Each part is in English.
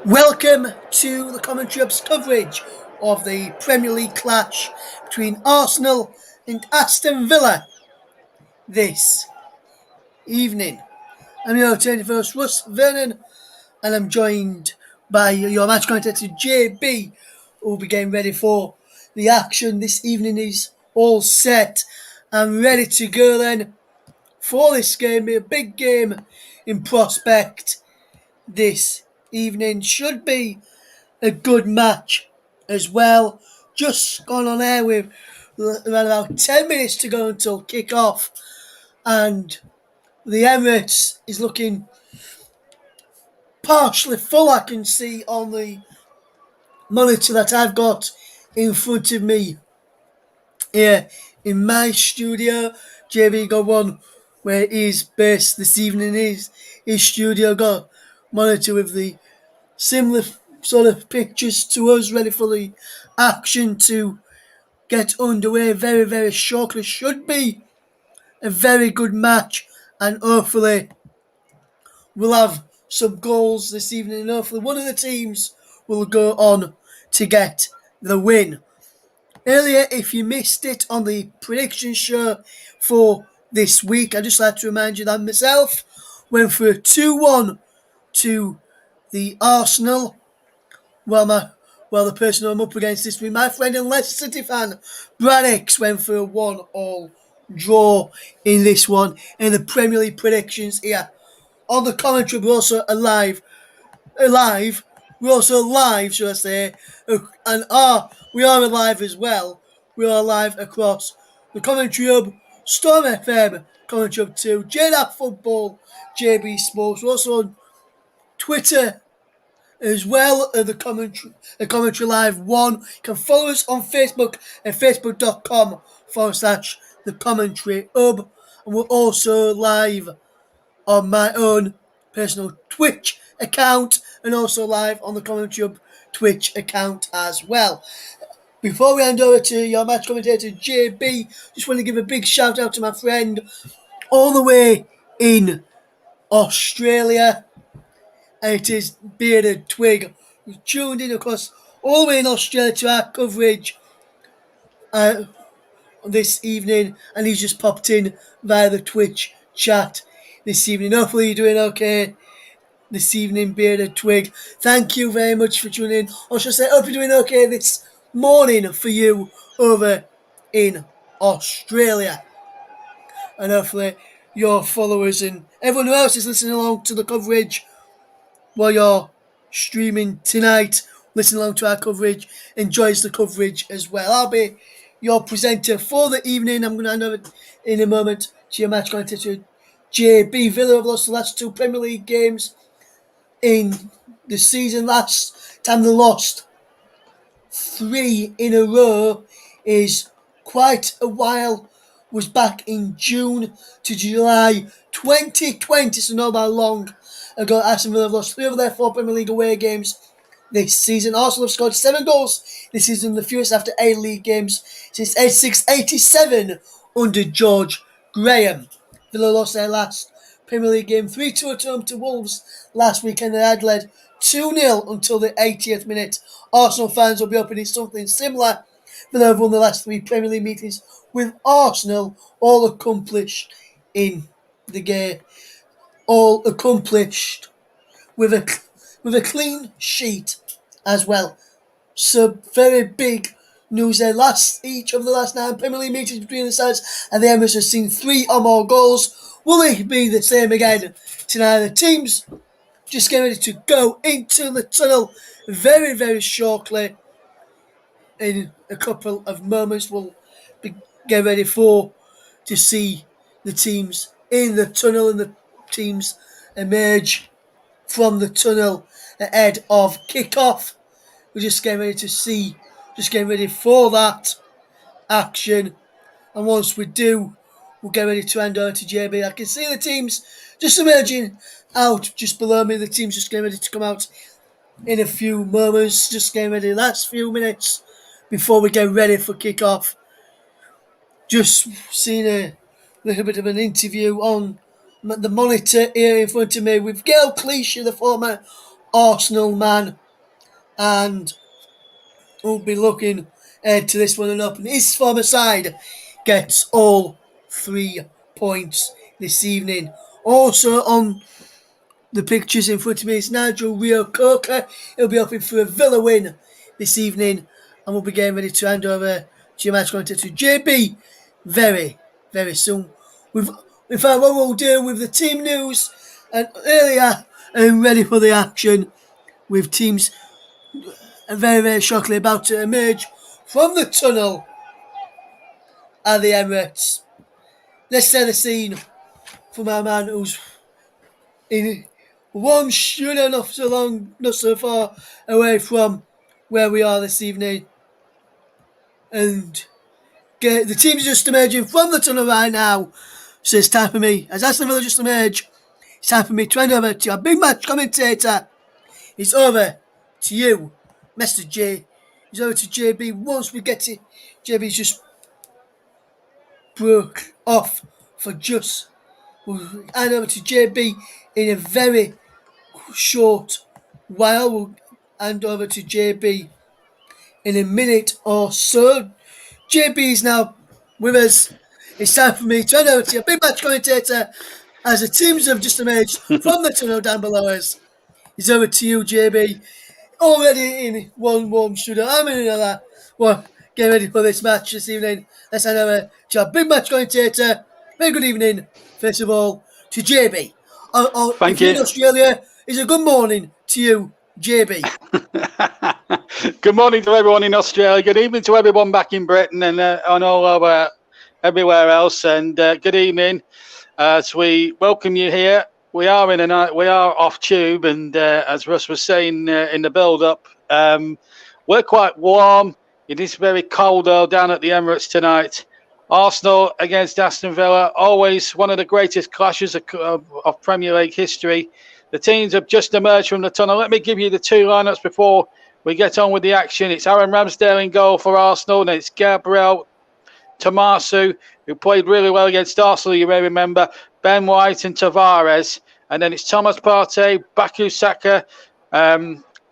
Welcome to the Commentary Hub's coverage of the Premier League clash between Arsenal and Aston Villa this evening. I'm your 21st Russ Vernon, and I'm joined by your match commentator JB, who will be getting ready for the action. This evening is all set and ready to go then for this game. A big game in prospect this evening. Should be a good match as well. Just gone on air with around about 10 minutes to go until kick-off, and the Emirates is looking partially full. I can see on the monitor that I've got in front of me here in my studio. JB got one where he's based this evening. His studio got monitor with the similar sort of pictures to us, ready for the action to get underway very, very shortly. Should be a very good match, and hopefully we'll have some goals this evening, and hopefully one of the teams will go on to get the win. Earlier, if you missed it on the prediction show for this week, I'd just like to remind you that myself went for a 2-1 to the Arsenal. The person I'm up against this week, my friend and Leicester City fan, Braddock's, went for a 1-1 draw in this one. In the Premier League predictions here on the commentary, we're also we're also live, should I say, and we are alive as well. We are live across the Commentary Hub, Storm FM, Commentary Hub 2, JDAP Football, JB Sports. We're also on Twitter as well as the commentary live 1. You can follow us on Facebook at facebook.com/the commentary hub, and we're also live on my own personal Twitch account and also live on the commentary hub Twitch account as well. Before we hand over to your match commentator JB, just want to give a big shout out to my friend all the way in Australia. It is Bearded Twig, who tuned in across all the way in Australia to our coverage this evening, and he's just popped in via the Twitch chat this evening. Hopefully you're doing okay this evening, Bearded Twig. Thank you very much for tuning in. Or should I say, hope you're doing okay this morning for you over in Australia. And hopefully your followers and everyone else is listening along to the coverage while you're streaming tonight, listen along to our coverage, enjoys the coverage as well. I'll be your presenter for the evening. I'm going to hand over in a moment to your match commentator JB. Villa have lost the last 2 Premier League games in the season. Last time they lost 3 in a row is quite a while. Was back in June to July 2020, so not that long ago. Aston Villa have lost 3 of their 4 Premier League away games this season. Arsenal have scored 7 goals this season, the fewest after 8 league games since 86-87 under George Graham. Villa lost their last Premier League game 3-2 at home to Wolves last weekend. They had led 2-0 until the 80th minute. Arsenal fans will be hoping it's something similar. Villa have won the last 3 Premier League meetings with Arsenal, all accomplished in the game. All accomplished with a clean sheet as well. So very big news there. Each of the last 9 Premier League meetings between the sides, and the Emirates have seen 3 or more goals. Will it be the same again tonight? The teams just getting ready to go into the tunnel very, very shortly. In a couple of moments, we'll get ready to see the teams in the tunnel and the teams emerge from the tunnel ahead of kick-off. We're just getting ready for that action. And once we do, we'll get ready to hand over to JB. I can see the teams just emerging out just below me. The team's just getting ready to come out in a few moments. Just getting ready the last few minutes before we get ready for kick-off. Just seen a little bit of an interview on the monitor here in front of me with Gail Clichy, the former Arsenal man, and we'll be looking ahead to this one and up. And his former side gets all 3 points this evening. Also on the pictures in front of me is Nigel Rio-Coker. He'll be hoping for a Villa win this evening, and we'll be getting ready to hand over to your match commentator JB very, very soon. In fact, what we'll do with the team news and earlier and ready for the action with teams very, very shortly about to emerge from the tunnel at the Emirates. Let's set the scene from our man who's in one shooter not so far away from where we are this evening. And the team's just emerging from the tunnel right now. So it's time for me, as Aston Villa just emerge, it's time for me to hand over to our big match commentator. It's over to you, Mr. J. It's over to JB. Once we get it, JB's just broke off for just. We'll hand over to JB in a very short while. We'll hand over to JB in a minute or so. JB is now with us. It's time for me to hand over to your big match commentator as the teams have just emerged from the tunnel down below us. It's over to you, JB. Already in one warm studio. I'm in another. Well, get ready for this match this evening. Let's hand over to our big match commentator. Very good evening, first of all, to JB. Thank you. In Australia, it's a good morning to you, JB. Good morning to everyone in Australia. Good evening to everyone back in Britain and on all over everywhere else. And good evening as we welcome you here. We are off tube, and as Russ was saying in the build-up, we're quite warm. It is very cold though down at the Emirates tonight. Arsenal against Aston Villa, always one of the greatest clashes of Premier League history. The teams have just emerged from the tunnel. Let me give you the two lineups before we get on with the action. It's Aaron Ramsdale in goal for Arsenal, and it's Gabriel Tomasu, who played really well against Arsenal, you may remember, Ben White and Tavares. And then it's Thomas Partey, Baku Saka,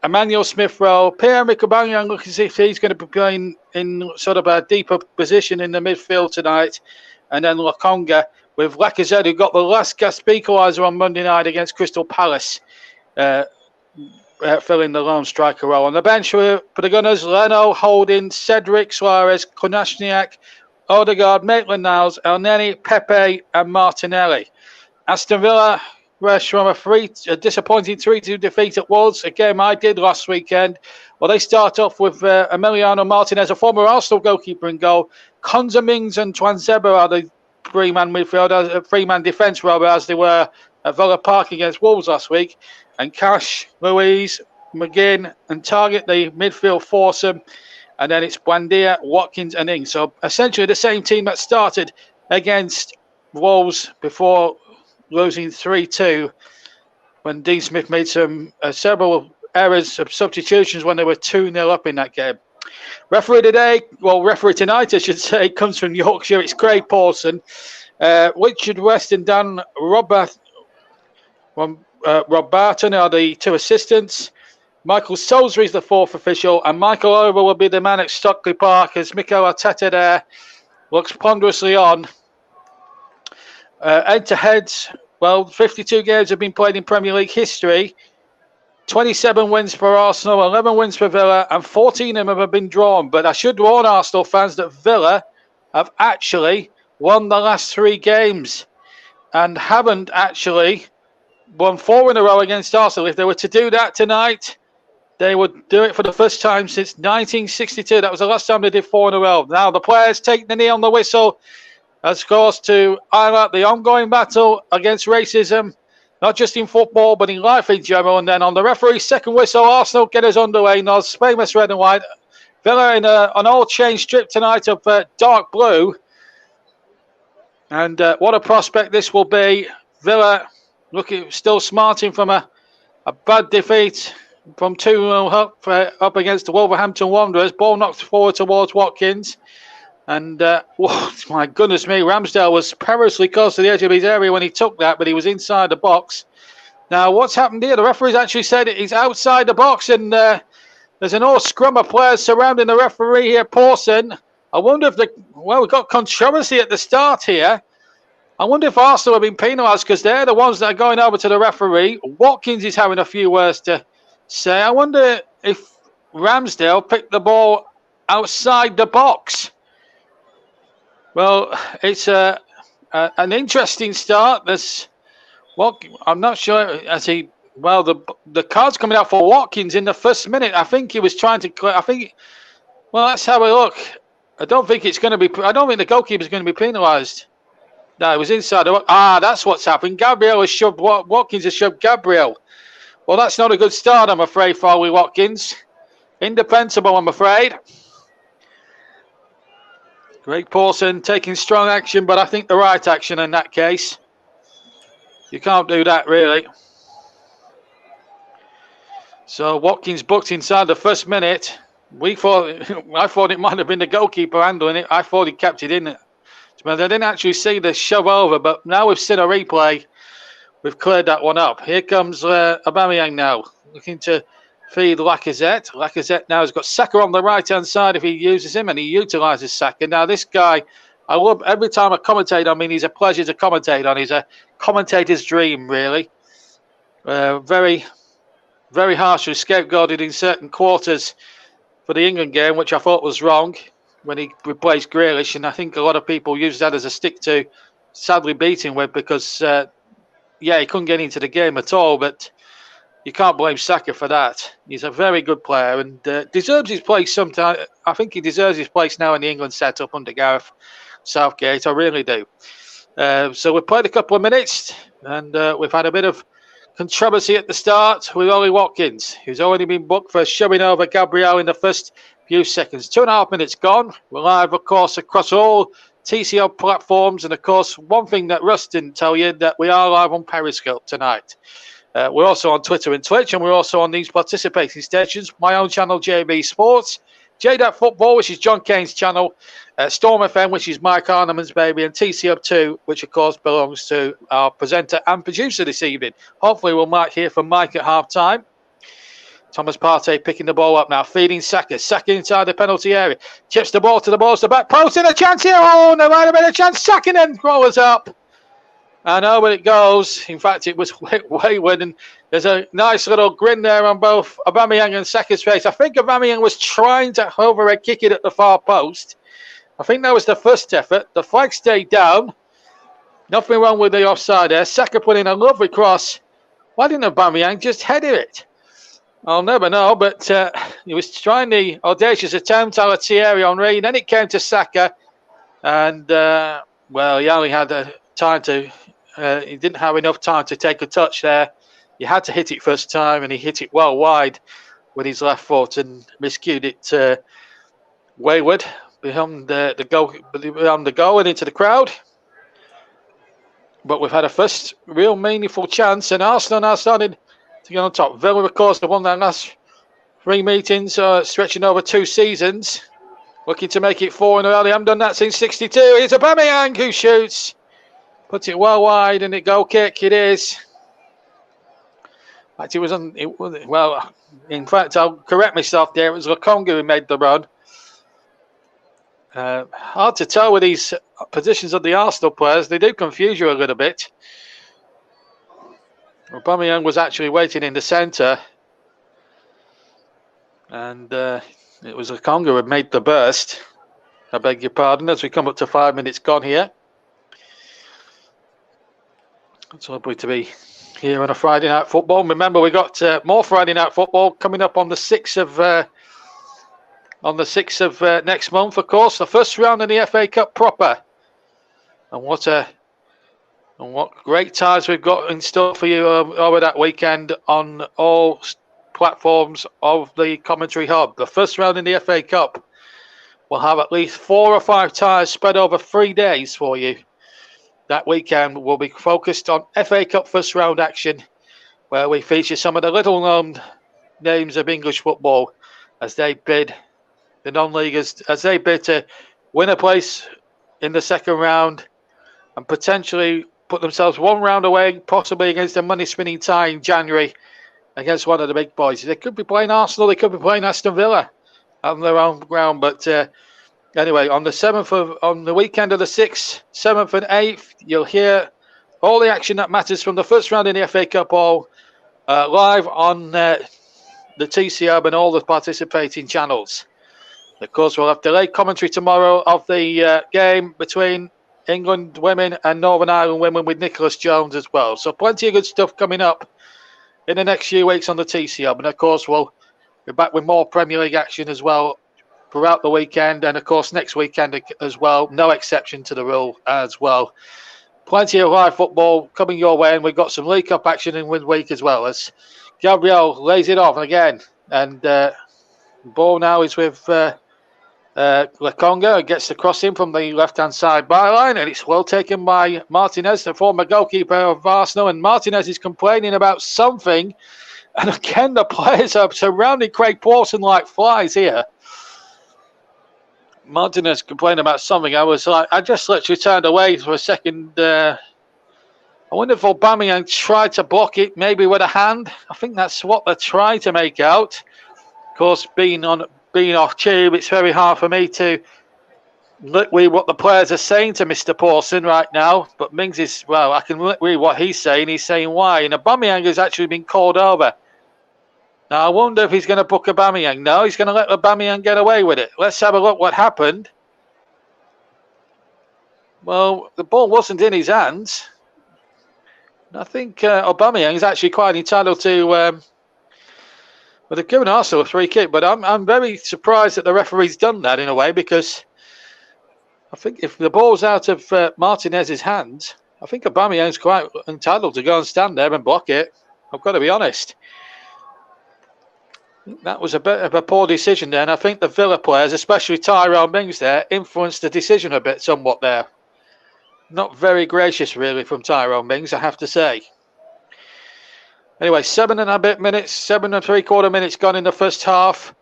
Emmanuel Smith-Rowe, Pierre-Emerick Aubameyang looks as if he's going to be playing in sort of a deeper position in the midfield tonight. And then Lokonga with Lacazette, who got the last gasp equaliser on Monday night against Crystal Palace, filling the lone striker role. On the bench for the Gunners, Leno, Holding, Cedric, Suarez, Kolasinac, Odegaard, Maitland-Niles, Elneny, Pepe and Martinelli. Aston Villa rushed from a disappointing 3-2 defeat at Wolves, a game I did last weekend. Well, they start off with Emiliano Martinez, a former Arsenal goalkeeper, in goal. Konza Mings and Twanzeba are the three-man midfield, three-man defence rather, as they were at Villa Park against Wolves last week. And Cash, Louise, McGinn and Target, the midfield foursome. And then it's Buendia, Watkins and Ings. So essentially the same team that started against Wolves before losing 3-2 when Dean Smith made some several errors of substitutions when they were 2-0 up in that game. Referee tonight, I should say, comes from Yorkshire. It's Craig Paulson. Richard West and Dan Rob Barton are the two assistants. Michael Salisbury is the fourth official, and Michael Over will be the man at Stockley Park as Mikel Arteta there looks ponderously on. Head-to-head, 52 games have been played in Premier League history. 27 wins for Arsenal, 11 wins for Villa, and 14 of them have been drawn. But I should warn Arsenal fans that Villa have actually won the last 3 games and haven't actually won 4 in a row against Arsenal. If they were to do that tonight, they would do it for the first time since 1962. That was the last time they did 4 in a row. Now the players take the knee on the whistle, of course, to highlight the ongoing battle against racism, not just in football, but in life in general. And then on the referee's second whistle, Arsenal get us underway. Now, famous red and white. Villa in an all-change strip tonight of dark blue. And what a prospect this will be. Villa looking still smarting from a bad defeat from 2-0 up against the Wolverhampton Wanderers. Ball knocked forward towards Watkins. And, my goodness me, Ramsdale was perilously close to the edge of his area when he took that, but he was inside the box. Now, what's happened here? The referee's actually said he's outside the box, and there's an all scrum of players surrounding the referee here, Pawson. I wonder if we've got controversy at the start here. I wonder if Arsenal have been penalised because they're the ones that are going over to the referee. Watkins is having a few words to say. I wonder if Ramsdale picked the ball outside the box. Well, it's an interesting start. I'm not sure. The card's coming out for Watkins in the first minute. I think he was trying to. Well, let's have a look. I don't think the goalkeeper's going to be penalised. No, it was inside. That's what's happened. Gabriel has shoved Watkins has shoved Gabriel. Well, that's not a good start, I'm afraid, for Ollie Watkins. Indefensible, I'm afraid. Greg Pawson taking strong action, but I think the right action in that case. You can't do that, really. So Watkins booked inside the first minute. I thought it might have been the goalkeeper handling it. I thought he kept it in. But I didn't actually see the shove over, but now we've seen a replay. We've cleared that one up. Here comes Aubameyang now, looking to feed Lacazette. Lacazette now has got Saka on the right-hand side if he uses him, and he utilises Saka. Now, this guy, I love every time I commentate on him. He's a pleasure to commentate on. He's a commentator's dream, really. Very, very harshly scapegoated in certain quarters for the England game, which I thought was wrong when he replaced Grealish, and I think a lot of people use that as a stick to sadly beat him with because, he couldn't get into the game at all, but you can't blame Saka for that. He's a very good player and deserves his place sometime. I think he deserves his place now in the England setup under Gareth Southgate. I really do. So we've played a couple of minutes and we've had a bit of controversy at the start with Ollie Watkins, who's already been booked for shoving over Gabriel in the first few seconds. 2.5 minutes gone. We're live, of course, across all TCL platforms. And, of course, one thing that Russ didn't tell you, that we are live on Periscope tonight. We're also on Twitter and Twitch, and we're also on these participating stations. My own channel, JB Sports. JDAT Football, which is John Kane's channel. Storm FM, which is Mike Arneman's baby. And TCL2, which, of course, belongs to our presenter and producer this evening. Hopefully, we might hear from Mike at half-time. Thomas Partey picking the ball up now, feeding Saka. Saka inside the penalty area. Chips the ball to the balls, the back post, and a chance here. Oh, there might have been a chance. Saka then rollers up. I know where it goes. In fact, it was wayward, and there's a nice little grin there on both Aubameyang and Saka's face. I think Aubameyang was trying to overhead kick it at the far post. I think that was the first effort. The flag stayed down. Nothing wrong with the offside there. Saka put in a lovely cross. Why didn't Aubameyang just header it? I'll never know, but he was trying the audacious attempt à la Thierry Henry. Then it came to Saka, and, he only had time to... he didn't have enough time to take a touch there. He had to hit it first time, and he hit it well wide with his left foot and miscued it wayward beyond the goal and into the crowd. But we've had a first real meaningful chance, and Arsenal now started to get on top. Villa, of course, have won their last 3 meetings, stretching over 2 seasons. Looking to make it 4 in a row. They haven't done that since 62. It's Aubameyang who shoots. Puts it well wide, and a goal kick it is. In fact, I'll correct myself there. It was Lokonga who made the run. Hard to tell with these positions of the Arsenal players. They do confuse you a little bit. Aubameyang was actually waiting in the centre. And it was Lokonga who had made the burst. I beg your pardon, as we come up to 5 minutes gone here. It's lovely to be here on a Friday night football. Remember, we got more Friday night football coming up on the 6th of next month. Of course, the first round of the FA Cup proper, and what great times we've got in store for you over that weekend on all platforms of the Commentary Hub. The first round in the FA Cup will have at least 4 or 5 ties spread over 3 days for you. That weekend will be focused on FA Cup first round action, where we feature some of the little known names of English football as they bid the non-leaguers, as they bid to win a place in the second round and potentially put themselves one round away, possibly against a money-spinning tie in January against one of the big boys. They could be playing Arsenal, they could be playing Aston Villa on their own ground. But anyway, on the weekend of the 6th, 7th and 8th, you'll hear all the action that matters from the first round in the FA Cup all live on the TC Hub and all the participating channels. Of course, we'll have delayed commentary tomorrow of the game between England women and Northern Ireland women with Nicholas Jones as well. So plenty of good stuff coming up in the next few weeks on the TC Hub. And of course, we'll be back with more Premier League action as well throughout the weekend. And of course, next weekend as well. No exception to the rule as well. Plenty of live football coming your way. And we've got some League Cup action in midweek as well, as Gabriel lays it off again. And the ball now is with Lakonga, gets the cross in from the left-hand side byline, and it's well taken by Martinez, the former goalkeeper of Arsenal. And Martinez is complaining about something, and again the players are surrounding Craig Pawson like flies here. Martinez complaining about something. I just literally turned away for a second. I wonder if Aubameyang tried to block it, maybe with a hand. I think that's what they're trying to make out. Of course, being off tube, it's very hard for me to read what the players are saying to Mr. Pawson right now. But Mings is, well, I can read what he's saying. He's saying why. And Aubameyang has actually been called over. Now, I wonder if he's going to book Aubameyang. No, he's going to let Aubameyang get away with it. Let's have a look what happened. Well, the ball wasn't in his hands. I think Aubameyang is actually quite entitled to... well, they've given Arsenal a free kick, but I'm very surprised that the referee's done that in a way, because I think if the ball's out of Martinez's hands, I think Aubameyang's quite entitled to go and stand there and block it. I've got to be honest. That was a bit of a poor decision there, and I think the Villa players, especially Tyrone Mings there, influenced the decision a bit somewhat there. Not very gracious, really, from Tyrone Mings, I have to say. Anyway, 7 and 3/4 minutes gone in the first half.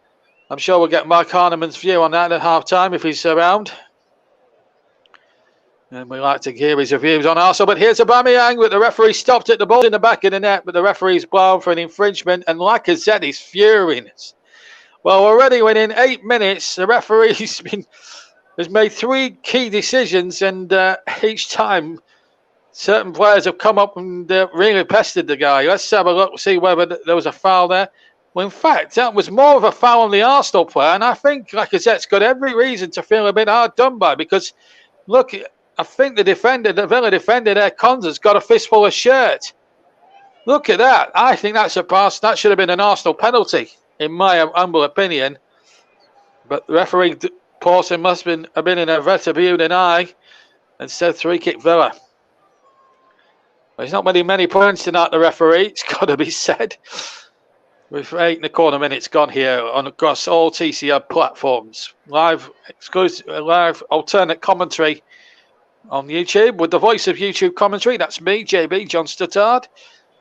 I'm sure we'll get Mike Harneman's view on that at half-time if he's around. And we like to hear his reviews on Arsenal. But here's Aubameyang, but the referee stopped it. The ball's in the back of the net, but the referee's blown for an infringement. And Lacazette is furious. Well, already within 8 minutes, the referee has made 3 key decisions, and each time certain players have come up and really pestered the guy. Let's have a look, see whether there was a foul there. Well, in fact, that was more of a foul on the Arsenal player, and I think Lacazette's got every reason to feel a bit hard done by, because, look, I think the Villa defender there, Konza's got a fistful of shirt. Look at that. I think that's a pass. That should have been an Arsenal penalty, in my humble opinion. But the referee, Pawson, must have been in a better view than I, and said free-kick Villa. There's not many points tonight, the referee, it's got to be said. With 8 minutes gone here across all TCR platforms. Live alternate commentary on YouTube with the voice of YouTube commentary. That's me, JB, John Stuttard.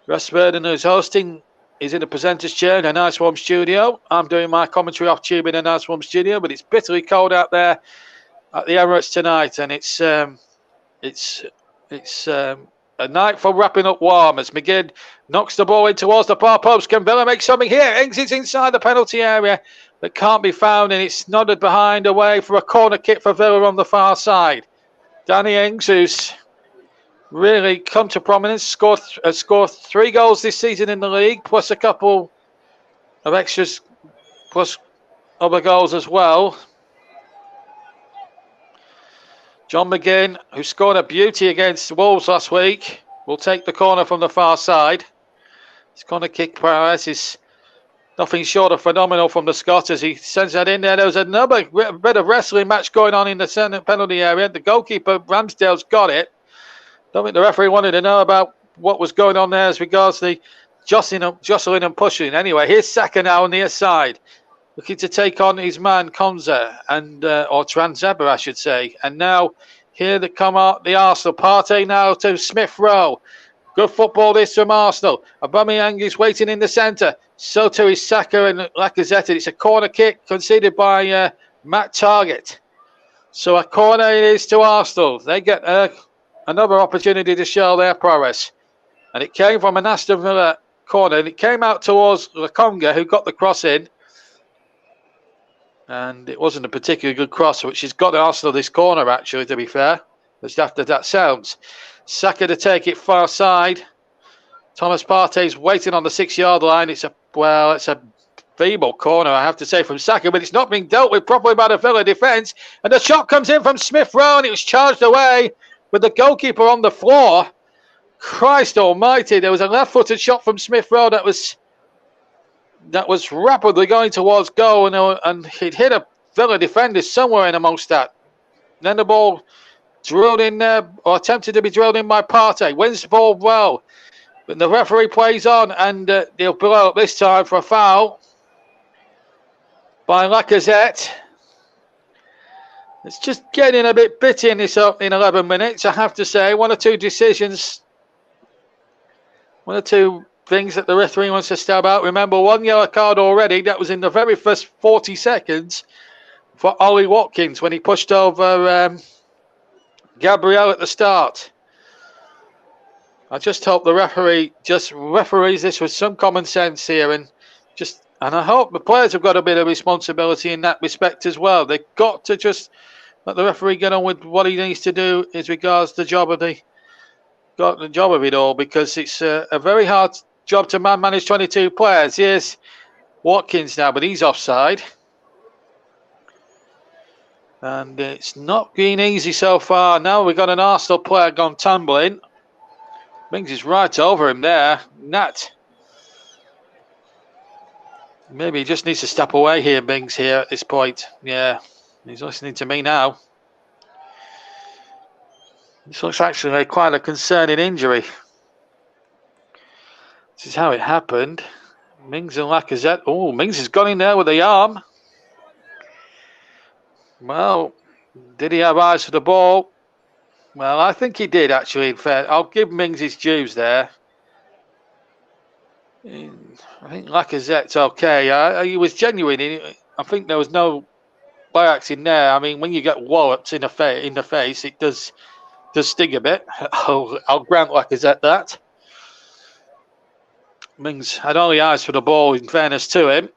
Russ Burden, who's hosting, is in the presenter's chair in a nice warm studio. I'm doing my commentary off tube in a nice warm studio, but it's bitterly cold out there at the Emirates tonight, and it's a night for wrapping up warm as McGinn knocks the ball in towards the far post. Can Villa make something here? Ings is inside the penalty area that can't be found, and it's nodded behind away for a corner kick for Villa on the far side. Danny Ings, who's really come to prominence, has scored 3 goals this season in the league, plus a couple of extras, plus other goals as well. John McGinn, who scored a beauty against Wolves last week, will take the corner from the far side. His corner kick prowess is nothing short of phenomenal from the Scot as he sends that in there. There was another bit of wrestling match going on in the centre penalty area. The goalkeeper, Ramsdale's got it. Don't think the referee wanted to know about what was going on there as regards the jostling and pushing. Anyway, here's Saka now on the side, looking to take on his man Konza, and or Tranzeba, I should say. And now here they come out the Arsenal. Partey now to Smith Rowe. Good football this from Arsenal. Aubameyang is waiting in the centre. So too is Saka and Lacazette. It's a corner kick conceded by Matt Targett. So a corner it is to Arsenal. They get another opportunity to show their prowess. And it came from an Aston Villa corner, and it came out towards Lakonga, who got the cross in. And it wasn't a particularly good cross, which has got Arsenal this corner, actually, to be fair. Just after that sounds. Saka to take it far side. Thomas Partey's waiting on the 6-yard line. It's a feeble corner, I have to say, from Saka, but it's not being dealt with properly by the Villa defence. And the shot comes in from Smith Rowe, and it was charged away with the goalkeeper on the floor. Christ almighty, there was a left-footed shot from Smith Rowe that was rapidly going towards goal, and it hit a Villa defender somewhere in amongst that. And then the ball drilled in there, or attempted to be drilled in by Partey. Wins the ball well. But the referee plays on, and they'll blow up this time for a foul by Lacazette. It's just getting a bit bitty in this opening 11 minutes, I have to say. One or two decisions, one or two things that the referee wants to stab out. Remember, one yellow card already. That was in the very first 40 seconds for Ollie Watkins when he pushed over Gabriel at the start. I just hope the referee just referees this with some common sense here, and I hope the players have got a bit of responsibility in that respect as well. They've got to just let the referee get on with what he needs to do as regards the job of the job of it all, because it's a very hard job to manage 22 players. Here's Watkins now, but he's offside. And it's not been easy so far. Now we've got an Arsenal player gone tumbling. Mings is right over him there. Nat. Maybe he just needs to step away here, Mings, here at this point. Yeah, he's listening to me now. This looks actually quite a concerning injury. This is how it happened. Mings and Lacazette. Oh, Mings has got in there with the arm. Well, did he have eyes for the ball? Well, I think he did, actually, in fair. I'll give Mings his dues there. I think Lacazette's okay. He was genuine. I think there was no bias in there. I mean, when you get wallops in the face, it does sting a bit. I'll grant Lacazette that. Mings had only eyes for the ball, in fairness to him.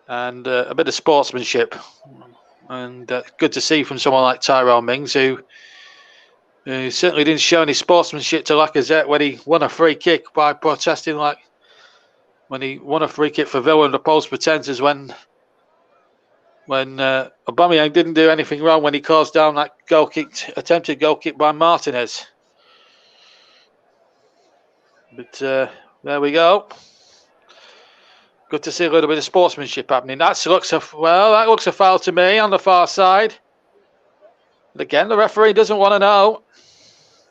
And a bit of sportsmanship. And good to see from someone like Tyrone Mings, who certainly didn't show any sportsmanship to Lacazette when he won a free kick by protesting, like when he won a free kick for Villa under false pretences when Aubameyang didn't do anything wrong when he caused down that attempted goal kick by Martinez. But there we go. Good to see a little bit of sportsmanship happening. That looks a foul to me on the far side. But again, the referee doesn't want to know.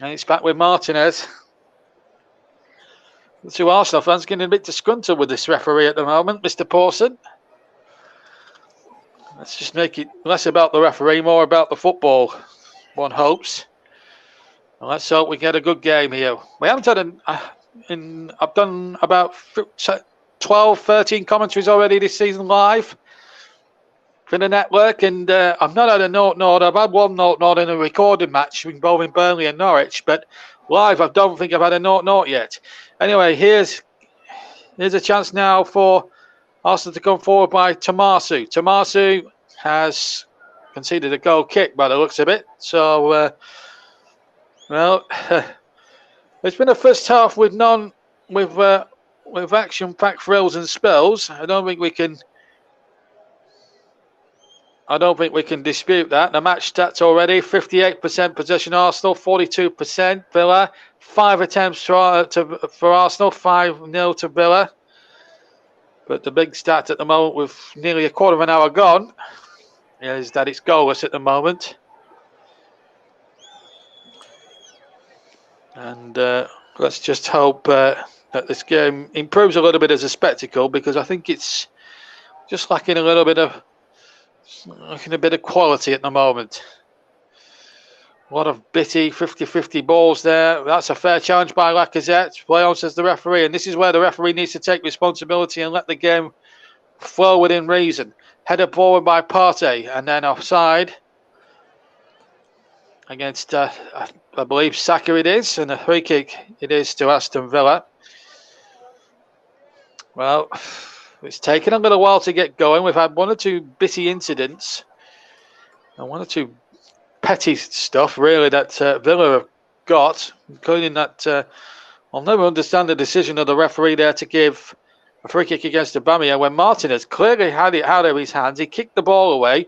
And it's back with Martinez. The two Arsenal fans getting a bit disgruntled with this referee at the moment, Mr. Pawson. Let's just make it less about the referee, more about the football, one hopes. And let's hope we get a good game here. We haven't had I've done about 12, 13 commentaries already this season live for the network, and I've not had a 0-0. I've had one 0-0 in a recorded match involving Burnley and Norwich, but live I don't think I've had a 0-0 yet. Anyway, here's a chance now for Arsenal to come forward by Tomasu. Tomasu has conceded a goal kick by the looks of it, so it's been a first half with action-packed thrills and spells. I don't think we can dispute that. The match stats already: 58% possession Arsenal, 42% Villa. 5 attempts for Arsenal, 5-0 to Villa. But the big stat at the moment, with nearly a quarter of an hour gone, is that it's goalless at the moment. And let's just hope that this game improves a little bit as a spectacle, because I think it's just lacking a bit of quality at the moment. A lot of bitty 50-50 balls there. That's a fair challenge by Lacazette. Play on, says the referee, and this is where the referee needs to take responsibility and let the game flow within reason. Header forward by Partey, and then offside. against, I believe, Saka it is, and a free kick it is to Aston Villa. Well, it's taken a little while to get going. We've had one or two bitty incidents and one or two petty stuff, really, that Villa have got, including that I'll never understand the decision of the referee there to give a free kick against Aubameyang when Martinez clearly had it out of his hands. He kicked the ball away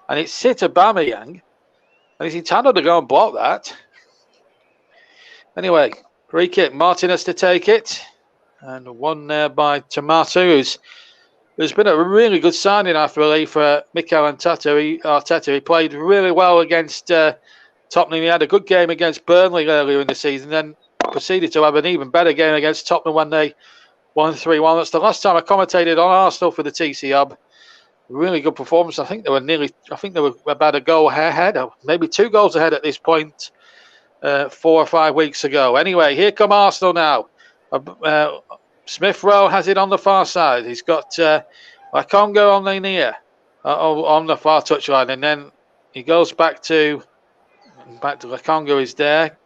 and it's hit Aubameyang, and he's entitled to go and block that. Anyway, free kick, Martinez to take it, and one there by Tomato, who's been a really good signing, I believe, for Mikel Arteta. He played really well against Tottenham. He had a good game against Burnley earlier in the season, then proceeded to have an even better game against Tottenham when they won 3-1. That's the last time I commentated on Arsenal for the TC Hub. Really good performance. I think they were about a goal ahead, or maybe 2 goals ahead at this point 4 or 5 weeks ago. Anyway, here come Arsenal now. Smith Rowe has it on the far side. He's got Lakonga on the near, on the far touchline, and then he goes back to Lakonga is there.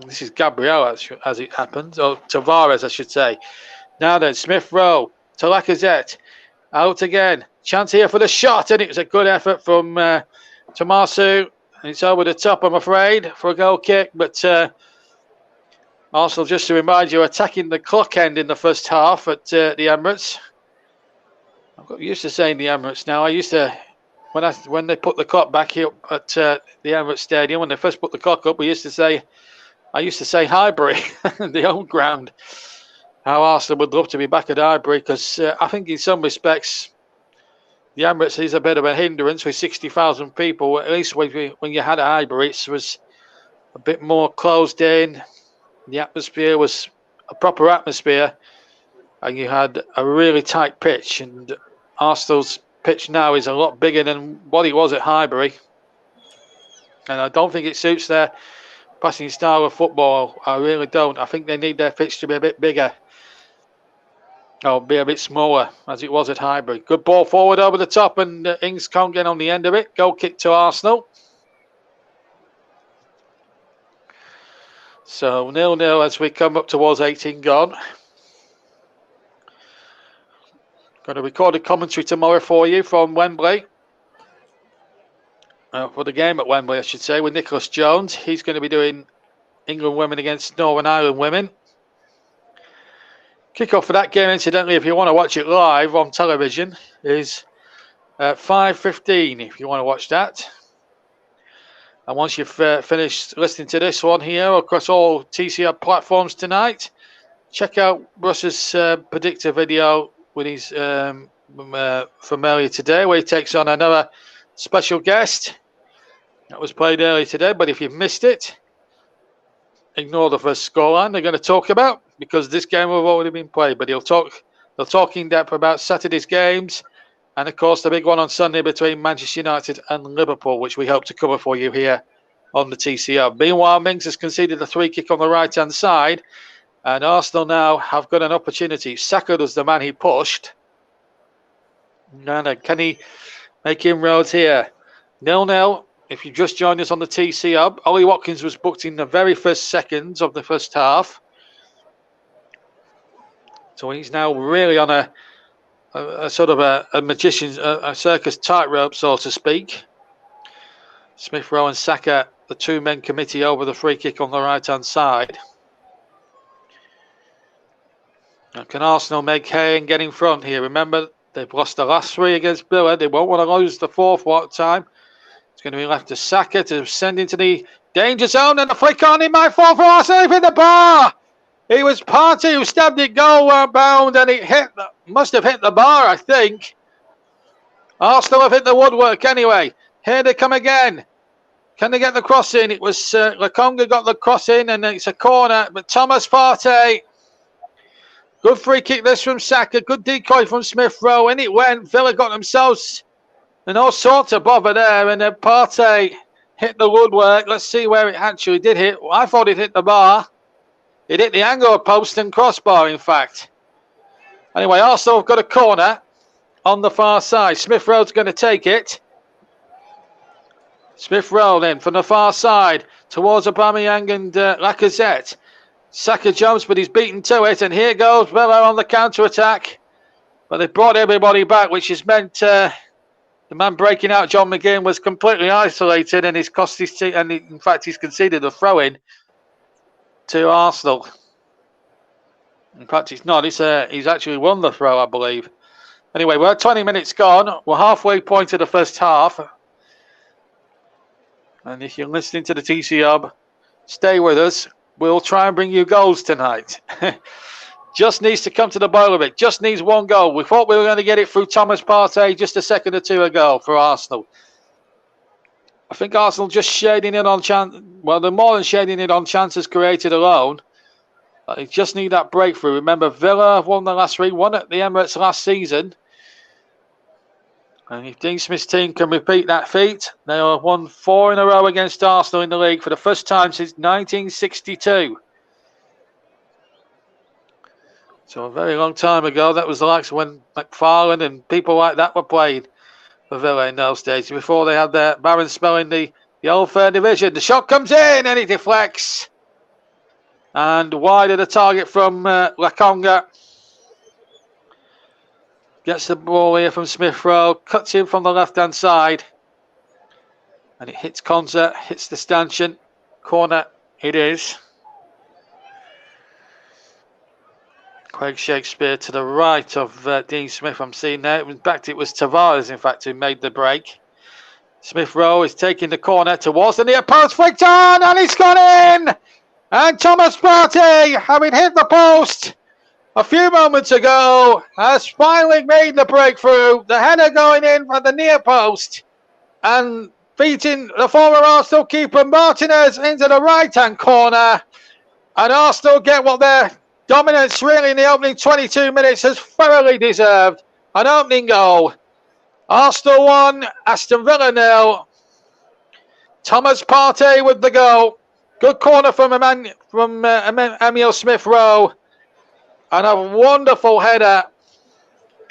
This is Gabriel as it happens, or Tavares, I should say. Now then, Smith Rowe to Lacazette, out again. Chance here for the shot, and it was a good effort from Tomasu. It's over the top, I'm afraid, for a goal kick, but Arsenal, just to remind you, attacking the clock end in the first half at the Emirates. I've got used to saying the Emirates now. I used to, when they put the clock back here at the Emirates Stadium, when they first put the clock up, I used to say Highbury, the old ground. How Arsenal would love to be back at Highbury, because I think in some respects the Emirates is a bit of a hindrance with 60,000 people. At least when you had Highbury, it was a bit more closed in. The atmosphere was a proper atmosphere, and you had a really tight pitch. And Arsenal's pitch now is a lot bigger than what it was at Highbury, and I don't think it suits their passing style of football. I really don't. I think they need their pitch to be a bit bigger, or be a bit smaller, as it was at Highbury. Good ball forward over the top, and Ings can't get on the end of it. Goal kick to Arsenal. So 0-0 as we come up towards 18 gone. Got a recorded commentary tomorrow for you from Wembley. For the game at Wembley, I should say, with Nicholas Jones. He's going to be doing England women against Northern Ireland women. Kick-off for that game, incidentally, if you want to watch it live on television, is at 5:15 if you want to watch that. And once you've finished listening to this one here across all TCR platforms tonight, check out Russ's predictor video with his from earlier today, where he takes on another special guest. That was played earlier today, but if you've missed it, ignore the first scoreline they're going to talk about, because this game will have already been played. But they'll talk in depth about Saturday's games, and of course the big one on Sunday between Manchester United and Liverpool, which we hope to cover for you here on the TCR. Meanwhile, Mings has conceded a 3 kick on the right hand side, and Arsenal now have got an opportunity. Saka was the man he pushed. Can he make inroads here? 0-0. If you just joined us on the TC Hub, Ollie Watkins was booked in the very first seconds of the first half. So he's now really on a sort of a magician's, a circus tightrope, so to speak. Smith Rowe and Saka, the 2-men committee over the free kick on the right-hand side. Now, can Arsenal make hay and get in front here? Remember, they've lost the last 3 against Villa. They won't want to lose the 4th time. It's going to be left to Saka to send into the danger zone, and the flick on. He might fall for Arsenal. He hit the bar. It was Partey who stabbed it goal bound, and it must have hit the bar, I think. Arsenal have hit the woodwork anyway. Here they come again. Can they get the cross in? It was Lakonga got the cross in, and it's a corner. But Thomas Partey, good free kick this from Saka. Good decoy from Smith Rowe, and it went. Villa got themselves and all sorts of bother there, and then Partey hit the woodwork. Let's see where it actually did hit. Well, I thought it hit the bar. It hit the angle post and crossbar, in fact. Anyway, Arsenal have got a corner on the far side. Smith Rowe's going to take it. Smith Rowe then from the far side towards Aubameyang and Lacazette. Saka jumps, but he's beaten to it, and here goes Villa on the counter-attack. But they've brought everybody back, which has meant the man breaking out, John McGinn, was completely isolated, and he's cost his team, and in fact he's conceded a throw-in to Arsenal. In fact, it's not. He's actually won the throw, I believe. Anyway, we're 20 minutes gone. We're halfway point of the first half. And if you're listening to the TC Hub, stay with us. We'll try and bring you goals tonight. Just needs to come to the boil of it. Just needs one goal. We thought we were going to get it through Thomas Partey just a second or two ago for Arsenal. I think Arsenal just shading in on chance. Well, they're more than shading in on chances created alone. They just need that breakthrough. Remember, Villa have won the last three, won at the Emirates last season. And if Dean Smith's team can repeat that feat, they have won 4 in a row against Arsenal in the league for the first time since 1962. So a very long time ago, that was the likes of when McFarlane and people like that were playing for Villa in those days, before they had their barren spell in the old third division. The shot comes in and it deflects. And wide of the target from Lakonga. Gets the ball here from Smith Rowe, cuts in from the left-hand side. And it hits Konza, hits the stanchion. Corner it is. Craig Shakespeare to the right of Dean Smith, I'm seeing there. In fact, it was Tavares, in fact, who made the break. Smith Rowe is taking the corner towards the near post, flicked on, and it's gone in! And Thomas Partey, having hit the post a few moments ago, has finally made the breakthrough. The header going in from the near post and beating the former Arsenal keeper Martinez into the right-hand corner. And Arsenal get what their dominance really in the opening 22 minutes has thoroughly deserved. An opening goal. Arsenal 1, Aston Villa 0. Thomas Partey with the goal. Good corner from Emile Smith Rowe. And a wonderful header.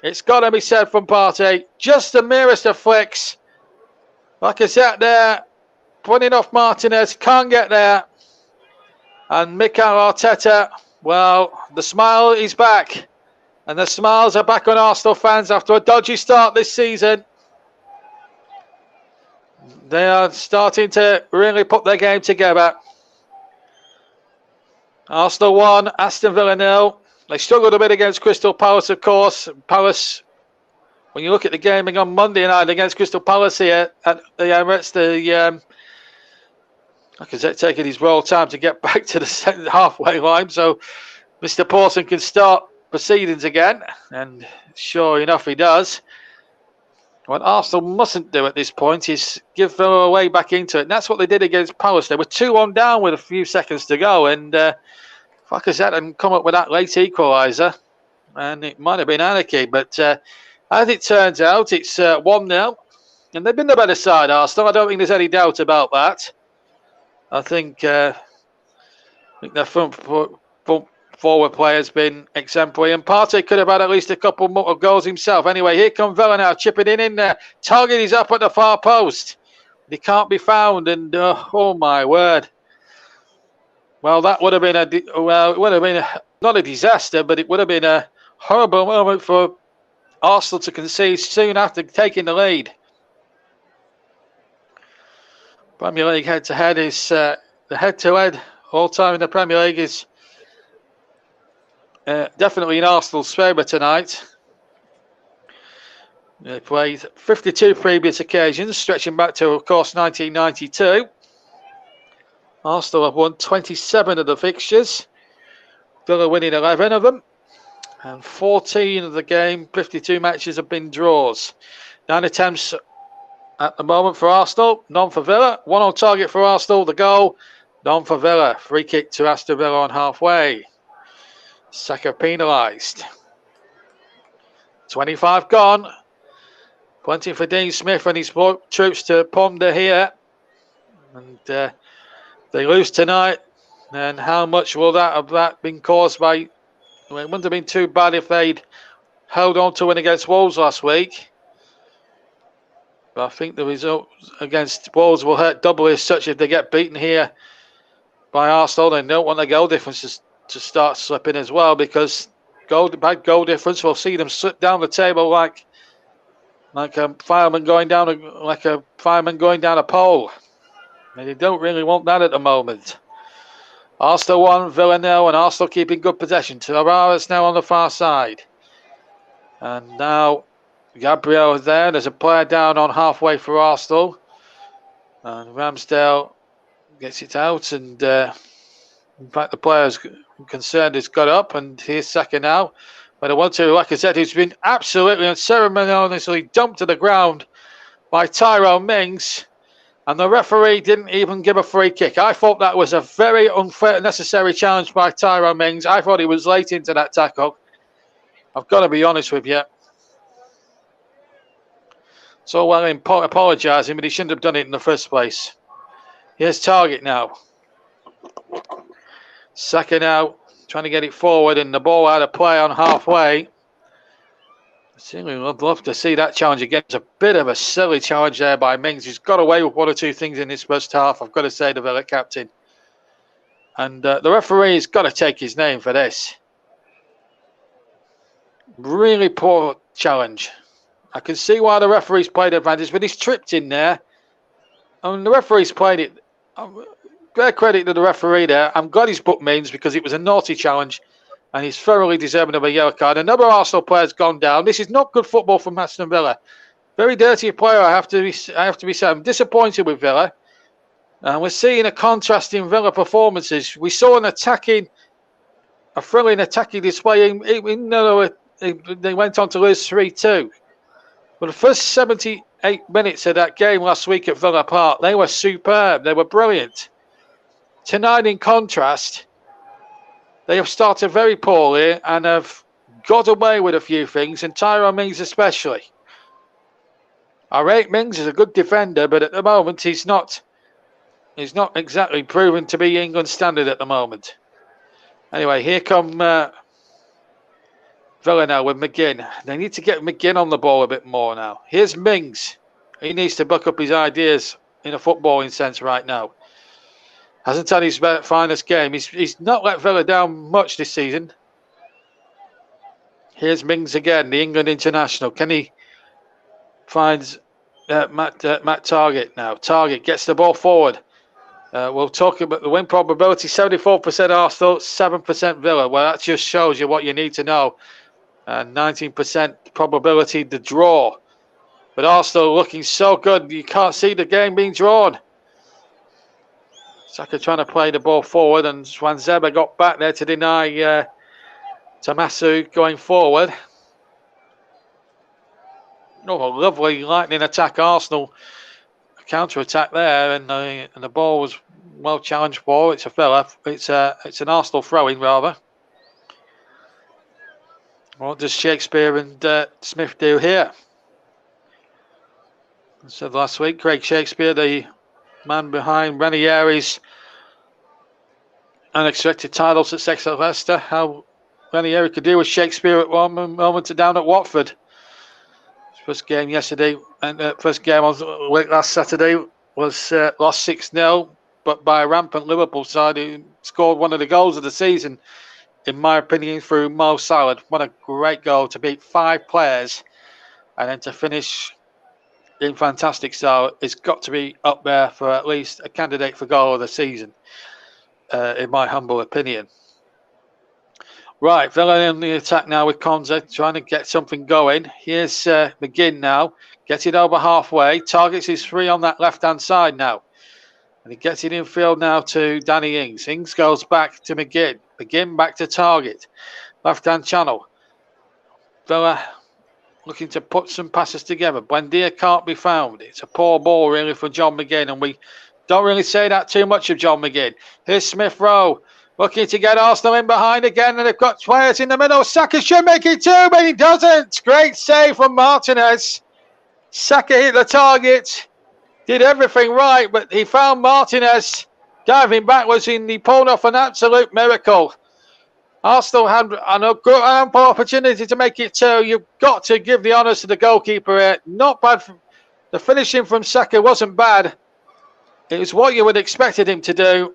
It's got to be said from Partey. Just the merest of flicks. Like I said there, putting off Martinez, can't get there. And Mikel Arteta, well, the smile is back. And the smiles are back on Arsenal fans after a dodgy start this season. They are starting to really put their game together. Arsenal 1, Aston Villa 0. They struggled a bit against Crystal Palace, of course. Palace, when you look at the game on Monday night against Crystal Palace here at the Emirates, Lacazette taking his royal time to get back to the halfway line, so Mr. Pawson can start proceedings again, and sure enough he does. What Arsenal mustn't do at this point is give Villa away back into it, and that's what they did against Palace. They were 2-1 down with a few seconds to go, and Lacazette had come up with that late equaliser, and it might have been anarchy, but as it turns out, it's 1-0, and they've been the better side, Arsenal. I don't think there's any doubt about that. I think their front forward player has been exemplary, and Partey could have had at least a couple more of goals himself. Anyway, here comes Villa now, chipping in there. Target is up at the far post. He can't be found, and oh my word. Well, that would have been not a disaster, but it would have been a horrible moment for Arsenal to concede soon after taking the lead. Premier League head-to-head is the head-to-head all-time in the Premier League is definitely in Arsenal's favour tonight. They played 52 previous occasions, stretching back to, of course, 1992. Arsenal have won 27 of the fixtures. Villa winning 11 of them. And 14 of the game, 52 matches have been draws. 9 attempts at the moment for Arsenal, none for Villa. 1 on target for Arsenal, the goal, none for Villa. Free kick to Aston Villa on halfway. Saka penalised. 25 gone. Plenty for Dean Smith and his troops to ponder here. And they lose tonight. And how much will that have that been caused by? Well, it wouldn't have been too bad if they'd held on to win against Wolves last week. But I think the result against Wolves will hurt doubly as such if they get beaten here by Arsenal. They don't want the goal difference to start slipping as well, because bad goal difference will see them slip down the table like a fireman going down a pole. And they don't really want that at the moment. Arsenal 1, Villa 0, and Arsenal keeping good possession. Tavares now on the far side. And now Gabriel is there. There's a player down on halfway for Arsenal. And Ramsdale gets it out. And in fact, the player concerned has got up. And here's Saka now. But I want to, like I said, who's been absolutely unceremoniously dumped to the ground by Tyrone Mings. And the referee didn't even give a free kick. I thought that was a very unfair, necessary challenge by Tyrone Mings. I thought he was late into that tackle. I've got to be honest with you. So well, I'm apologising, but he shouldn't have done it in the first place. Here's Target now. Saka now trying to get it forward, and the ball out of play on halfway. I'd love to see that challenge again. It's a bit of a silly challenge there by Mings. He's got away with one or two things in this first half, I've got to say, the Villa captain. And the referee's got to take his name for this. Really poor challenge. I can see why the referee's played advantage, but he's tripped in there. I mean, the referee's played it. Great credit to the referee there. I'm glad he's booked Mings, because it was a naughty challenge. And he's thoroughly deserving of a yellow card. Another Arsenal player's gone down. This is not good football from Aston Villa. Very dirty player, I have to be said. I'm disappointed with Villa. And we're seeing a contrast in Villa performances. We saw a thrilling attacking display, even though they went on to lose 3-2. But the first 78 minutes of that game last week at Villa Park, they were superb. They were brilliant. Tonight, in contrast, they have started very poorly and have got away with a few things, and Tyrone Mings especially. I rate Mings as a good defender, but at the moment he's not exactly proven to be England standard at the moment. Anyway, here come Villa now with McGinn. They need to get McGinn on the ball a bit more now. Here's Mings. He needs to buck up his ideas in a footballing sense right now. Hasn't had his finest game. He's not let Villa down much this season. Here's Mings again, the England international. Can he find Matt Target now? Target gets the ball forward. We'll talk about the win probability. 74% Arsenal, 7% Villa. Well, that just shows you what you need to know. 19% probability to draw. But Arsenal looking so good, you can't see the game being drawn. Saka trying to play the ball forward, and Swanzeba got back there to deny Tamasu going forward. Oh, a lovely lightning attack, Arsenal counter-attack there, and the ball was well challenged for. It's a Villa. It's an Arsenal throw-in, rather. What does Shakespeare and Smith do here? I said last week, Craig Shakespeare, the man behind Ranieri's unexpected title success at Leicester. How Ranieri could do with Shakespeare at one moment down at Watford. His first game yesterday, and first game on last Saturday was lost 6-0, but by a rampant Liverpool side who scored one of the goals of the season, in my opinion, through Mo Salah. What a great goal to beat 5 players and then to finish in fantastic style. It's got to be up there for at least a candidate for goal of the season, in my humble opinion. Right, Villa in the attack now with Konza trying to get something going. Here's McGinn now, gets it over halfway, targets his 3 on that left-hand side now. And he gets it in field now to Danny Ings. Ings goes back to McGinn. McGinn back to Target. Left-hand channel. Villa looking to put some passes together. Buendia can't be found. It's a poor ball really for John McGinn, and we don't really say that too much of John McGinn. Here's Smith Rowe looking to get Arsenal in behind again, and they've got players in the middle. Saka should make it 2, but he doesn't. Great save from Martinez. Saka hit the target, did everything right, but he found Martinez diving backwards, and he pulled off an absolute miracle. Arsenal had an ample opportunity to make it 2. You've got to give the honours to the goalkeeper here. Not bad. The finishing from Saka wasn't bad. It was what you would have expected him to do.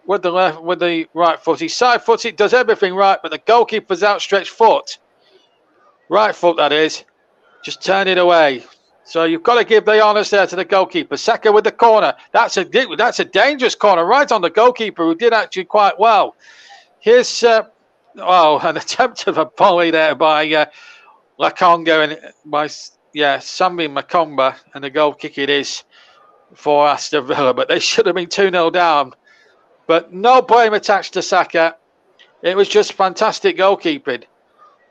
with the right foot. He's side-footed, does everything right, but the goalkeeper's outstretched foot, right foot that is, just turned it away. So you've got to give the honours there to the goalkeeper. Saka with the corner. That's a dangerous corner right on the goalkeeper, who did actually quite well. Here's an attempt of a volley there by Lakonga and by Sambi Makomba, and the goal kick it is for Aston Villa. But they should have been 2-0 down. But no blame attached to Saka. It was just fantastic goalkeeping.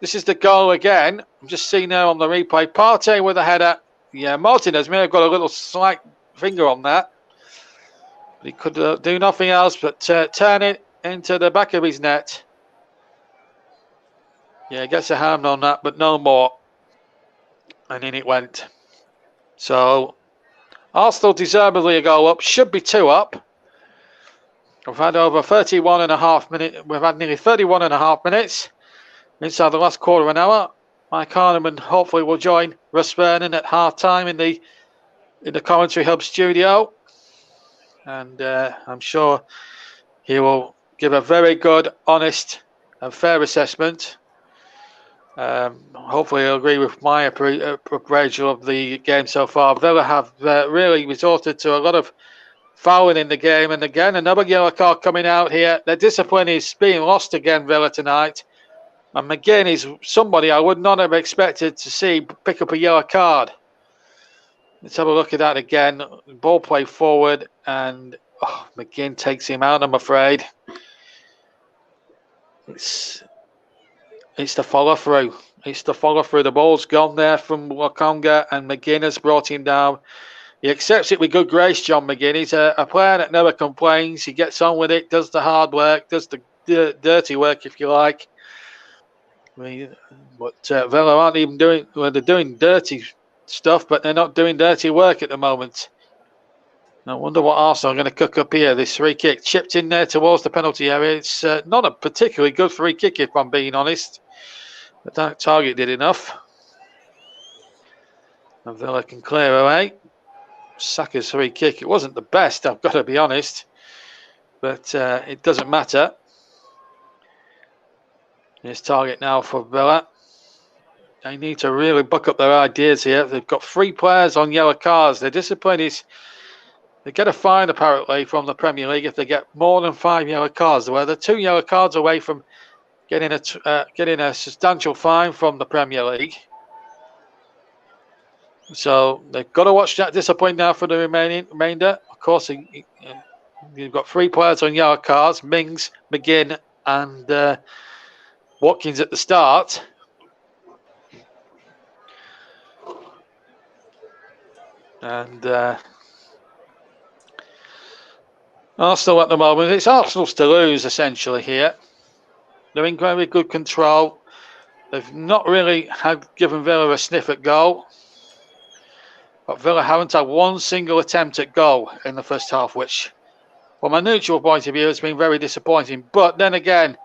This is the goal again. I'm just seeing now on the replay. Partey with a header. Yeah, Martinez may have got a little slight finger on that. But he could do nothing else but turn it into the back of his net. Yeah, gets a hand on that, but no more. And in it went. So, Arsenal deservedly a goal up. Should be 2 up. We've had over 31 and a half minutes. We've had nearly 31 and a half minutes inside the last quarter of an hour. Mike Harneman hopefully will join Russ Vernon at half time in the commentary hub studio, and I'm sure he will give a very good, honest and fair assessment. Hopefully he'll agree with my appraisal of the game so far. Villa have really resorted to a lot of fouling in the game, and again another yellow card coming out here. Their discipline is being lost again, Villa, tonight. And McGinn is somebody I would not have expected to see pick up a yellow card. Let's have a look at that again. Ball play forward, and McGinn takes him out, I'm afraid. It's the follow through. It's the follow through. The ball's gone there from Lakonga, and McGinn has brought him down. He accepts it with good grace, John McGinn. He's a player that never complains. He gets on with it, does the hard work, does the dirty work, if you like. But Villa aren't even doing. Well, they're doing dirty stuff, but they're not doing dirty work at the moment. I wonder what Arsenal are going to cook up here. This free kick chipped in there towards the penalty area. It's not a particularly good free kick, if I'm being honest. But that target did enough. And Villa can clear away. Saka's free kick. It wasn't the best, I've got to be honest. But it doesn't matter. Here's target now for Villa. They need to really buck up their ideas here. They've got 3 players on yellow cards. Their discipline is they get a fine apparently from the Premier League if they get more than 5 yellow cards. Well, they're 2 yellow cards away from getting a substantial fine from the Premier League. So they've got to watch that discipline now for the remainder. Of course, you've got 3 players on yellow cards: Mings, McGinn, and Watkins at the start. And Arsenal at the moment, it's Arsenal's to lose essentially here. They're in very good control. They've not really given Villa a sniff at goal. But Villa haven't had one single attempt at goal in the first half, which from a neutral point of view has been very disappointing. But then again,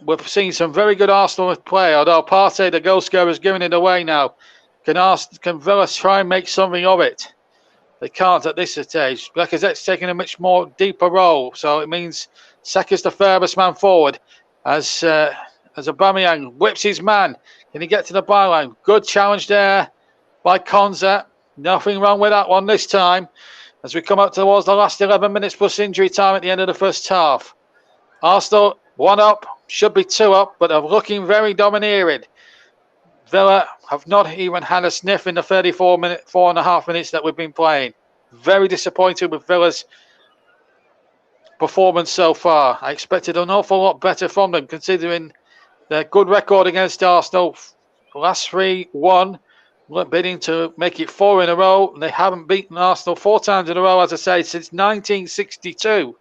we've seen some very good Arsenal play, although Partey, the goal scorer, is giving it away now. Can Villa try and make something of it? They can't at this stage. Lacazette's taking a much more deeper role, so it means Saka's the furthest man forward as Aubameyang whips his man. Can he get to the byline? Good challenge there by Konza. Nothing wrong with that one this time as we come up towards the last 11 minutes plus injury time at the end of the first half. Arsenal 1 up, should be 2 up, but are looking very domineering. Villa have not even had a sniff in the 4.5 minutes that we've been playing. Very disappointed with Villa's performance so far. I expected an awful lot better from them, considering their good record against Arsenal. Last 3 won, bidding to make it 4 in a row. They haven't beaten Arsenal 4 times in a row, as I say, since 1962.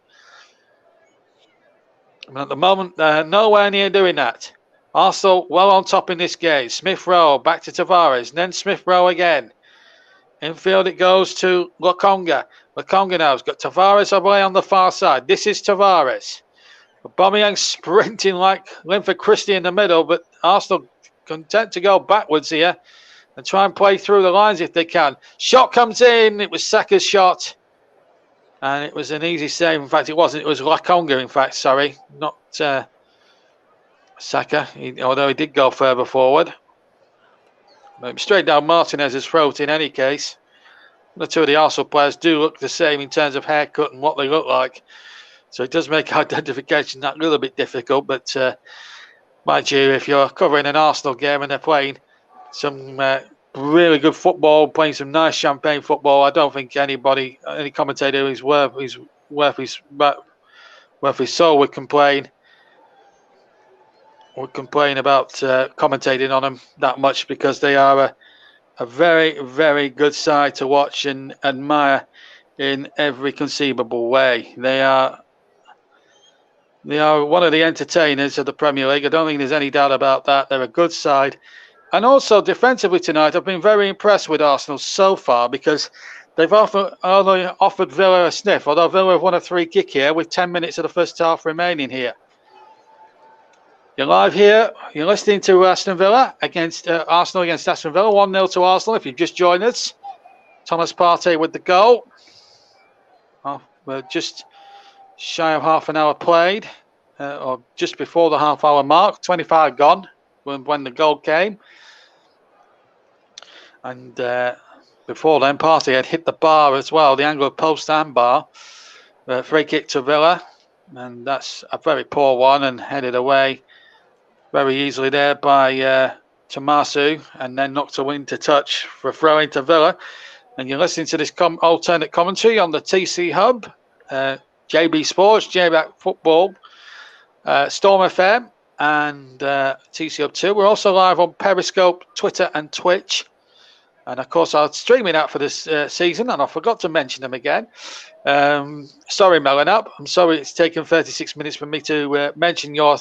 And at the moment, they're nowhere near doing that. Arsenal well on top in this game. Smith Rowe back to Tavares, then Smith Rowe again. Infield it goes to Lakonga. Lakonga now has got Tavares away on the far side. This is Tavares. Aubameyang sprinting like Linford Christie in the middle, but Arsenal content to go backwards here and try and play through the lines if they can. Shot comes in. It was Saka's shot. And it was an easy save. In fact, it wasn't. It was Lakonga, in fact, sorry. Not Saka, although he did go further forward. But straight down Martinez's throat in any case. The two of the Arsenal players do look the same in terms of haircut and what they look like. So it does make identification that little bit difficult. But mind you, if you're covering an Arsenal game and they're playing some really good football, playing some nice champagne football, I don't think any commentator who's worth his soul would complain about commentating on them that much, because they are a very, very good side to watch and admire in every conceivable way. They are one of the entertainers of the Premier League. I don't think there's any doubt about that. They're a good side. And also defensively tonight, I've been very impressed with Arsenal so far, because they've only offered Villa a sniff, although Villa have won a free kick here with 10 minutes of the first half remaining here. You're live here. You're listening to Aston Villa against Arsenal against Aston Villa. 1-0 to Arsenal if you've just joined us. Thomas Partey with the goal. Oh, we're just shy of half an hour played, or just before the half-hour mark. 25 gone when the goal came. And before then, Partey had hit the bar as well, the angle of post and bar. Free kick to Villa. And that's a very poor one and headed away very easily there by Tomasu, and then knocked away into touch for a throw into Villa. And you're listening to this alternate commentary on the TC Hub, JB Sports, JBack Football, Storm FM, and TC Hub 2. We're also live on Periscope, Twitter, and Twitch. And of course, I'll stream it out for this season, and I forgot to mention them again. Sorry, Melanap. I'm sorry it's taken 36 minutes for me to mention your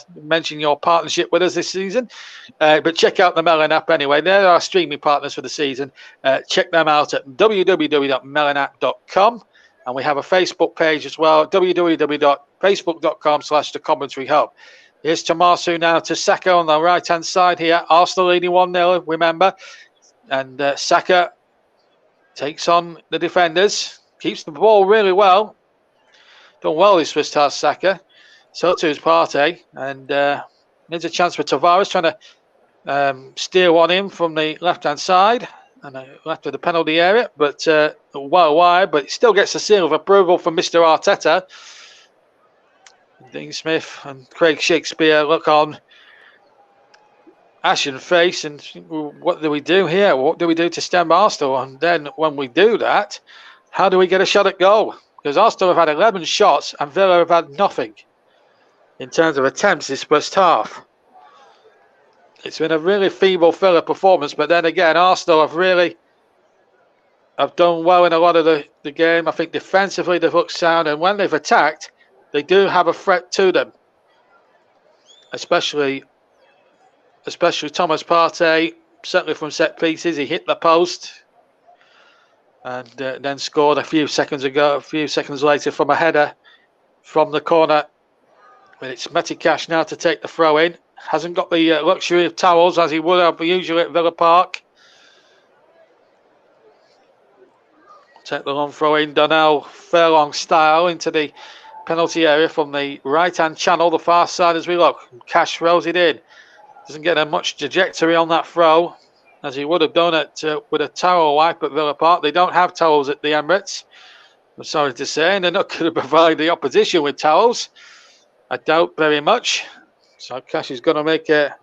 partnership with us this season. But check out the Melanap anyway. They're our streaming partners for the season. Check them out at www.melanap.com. And we have a Facebook page as well, www.facebook.com/The Commentary Hub. Here's Tomasu now to Saka on the right-hand side here. Arsenal leading 1-0, remember. And Saka takes on the defenders. Keeps the ball really well. Done well this first half, Saka. So too is Partey. And there's a chance for Tavares trying to steer one in from the left-hand side. And left of the penalty area. But well wide. But still gets a seal of approval from Mr. Arteta. Dean Smith and Craig Shakespeare look on ashen face and what do we do here? What do we do to stem Arsenal? And then when we do that, how do we get a shot at goal? Because Arsenal have had 11 shots and Villa have had nothing in terms of attempts this first half. It's been a really feeble Villa performance, but then again, Arsenal have done well in a lot of the game. I think defensively they've looked sound, and when they've attacked, they do have a threat to them. Especially Thomas Partey, certainly from set pieces. He hit the post and then scored a few seconds later from a header from the corner. But it's Metikash now to take the throw in. Hasn't got the luxury of towels as he would have usually at Villa Park. Take the long throw in, Donnell Furlong style into the penalty area from the right-hand channel, the far side as we look. Cash throws it in. Doesn't get a much trajectory on that throw as he would have done it with a towel wipe at Villa Park. They don't have towels at the Emirates, I'm sorry to say, and they're not going to provide the opposition with towels. I doubt very much. So Cash is going to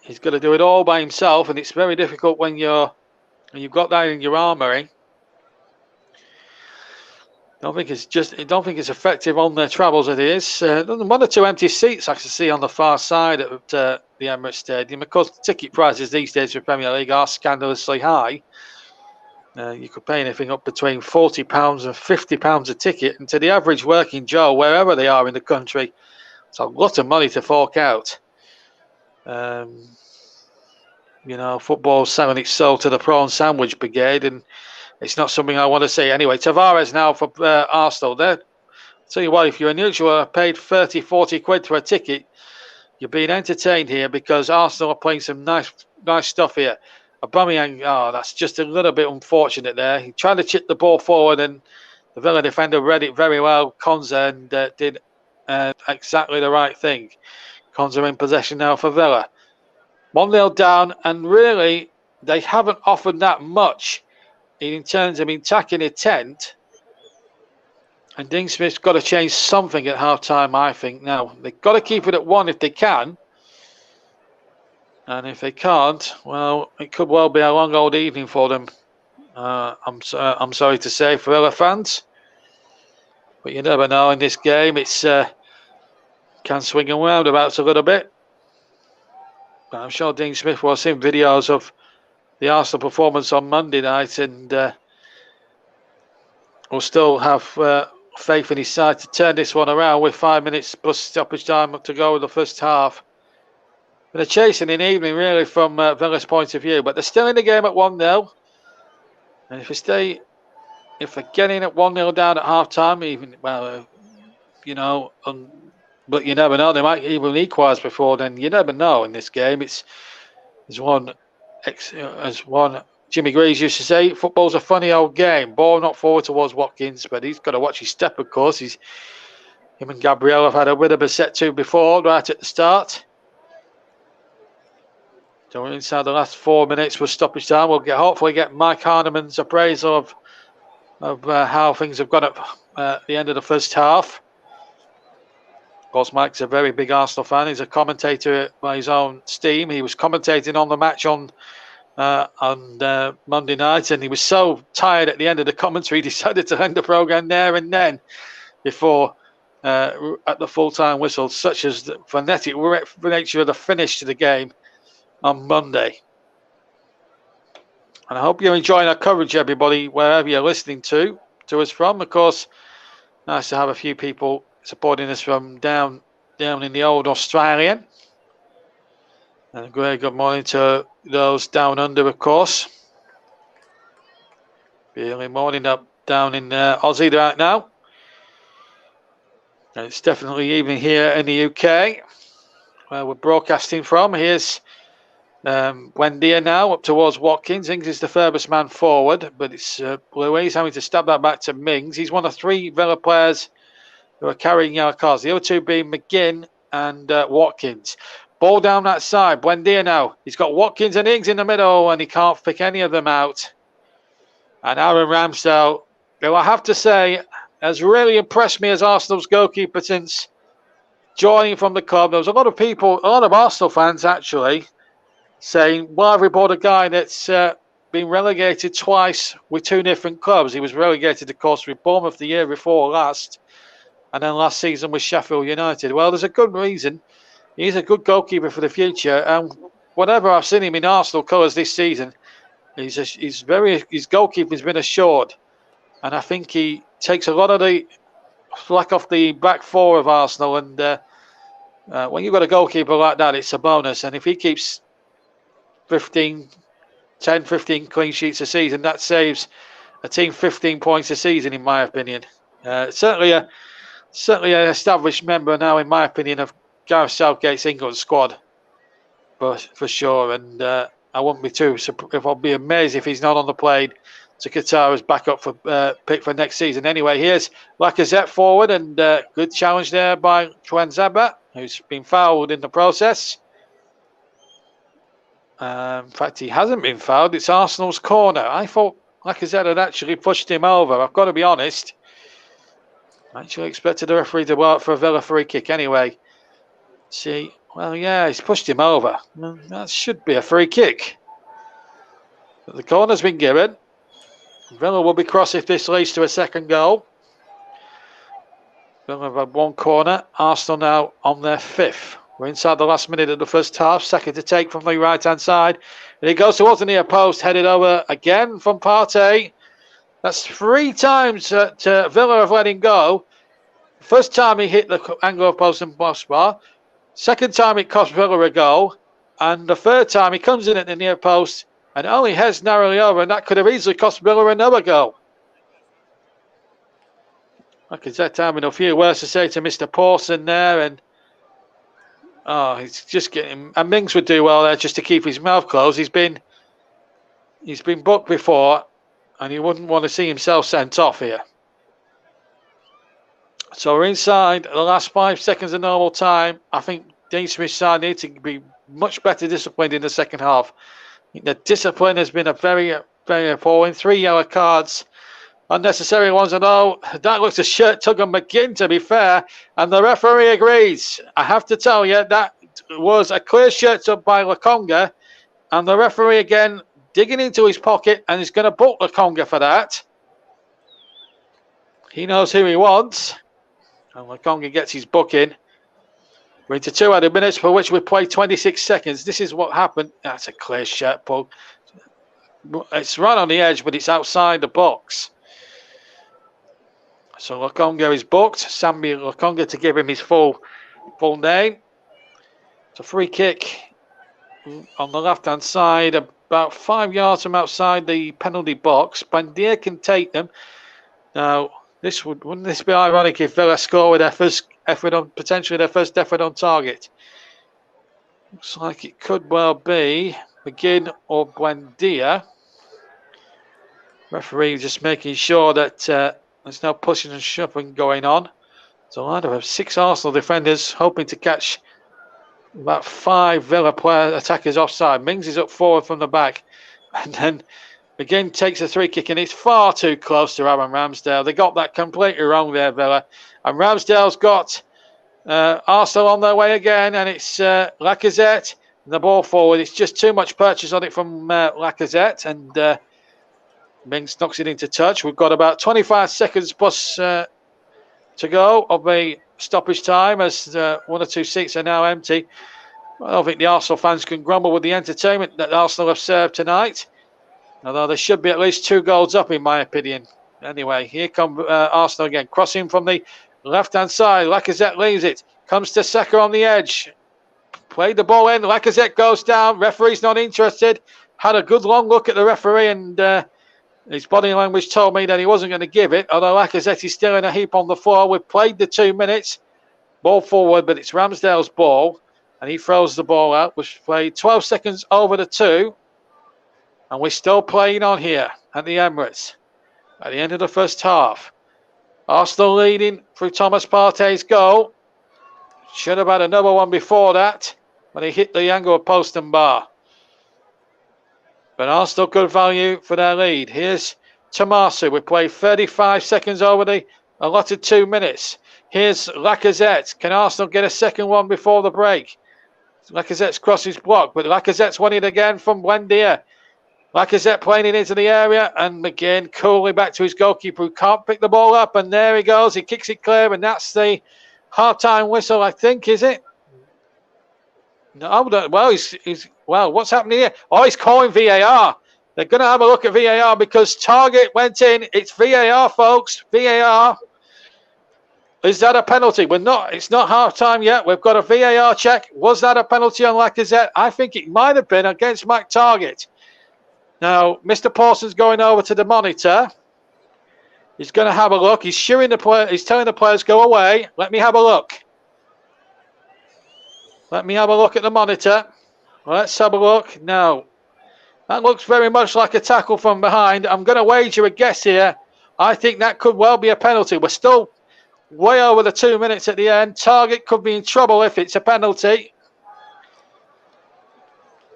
he's going to do it all by himself, and it's very difficult when you've got that in your armoury. I don't think it's effective on their travels. It is one or two empty seats I can see on the far side at the Emirates Stadium. Of course, ticket prices these days for Premier League are scandalously high. You could pay anything up between £40 and £50 a ticket, and to the average working Joe, wherever they are in the country, it's a lot of money to fork out. Football's selling its soul to the prawn sandwich brigade, and it's not something I want to see. Anyway, Tavares now for Arsenal. There, tell you what, if you're unusual, paid 30, 40 quid for a ticket, you're being entertained here because Arsenal are playing some nice stuff here. Aubameyang, that's just a little bit unfortunate there. He tried to chip the ball forward, and the Villa defender read it very well, Konza, and did exactly the right thing. Konza in possession now for Villa. 1-0 down, and really, they haven't offered that much in terms of attacking intent. And Dean Smith's got to change something at half-time, I think. Now, they've got to keep it at 1 if they can. And if they can't, well, it could well be a long old evening for them. I'm sorry to say for Villa fans, but you never know in this game. It's can swing and roundabouts a little bit. But I'm sure Dean Smith will have seen videos of the Arsenal performance on Monday night, and will still have faith in his side to turn this one around with 5 minutes plus stoppage time to go in the first half. They're chasing an evening, really, from Villa's point of view, but they're still in the game at 1-0. And if they're getting at 1-0 down at half time, but you never know. They might even equalise before then. You never know in this game. As one Jimmy Greaves used to say, football's a funny old game. Ball not forward towards Watkins, but he's got to watch his step, of course. Him and Gabriel have had a bit of a set to before, right at the start. So we're inside the last 4 minutes with stoppage time. We'll hopefully get Mike Harneman's appraisal of how things have gone at the end of the first half. Of course, Mike's a very big Arsenal fan. He's a commentator by his own steam. He was commentating on the match on Monday night, and he was so tired at the end of the commentary, he decided to end the programme there and then before at the full-time whistle, such as the frenetic nature of the finish to the game on Monday. And I hope you're enjoying our coverage, everybody, wherever you're listening to us from. Of course, nice to have a few people supporting us from down in the old Australian. And a great good morning to those down under, of course. Early morning up down in Aussie right now. And it's definitely even here in the UK, where we're broadcasting from. Here's Buendia now up towards Watkins. Ings is the furthest man forward, but it's Louise having to stab that back to Mings. He's one of 3 Villa players who are carrying yellow cards. The other 2 being McGinn and Watkins. Ball down that side. Buendia now. He's got Watkins and Ings in the middle, and he can't pick any of them out. And Aaron Ramsdale, who I have to say has really impressed me as Arsenal's goalkeeper since joining from the club. There was a lot of Arsenal fans actually, saying, why have we bought a guy that's been relegated twice with 2 different clubs? He was relegated, of course, with Bournemouth the year before last, and then last season with Sheffield United. Well, there's a good reason. He's a good goalkeeper for the future, and whatever I've seen him in Arsenal colours this season, his goalkeeping's been assured, and I think he takes a lot of the slack off the back 4 of Arsenal. And when you've got a goalkeeper like that, it's a bonus. And if he keeps 15 clean sheets a season, that saves a team 15 points a season, in my opinion. Certainly an established member now, in my opinion, of Gareth Southgate's England squad, but for sure. And I wouldn't be I'll be amazed if he's not on the plane to Qatar as backup for pick for next season. Anyway, here's Lacazette forward, and good challenge there by Chuanzaba, who's been fouled in the process. In fact, he hasn't been fouled. It's Arsenal's corner. I thought Lacazette had actually pushed him over. I've got to be honest. I actually expected the referee to go out for a Villa free kick anyway. See, well, yeah, he's pushed him over. That should be a free kick. But the corner's been given. Villa will be cross if this leads to a second goal. Villa have had 1 corner. Arsenal now on their 5th. We're inside the last minute of the first half. Second to take from the right-hand side. And he goes towards the near post, headed over again from Partey. That's 3 times that Villa have let him go. First time he hit the angle of post and crossbar. Second time it cost Villa a goal. And the third time he comes in at the near post and only heads narrowly over, and that could have easily cost Villa another goal. Lacazette having a few words to say to Mr. Pawson there, and he's just getting. And Mings would do well there just to keep his mouth closed. He's been He's been booked before, and he wouldn't want to see himself sent off here. So we're inside the last 5 seconds of normal time. I think Dean Smith's side need to be much better disciplined in the second half. I think the discipline has been a very, very appalling. 3 yellow cards, unnecessary ones. I know that looks a shirt tug on McGinn, to be fair, and the referee agrees. I have to tell you, that was a clear shirt tug by Lokonga, and the referee again digging into his pocket, and he's going to book Lokonga for that. He knows who he wants. And Lokonga gets his booking. We're into 2 added minutes, for which we play 26 seconds. This is what happened. That's a clear shirt pull. It's right on the edge, but it's outside the box. So Lokonga is booked. Sammy Lokonga, to give him his full name. It's a free kick on the left-hand side, about 5 yards from outside the penalty box. Bandier can take them. Now, wouldn't this be ironic if Villa score with their first effort on, potentially their first effort on target? Looks like it could well be McGinn or Buendia. Referee just making sure that there's no pushing and shoving going on. So I have 6 Arsenal defenders hoping to catch about 5 Villa attackers offside. Mings is up forward from the back, and then McGinn takes a 3 kick, and it's far too close to Aaron Ramsdale. They got that completely wrong there, Villa. And Ramsdale's got Arsenal on their way again, and it's Lacazette. And the ball forward, it's just too much purchase on it from Lacazette, and Mings knocks it into touch. We've got about 25 seconds plus to go of the stoppage time, as 1 or 2 seats are now empty. I don't think the Arsenal fans can grumble with the entertainment that Arsenal have served tonight. Although there should be at least 2 goals up, in my opinion. Anyway, here come Arsenal again. Crossing from the left-hand side. Lacazette leaves it. Comes to Saka on the edge. Played the ball in. Lacazette goes down. Referee's not interested. Had a good long look at the referee, and his body language told me that he wasn't going to give it. Although Lacazette is still in a heap on the floor. We've played the 2 minutes. Ball forward, but it's Ramsdale's ball. And he throws the ball out. We've played 12 seconds over the 2. And we're still playing on here at the Emirates at the end of the first half. Arsenal leading through Thomas Partey's goal. Should have had another one before that when he hit the angle of post and bar. But Arsenal good value for their lead. Here's Tomasu. We play 35 seconds over the allotted 2 minutes. Here's Lacazette. Can Arsenal get a second one before the break? Lacazette's cross is blocked, but Lacazette's won it again from Buendia. Lacazette playing it into the area, and McGinn coolly back to his goalkeeper, who can't pick the ball up, and there he goes. He kicks it clear, and that's the half-time whistle, I think, is it? No, well, well, what's happening here? Oh, he's calling VAR. They're going to have a look at VAR because Target went in. It's VAR, folks. VAR. Is that a penalty? It's not half-time yet. We've got a VAR check. Was that a penalty on Lacazette? I think it might have been against Mac Target. Now, Mr. Paulson's going over to the monitor. He's going to have a look. He's shooing the player. He's telling the players, go away. Let me have a look. Let me have a look at the monitor. Let's have a look. Now, that looks very much like a tackle from behind. I'm going to wager a guess here. I think that could well be a penalty. We're still way over the 2 minutes at the end. Target could be in trouble if it's a penalty.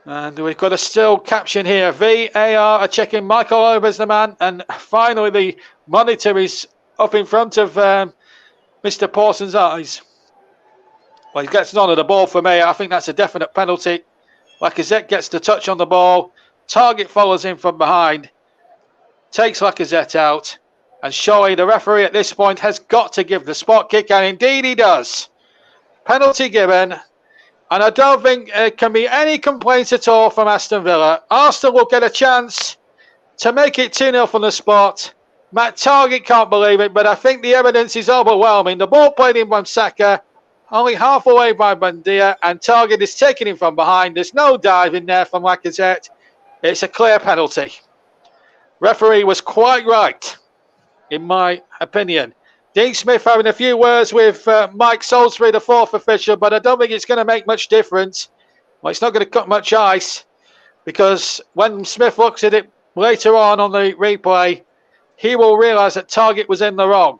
And we've got a still caption here. VAR are checking. Michael Ober's the man. And finally, the monitor is up in front of Mr. Paulson's eyes. Well, he gets none of the ball for me. I think that's a definite penalty. Lacazette gets the touch on the ball. Target follows in from behind. Takes Lacazette out. And surely the referee at this point has got to give the spot kick. And indeed he does. Penalty given. And I don't think there can be any complaints at all from Aston Villa. Arsenal will get a chance to make it 2-0 from the spot. Matt Target can't believe it, but I think the evidence is overwhelming. The ball played in by Saka, only half away by Buendia, and Target is taking him from behind. There's no dive in there from Lacazette. It's a clear penalty. Referee was quite right, in my opinion. Dean Smith having a few words with Mike Salisbury, the 4th official, but I don't think it's going to make much difference. Well, it's not going to cut much ice, because when Smith looks at it, later on the replay, he will realise that Target was in the wrong.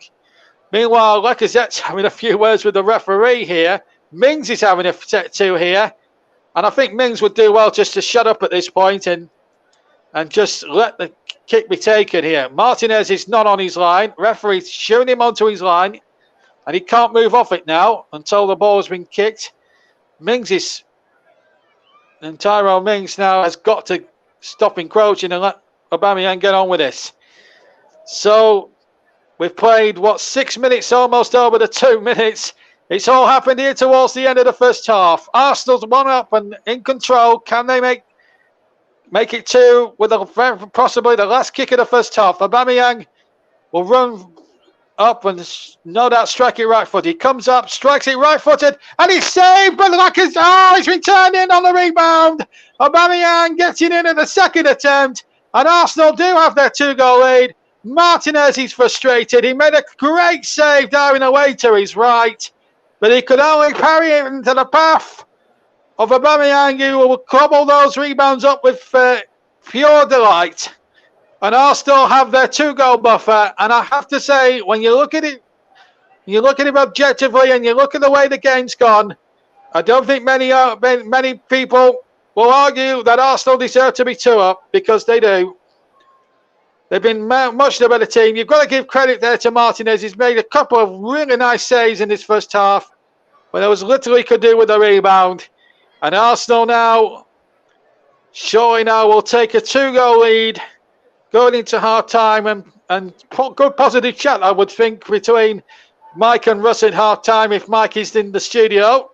Meanwhile, Lacazette's having a few words with the referee here. Mings is having a set to here. And I think Mings would do well just to shut up at this point and just let the kick be taken here. Martinez is not on his line. Referee's shooing him onto his line. And he can't move off it now until the ball has been kicked. And Tyrone Mings now has got to stop encroaching and let Aubameyang get on with this. So we've played, 6 minutes, almost over the 2 minutes. It's all happened here towards the end of the first half. Arsenal's 1 up and in control. Can they make it 2 with possibly the last kick of the first half? Aubameyang will run up and no doubt strike it right-footed. He comes up, strikes it right-footed, and he's saved. But he's been turned in on the rebound. Aubameyang getting in at the second attempt, and Arsenal do have their 2-goal lead. Martinez is frustrated. He made a great save diving away to his right, but he could only parry it into the path of Aubameyang, who will cobble those rebounds up with pure delight. And Arsenal have their 2-goal buffer. And I have to say, when you look at it, objectively, and you look at the way the game's gone, I don't think many people will argue that Arsenal deserve to be 2 up, because they do. They've been much the better team. You've got to give credit there to Martinez. He's made a couple of really nice saves in this first half, but there was little he could do with the rebound. And Arsenal now, surely now, will take a 2-goal lead going into half-time, and good positive chat, I would think, between Mike and Russ at half-time if Mike is in the studio.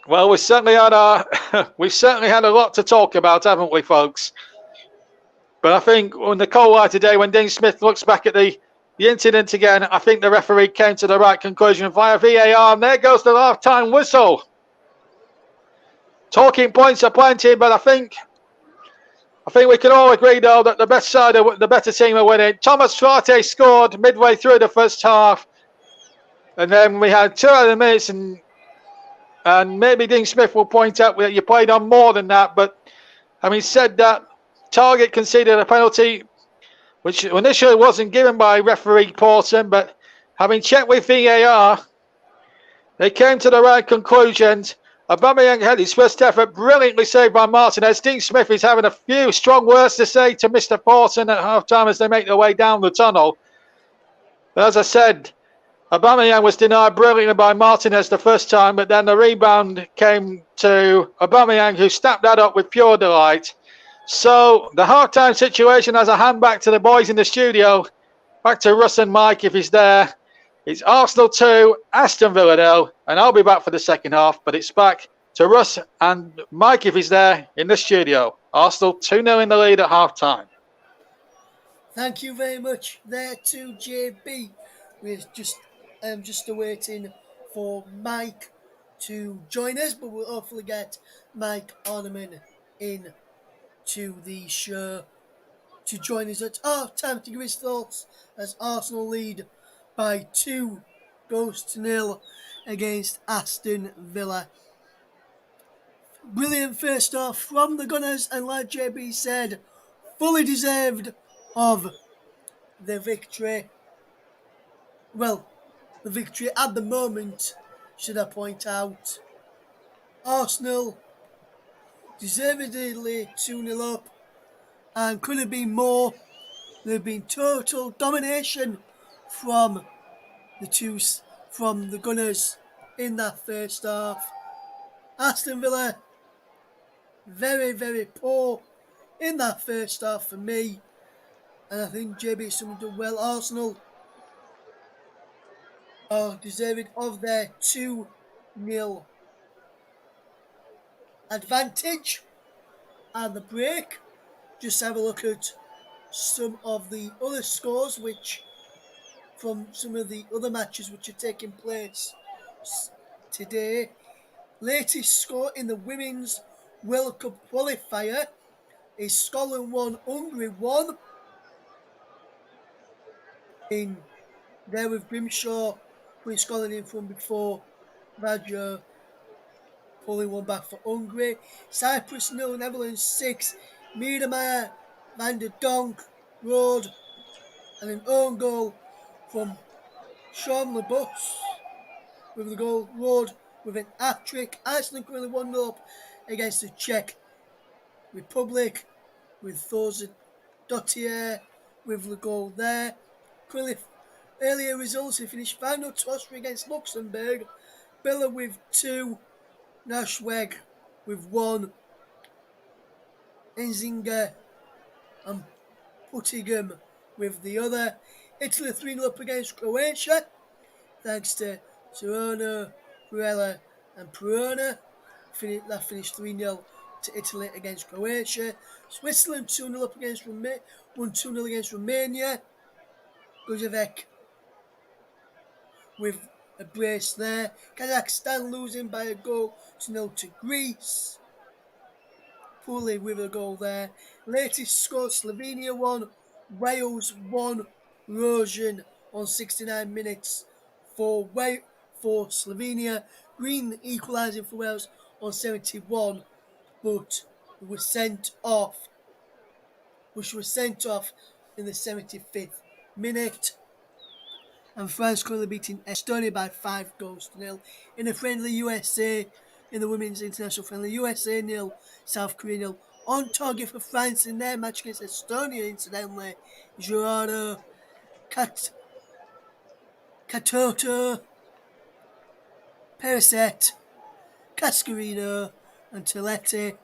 Well, we've certainly had a lot to talk about, haven't we, folks? But I think on the call line today, when Dean Smith looks back at the incident again, I think the referee came to the right conclusion via VAR, and there goes the half-time whistle. Talking points are plenty, but I think we can all agree, though, that the better team are winning. Thomas Partey scored midway through the first half, and then we had 2 other minutes, and maybe Dean Smith will point out that you played on more than that. But having said that, Target conceded a penalty, which initially wasn't given by referee Paulson, but having checked with VAR, they came to the right conclusions. Aubameyang had his first effort brilliantly saved by Martinez. Dean Smith is having a few strong words to say to Mr. Paulson at half-time as they make their way down the tunnel. But as I said, Aubameyang was denied brilliantly by Martinez the first time, but then the rebound came to Aubameyang, who snapped that up with pure delight. So the half-time situation, as I hand back to the boys in the studio, back to Russ and Mike if he's there. It's Arsenal 2, Aston Villa 0, and I'll be back for the second half, but it's back to Russ and Mike if he's there in the studio. Arsenal 2-0 in the lead at half-time. Thank you very much there to JB. We're just awaiting for Mike to join us, but we'll hopefully get Mike Orneman in to the show to join us at half-time to give his thoughts as Arsenal lead by 2-0 against Aston Villa. Brilliant first half from the Gunners, and like JB said, fully deserved of the victory. Well, the victory at the moment, should I point out. Arsenal deservedly 2-0 up, and could have been more. There have been total domination from the Gunners in that first half. Aston Villa, very, very poor in that first half for me. And I think JB summed up well. Arsenal are deserving of their 2-0 advantage. And the break, just have a look at some of the other scores from some of the other matches which are taking place today. Latest score in the Women's World Cup qualifier is Scotland 1, Hungary 1. In there, with Grimshaw putting Scotland in from before. Baggio. pulling one back for Hungary. Cyprus 0, Netherlands 6. Miedemeier, Van der Donk, Rode, and an own goal from Sean Lebus with the goal. Rode with an hat-trick. Iceland currently 1-0 up against the Czech Republic with Thorza Dottier with the goal there. Currently, earlier results, he finished 5-0 to Austria against Luxembourg. Billa with 2, Nashweg with 1, Enzinger and Puttingham with the other. Italy 3-0 up against Croatia, thanks to Serrano, Barella and Perona. That finished 3-0 to Italy against Croatia. Switzerland 2-0 up against Romania, won 2-0 against Romania. Guzevic with a brace there. Kazakhstan losing by a goal to 0 to Greece. Poorly with a goal there. Latest score, Slovenia 1, Wales 1, Rojan on 69 minutes for Slovenia. Green equalising for Wales on 71, but was sent off, which was sent off in the 75th minute. And France currently beating Estonia by 5-0 in a friendly USA, in the women's international friendly. USA 0, South Korea 0. On target for France in their match against Estonia, incidentally, Gerardo, Katoto, Periset, Cascarino, and Toletti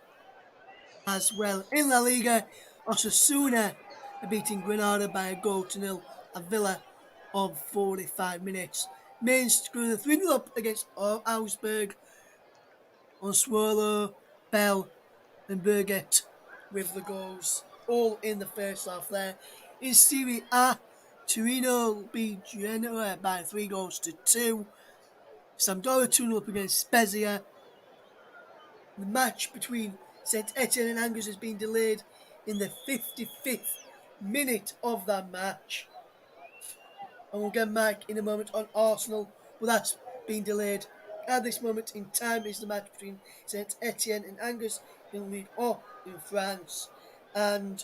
as well. In La Liga, Osasuna are beating Granada by a goal to 0 at Villa of 45 minutes. Mainz screwing 3-0 up against Augsburg on Swallow, Bell, and Berget with the goals, all in the first half there. In Serie A, Torino beat Genoa by 3-2. Sampdoria 2-0 up against Spezia. The match between St Etienne and Angers has been delayed in the 55th minute of that match. And we'll get Mike in a moment on Arsenal, but that's been delayed. At this moment in time is the match between St Etienne and Angers in Ligue 1 in France. And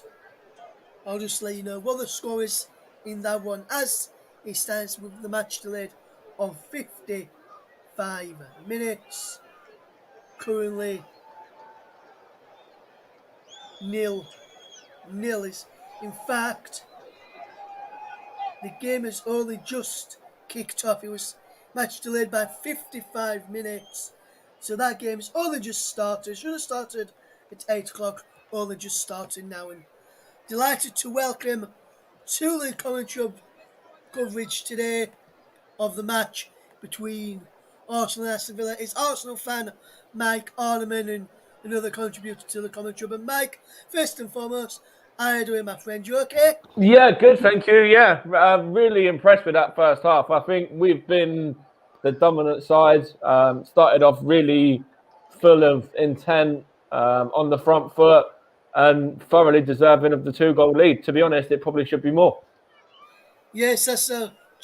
I'll just let you know what the score is in that one as it stands with the match delayed of 55 minutes. Currently nil is, in fact, the game has only just kicked off. It was match delayed by 55 minutes. So that game has only just started. Should have started at 8 o'clock. Only just starting now. And delighted to welcome to the commentary coverage today of the match between Arsenal and Aston Villa is Arsenal fan Mike Arneman and another contributor to the commentary. But Mike, first and foremost, how are you doing, my friend? You okay? Yeah, good, thank you. Yeah, really impressed with that first half. I think we've been the dominant side. Started off really full of intent on the front foot and thoroughly deserving of the 2-goal lead. To be honest, it probably should be more. Yes, that's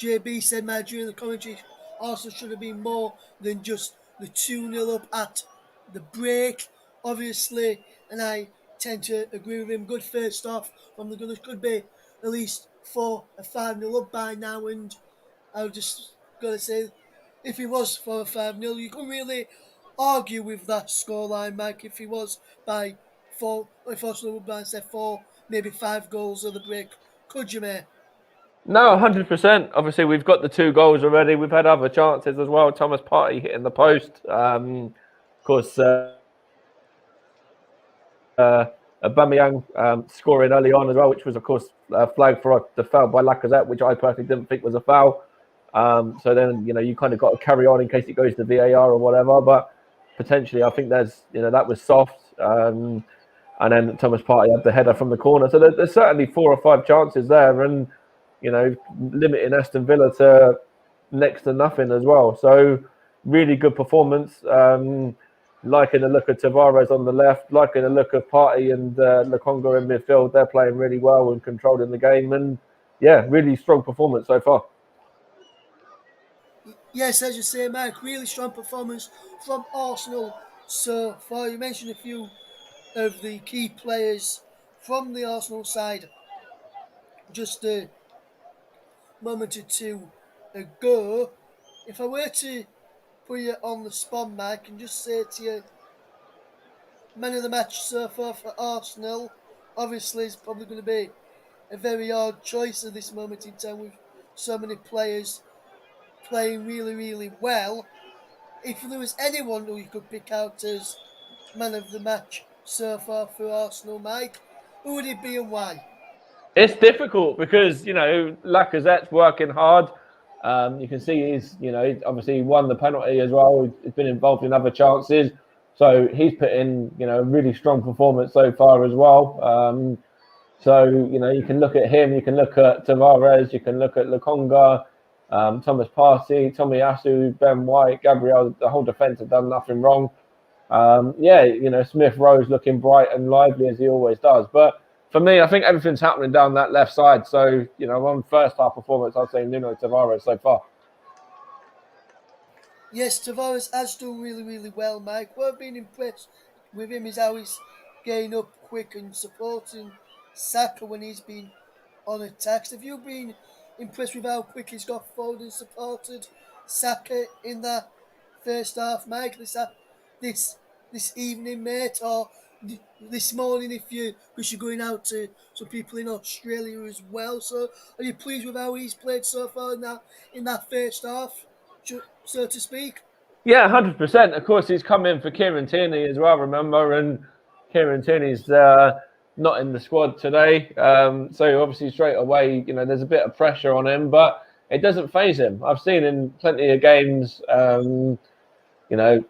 JB said, man, during the commentary. Arsenal should have been more than just the 2-0 up at the break, obviously, and I tend to agree with him. Good first half from the Gunners, could be at least 4 or 5-0 up by now, and I was just going to say, if he was 4 or 5-0, you couldn't really argue with that scoreline, Mike, if he was by 4, if Arsenal were by, say, 4, maybe 5 goals at the break, could you, mate? No, 100%. Obviously, we've got the 2 goals already. We've had other chances as well. Thomas Partey hitting the post. Of course, Aubameyang scoring early on as well, which was, of course, flagged for the foul by Lacazette, which I personally didn't think was a foul. So then, you kind of got to carry on in case it goes to VAR or whatever. But potentially, I think that was soft. And then Thomas Partey had the header from the corner. So there's certainly 4 or 5 chances there, and limiting Aston Villa to next to nothing as well. So really good performance. Liking the look of Tavares on the left, liking the look of Partey and Lokonga in midfield. They're playing really well and controlling the game. And yeah, really strong performance so far. Yes, as you say, Mike, really strong performance from Arsenal so far. You mentioned a few of the key players from the Arsenal side just a moment or two ago. If I were to put you on the spot, Mike, and just say to you, man of the match so far for Arsenal, obviously it's probably going to be a very odd choice at this moment in time with so many players playing really, really well. If there was anyone who you could pick out as man of the match so far for Arsenal, Mike, who would it be and why? It's difficult because Lacazette's working hard. You can see he's obviously won the penalty as well. He's been involved in other chances, so he's put in a really strong performance so far as well. So you can look at him, you can look at Tavares, you can look at Lokonga, Thomas Partey, Tommy Asu, Ben White, Gabriel. The whole defence have done nothing wrong. Smith Rowe's looking bright and lively as he always does. But for me, I think everything's happening down that left side. So, on first half performance, I'd say Nuno Tavares so far. Yes, Tavares has done really, really well, Mike. What I've been impressed with him is how he's getting up quick and supporting Saka when he's been on attacks. Have you been impressed with how quick he's got forward and supported Saka in that first half, Mike? This this evening, mate, or this morning if you because you're going out to some people in Australia as well. So, are you pleased with how he's played so far in that first half, so to speak? Yeah, 100%. Of course, he's come in for Kieran Tierney as well, remember? And Kieran Tierney's not in the squad today. So obviously straight away, there's a bit of pressure on him, but it doesn't faze him. I've seen in plenty of games,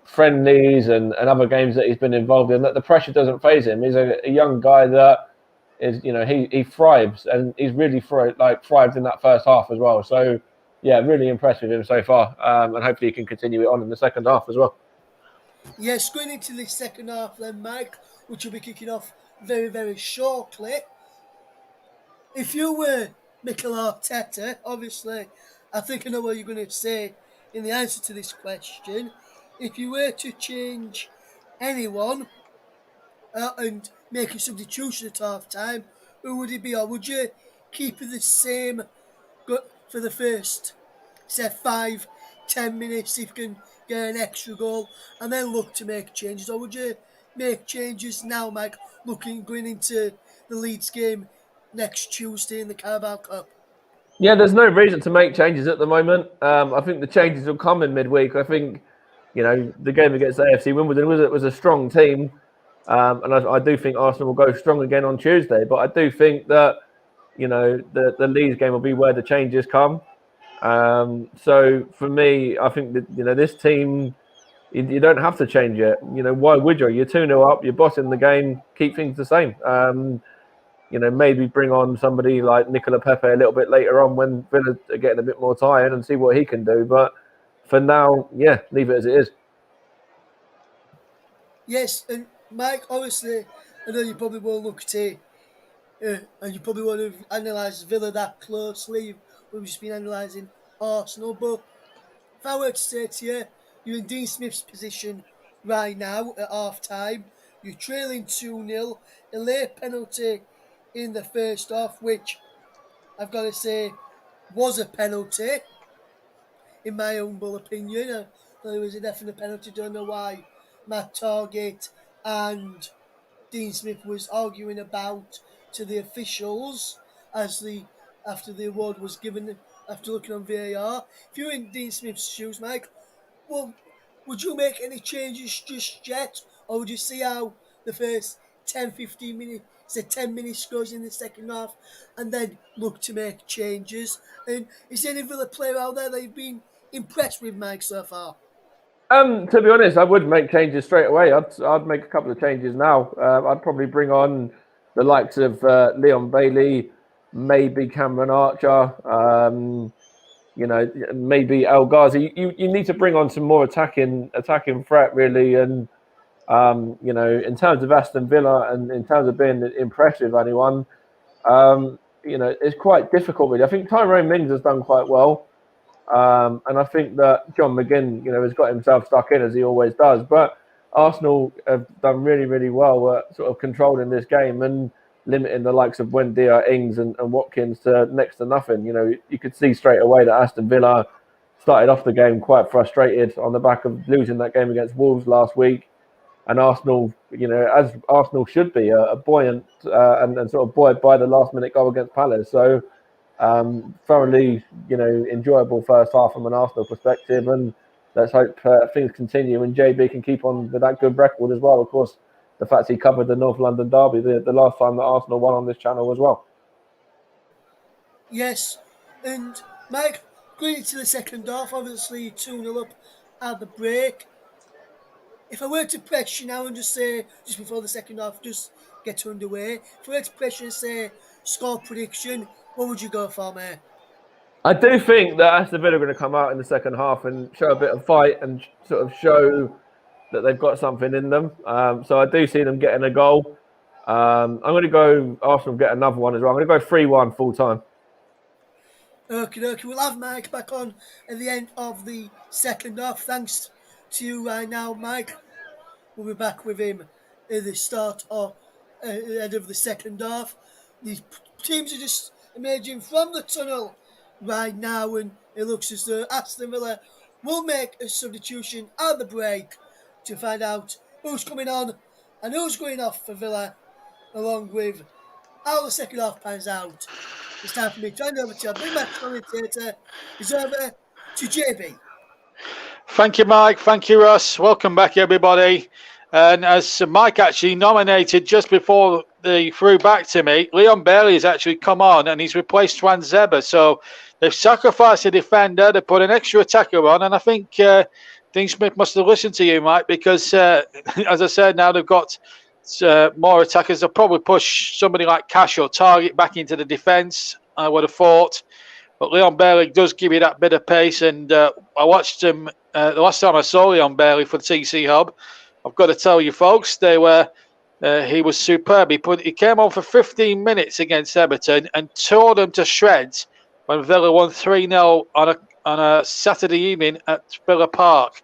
friendlies and other games that he's been involved in, that the pressure doesn't faze him. He's a young guy that is, he thrives, and he's really thrived in that first half as well. So, yeah, really impressed with him so far, and hopefully he can continue it on in the second half as well. Yes, going into the second half then, Mike, which will be kicking off very, very shortly. If you were Mikel Arteta, obviously, I think I know what you're going to say in the answer to this question. If you were to change anyone and make a substitution at half time, who would it be? Or would you keep it the same for the first, say, 5-10 minutes if you can get an extra goal and then look to make changes? Or would you make changes now, Mike, going into the Leeds game next Tuesday in the Carabao Cup? Yeah, there's no reason to make changes at the moment. I think the changes will come in midweek. I think, the game against AFC Wimbledon was a strong team. And I do think Arsenal will go strong again on Tuesday. But I do think that, the Leeds game will be where the changes come. So for me, I think that, this team, you don't have to change it. Why would you? You're 2-0 up, you're bossing the game, keep things the same. Maybe bring on somebody like Nicola Pepe a little bit later on when Villa are getting a bit more tired and see what he can do. But for now, yeah, leave it as it is. Yes, and Mike, obviously, I know you probably won't look at it and you probably won't have analysed Villa that closely. We've just been analysing Arsenal. But if I were to say to you, you're in Dean Smith's position right now at half time, you're trailing 2-0, a late penalty in the first half, which I've got to say was a penalty, in my humble opinion. I thought it was a definite penalty. Don't know why Matt Targett and Dean Smith was arguing about to the officials after the award was given after looking on VAR. If you're in Dean Smith's shoes, Mike, well, would you make any changes just yet, or would you see how the first 10-15 minutes, say 10 minutes goes in the second half, and then look to make changes? And is there any Villa player out there that you've been impressed with, Mike, so far? To be honest, I would make changes straight away. I'd make a couple of changes now. I'd probably bring on the likes of Leon Bailey, maybe Cameron Archer, maybe El Ghazi. You need to bring on some more attacking threat, really. And in terms of Aston Villa and in terms of being impressed with anyone, it's quite difficult, really. I think Tyrone Mings has done quite well. And I think that John McGinn, has got himself stuck in as he always does. But Arsenal have done really, really well at sort of controlling this game and limiting the likes of Buendia, Ings, and Watkins to next to nothing. You know, you could see straight away that Aston Villa started off the game quite frustrated on the back of losing that game against Wolves last week. And Arsenal, you know, as Arsenal should be, a buoyant and sort of buoyed by the last-minute goal against Palace. So thoroughly, you know, enjoyable first half from an Arsenal perspective. And let's hope things continue and JB can keep on with that good record as well. Of course, the fact he covered the North London derby the last time that Arsenal won on this channel as well. Yes, and Mike, going into the second half, obviously 2-0 up at the break. If I were to press you now and just say, just before the second half just gets underway, if I were to press you and say score prediction, what would you go for, mate? I do think that Aston Villa are going to come out in the second half and show a bit of fight and sort of show that they've got something in them. So I do see them getting a goal. I'm going to go Arsenal get another one as well. I'm going to go 3-1 full time. Okay, we'll have Mike back on at the end of the second half. Thanks to you right now, Mike. We'll be back with him at the start or end of the second half. These teams are just emerging from the tunnel right now, and it looks as though Aston Villa will make a substitution at the break to find out who's coming on and who's going off for Villa, along with how the second half pans out. It's time for me to hand over to our big match commentator. It's over to JB. Thank you, Mike. Thank you, Russ. Welcome back, everybody. And as Mike actually nominated just before they threw back to me, Leon Bailey has actually come on and he's replaced Twan Zeba. So they've sacrificed a defender, they put an extra attacker on, and I think Dean Smith must have listened to you, Mike, because as I said, now they've got more attackers. They'll probably push somebody like Cash or Target back into the defence, I would have thought. But Leon Bailey does give you that bit of pace, and I watched him the last time I saw Leon Bailey for the TC Hub. I've got to tell you, folks, he was superb. He came on for 15 minutes against Everton and tore them to shreds when Villa won 3-0 on a Saturday evening at Villa Park.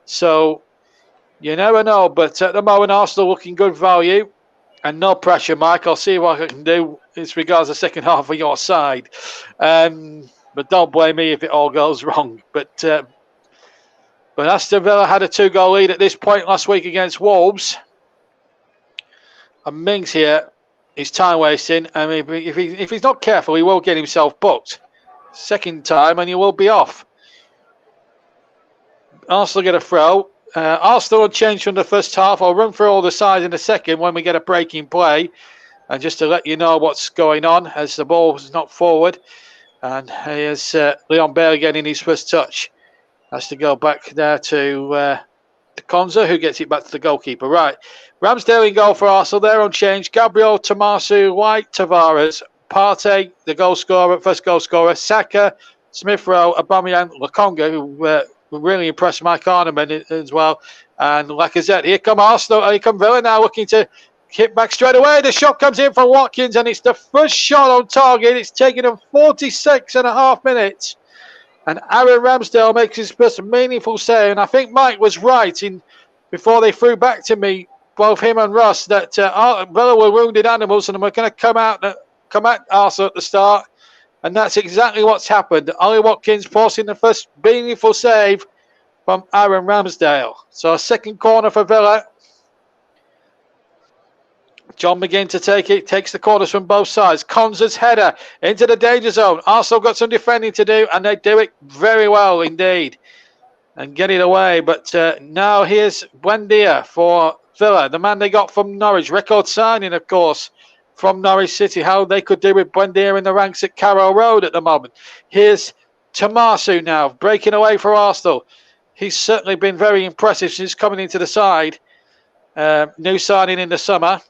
So you never know, but at the moment, Arsenal looking good value and no pressure, Mike. I'll see what I can do as regards the second half of your side. But don't blame me if it all goes wrong. But Aston Villa had a 2-goal lead at this point last week against Wolves. And Mings here is time wasting. I mean, if he's not careful, he will get himself booked. Second time, and he will be off. Arsenal get a throw. Arsenal will change from the first half. I'll run through all the sides in a second when we get a break in play. And just to let you know what's going on as the ball is not forward. And here's Leon Bailey getting his first touch. Has to go back there to Konza, who gets it back to the goalkeeper. Right. Ramsdale in goal for Arsenal. They're unchanged. Gabriel, Tomasu, White, Tavares, Partey, the goal scorer, first goal scorer. Saka, Smith Rowe, Aubameyang, Lokonga, who really impressed Mike Arneman as well. And Lacazette. Here come Arsenal. Here come Villa now looking to hit back straight away. The shot comes in from Watkins, and it's the first shot on target. It's taken him 46 and a half minutes. And Aaron Ramsdale makes his first meaningful save. And I think Mike was right before they threw back to me, both him and Russ, that Villa were wounded animals and we're going to come at Arsenal at the start. And that's exactly what's happened. Ollie Watkins forcing the first meaningful save from Aaron Ramsdale. So a second corner for Villa. John McGinn to take it, takes the corners from both sides. Konza's header into the danger zone. Arsenal got some defending to do, and they do it very well indeed. And get it away. But now here's Buendia for Villa, the man they got from Norwich. Record signing, of course, from Norwich City. How they could do with Buendia in the ranks at Carrow Road at the moment. Here's Tomasu now, breaking away for Arsenal. He's certainly been very impressive since coming into the side. New signing in the summer.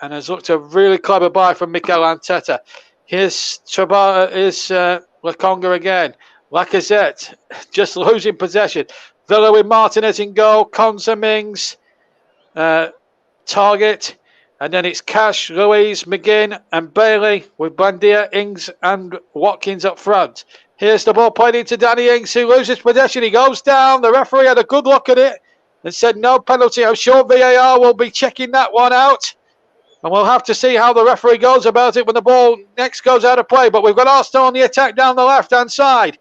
And has looked a really clever buy from Mikel Arteta. Here's Lokonga again. Lacazette just losing possession. Villa with Martinez in goal. Konza, Mings, Target. And then it's Cash, Louise, McGinn and Bailey with Buendia, Ings and Watkins up front. Here's the ball played into Danny Ings, who loses possession. He goes down. The referee had a good look at it. and said no penalty. I'm sure VAR will be checking that one out. And we'll have to see how the referee goes about it when the ball next goes out of play. But we've got Arsenal on the attack down the left-hand side.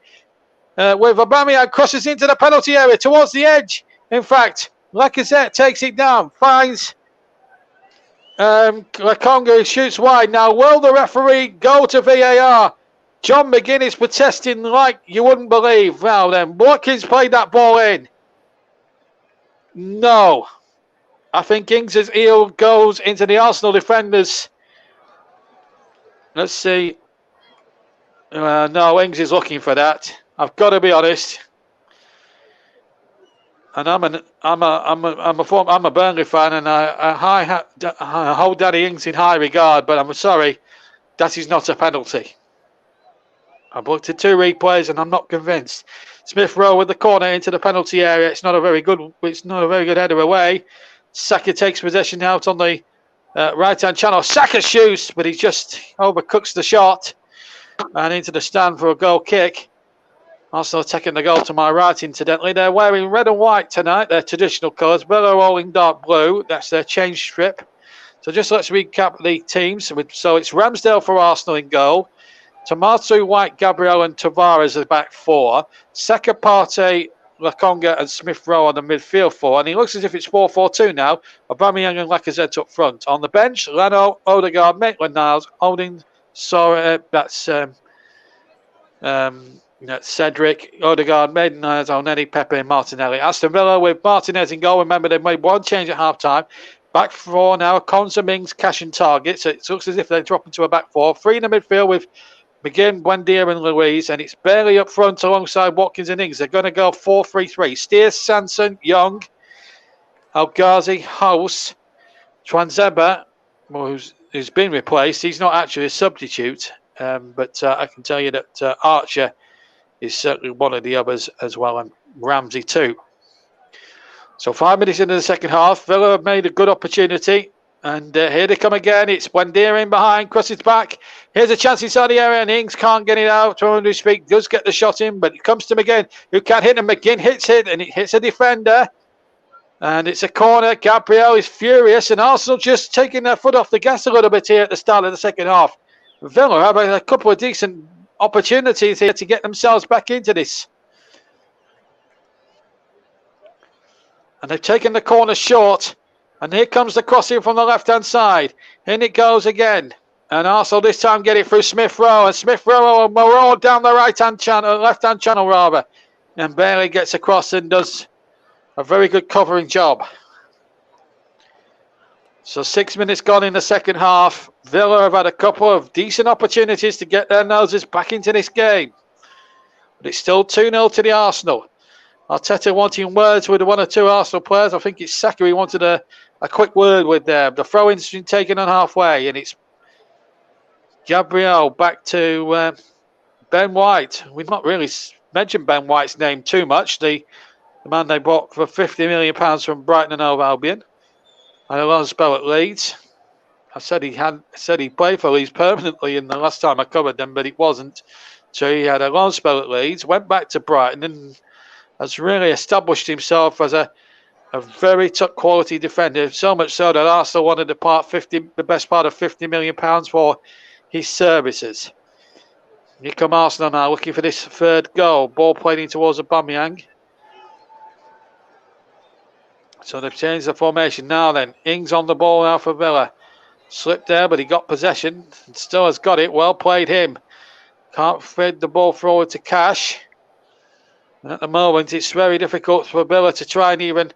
With Aubameyang crosses into the penalty area towards the edge. In fact, Lacazette takes it down, finds Lokonga, shoots wide. Now, will the referee go to VAR? John McGinn is protesting like you wouldn't believe. Now then, Watkins played that ball in. No. I think Ings' heel goes into the Arsenal defenders. Let's see. No, Ings is looking for that. I've got to be honest. And I'm a Burnley fan, and I hold Danny Ings in high regard. But I'm sorry, that is not a penalty. I've looked at 2 replays, and I'm not convinced. Smith Rowe with the corner into the penalty area. It's not a very good header away. Saka takes possession out on the right-hand channel. Saka shoots, but he just overcooks the shot and into the stand for a goal kick. Arsenal taking the goal to my right, incidentally. They're wearing red and white tonight, their traditional colours. Villa all in dark blue. That's their change strip. So just let's recap the teams. So it's Ramsdale for Arsenal in goal. Tomato, White, Gabriel and Tavares are the back 4. Saka, Partey, Lokonga and Smith Rowe on the midfield 4. And he looks as if it's 4-4-2 now. Aubameyang and Lacazette up front. On the bench, Leno, Odegaard, Maitland-Niles, Holding, that's Cedric, Odegaard, Maitland-Niles, Oneni, Pepe and Martinelli. Aston Villa with Martinez in goal. Remember, they made one change at half-time. Back 4 now, Konza, Mings, Cash and Target. So it looks as if they're dropping to a back 4. 3 in the midfield with McGinn, Buendia and Louise, and it's barely up front alongside Watkins and Ings. They're going to go 4-3-3. Steers, Sanson, Young, El Ghazi, House, Twanzeba, who's been replaced. He's not actually a substitute, but I can tell you that Archer is certainly one of the others as well, and Ramsey too. So 5 minutes into the second half, Villa have made a good opportunity. And here they come again. It's Buendia in behind, crosses back. Here's a chance inside the area, and Ings can't get it out. To speak, does get the shot in, but it comes to McGinn, who can't hit him. McGinn hits it, and it hits a defender. And it's a corner. Gabriel is furious, and Arsenal just taking their foot off the gas a little bit here at the start of the second half. Villa have a couple of decent opportunities here to get themselves back into this. And they've taken the corner short. And here comes the crossing from the left-hand side. In it goes again. And Arsenal this time get it through Smith Rowe. And Smith Rowe will maraud down the left-hand channel rather. And barely gets across and does a very good covering job. So 6 minutes gone in the second half. Villa have had a couple of decent opportunities to get their noses back into this game. But it's still 2-0 to the Arsenal. Arteta wanting words with 1 or 2 Arsenal players. I think it's Saka he wanted a quick word with them. The throw-in's been taken on halfway, and it's Gabriel back to Ben White. We've not really mentioned Ben White's name too much. The man they bought for £50 million from Brighton and Hove Albion. Had a long spell at Leeds. I said he played for Leeds permanently in the last time I covered them, but it wasn't. So he had a long spell at Leeds, went back to Brighton, and has really established himself as a very top quality defender. So much so that Arsenal wanted the best part of £50 million for his services. Here come Arsenal now, looking for this third goal. Ball played in towards Aubameyang. So they've changed the formation now then. Ings on the ball now for Villa. Slipped there, but he got possession. And still has got it. Well played him. Can't feed the ball forward to Cash. And at the moment, it's very difficult for Villa to try and even.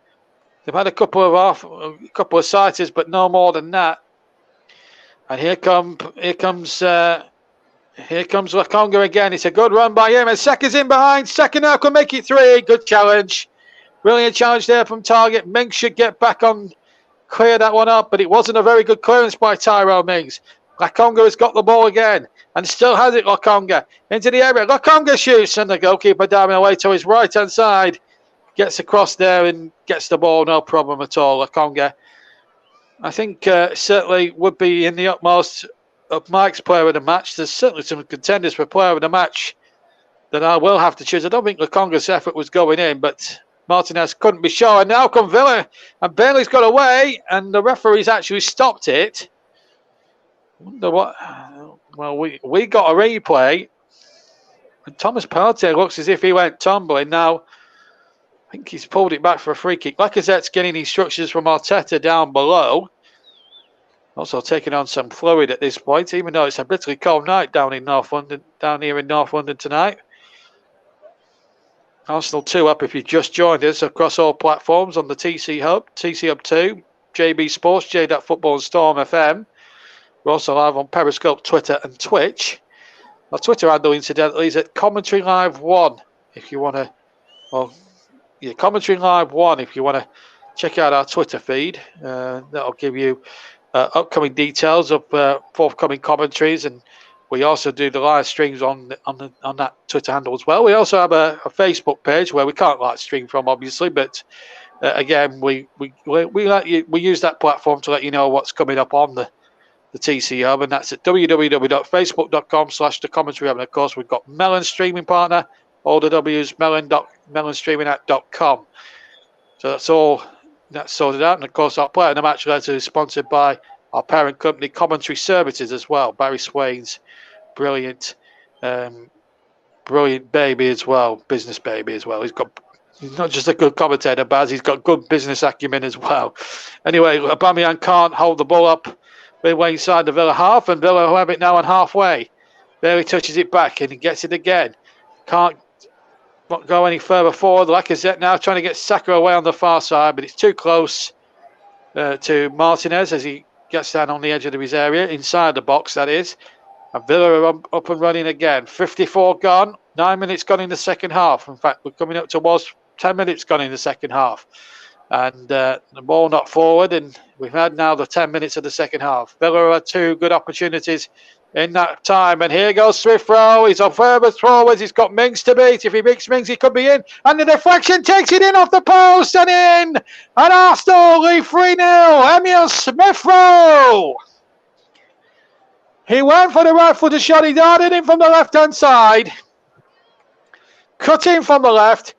They've had a couple of sighters, but no more than that. And here comes Lokonga again. It's a good run by him, and Saka's in behind. Saka now can make it 3. Good challenge, brilliant challenge there from Target. Mings should get back on, clear that one up, but it wasn't a very good clearance by Tyrone Mings. Lokonga has got the ball again. And still has it, Lokonga. Into the area. Lokonga shoots, and the goalkeeper diving away to his right-hand side. Gets across there and gets the ball, no problem at all, Lokonga. I think certainly would be in the utmost of Mike's player of the match. There's certainly some contenders for player of the match that I will have to choose. I don't think Lokonga's effort was going in, but Martinez couldn't be sure. And now come Villa. And Bailey's got away. And the referee's actually stopped it. Wonder what. Well, we got a replay. And Thomas Partey looks as if he went tumbling. Now, I think he's pulled it back for a free kick. Lacazette's getting instructions from Arteta down below. Also taking on some fluid at this point, even though it's a bitterly cold night down in North London, down here in North London tonight. Arsenal 2 up if you've just joined us across all platforms on the TC Hub, TC Hub 2, JB Sports, J.Football and Storm FM. We're also live on Periscope, Twitter and Twitch. Our Twitter handle, incidentally, is at Commentary Live 1 if you want to, well, yeah, Commentary Live 1 if you want to check out our Twitter feed. That'll give you upcoming details of forthcoming commentaries, and we also do the live streams on that Twitter handle as well. We also have a Facebook page where we can't live stream from, obviously, but again, we use that platform to let you know what's coming up on the TC Hub, and that's at www.facebook.com/thecommentary hub. And of course, we've got Melon streaming partner, all the W's, melonstreaming.com. So that's all. That's sorted out. And of course, our Player in the Match letter is sponsored by our parent company, Commentary Services, as well. Barry Swain's brilliant baby as well, business baby as well. He's not just a good commentator, Baz, he's got good business acumen as well. Anyway, Aubameyang can't hold the ball up midway inside the Villa half, and Villa have it now on halfway. Barely touches it back, and he gets it again. Can't go any further forward. Lacazette now trying to get Saka away on the far side, but it's too close to Martinez as he gets down on the edge of his area, inside the box, that is. And Villa are up and running again. 54 gone, 9 minutes gone in the second half. In fact, we're coming up towards 10 minutes gone in the second half. And the ball not forward, and we've had now the 10 minutes of the second half. Villa had 2 good opportunities in that time, and here goes Smith-Rowe. He's on further forwards. He's got Mings to beat. If he beats Mings, he could be in. And the deflection takes it in off the post and in. And Arsenal lead 3-0. Emile Smith-Rowe. He went for the right-footed shot. He darted in from the left-hand side. Cut in from the left.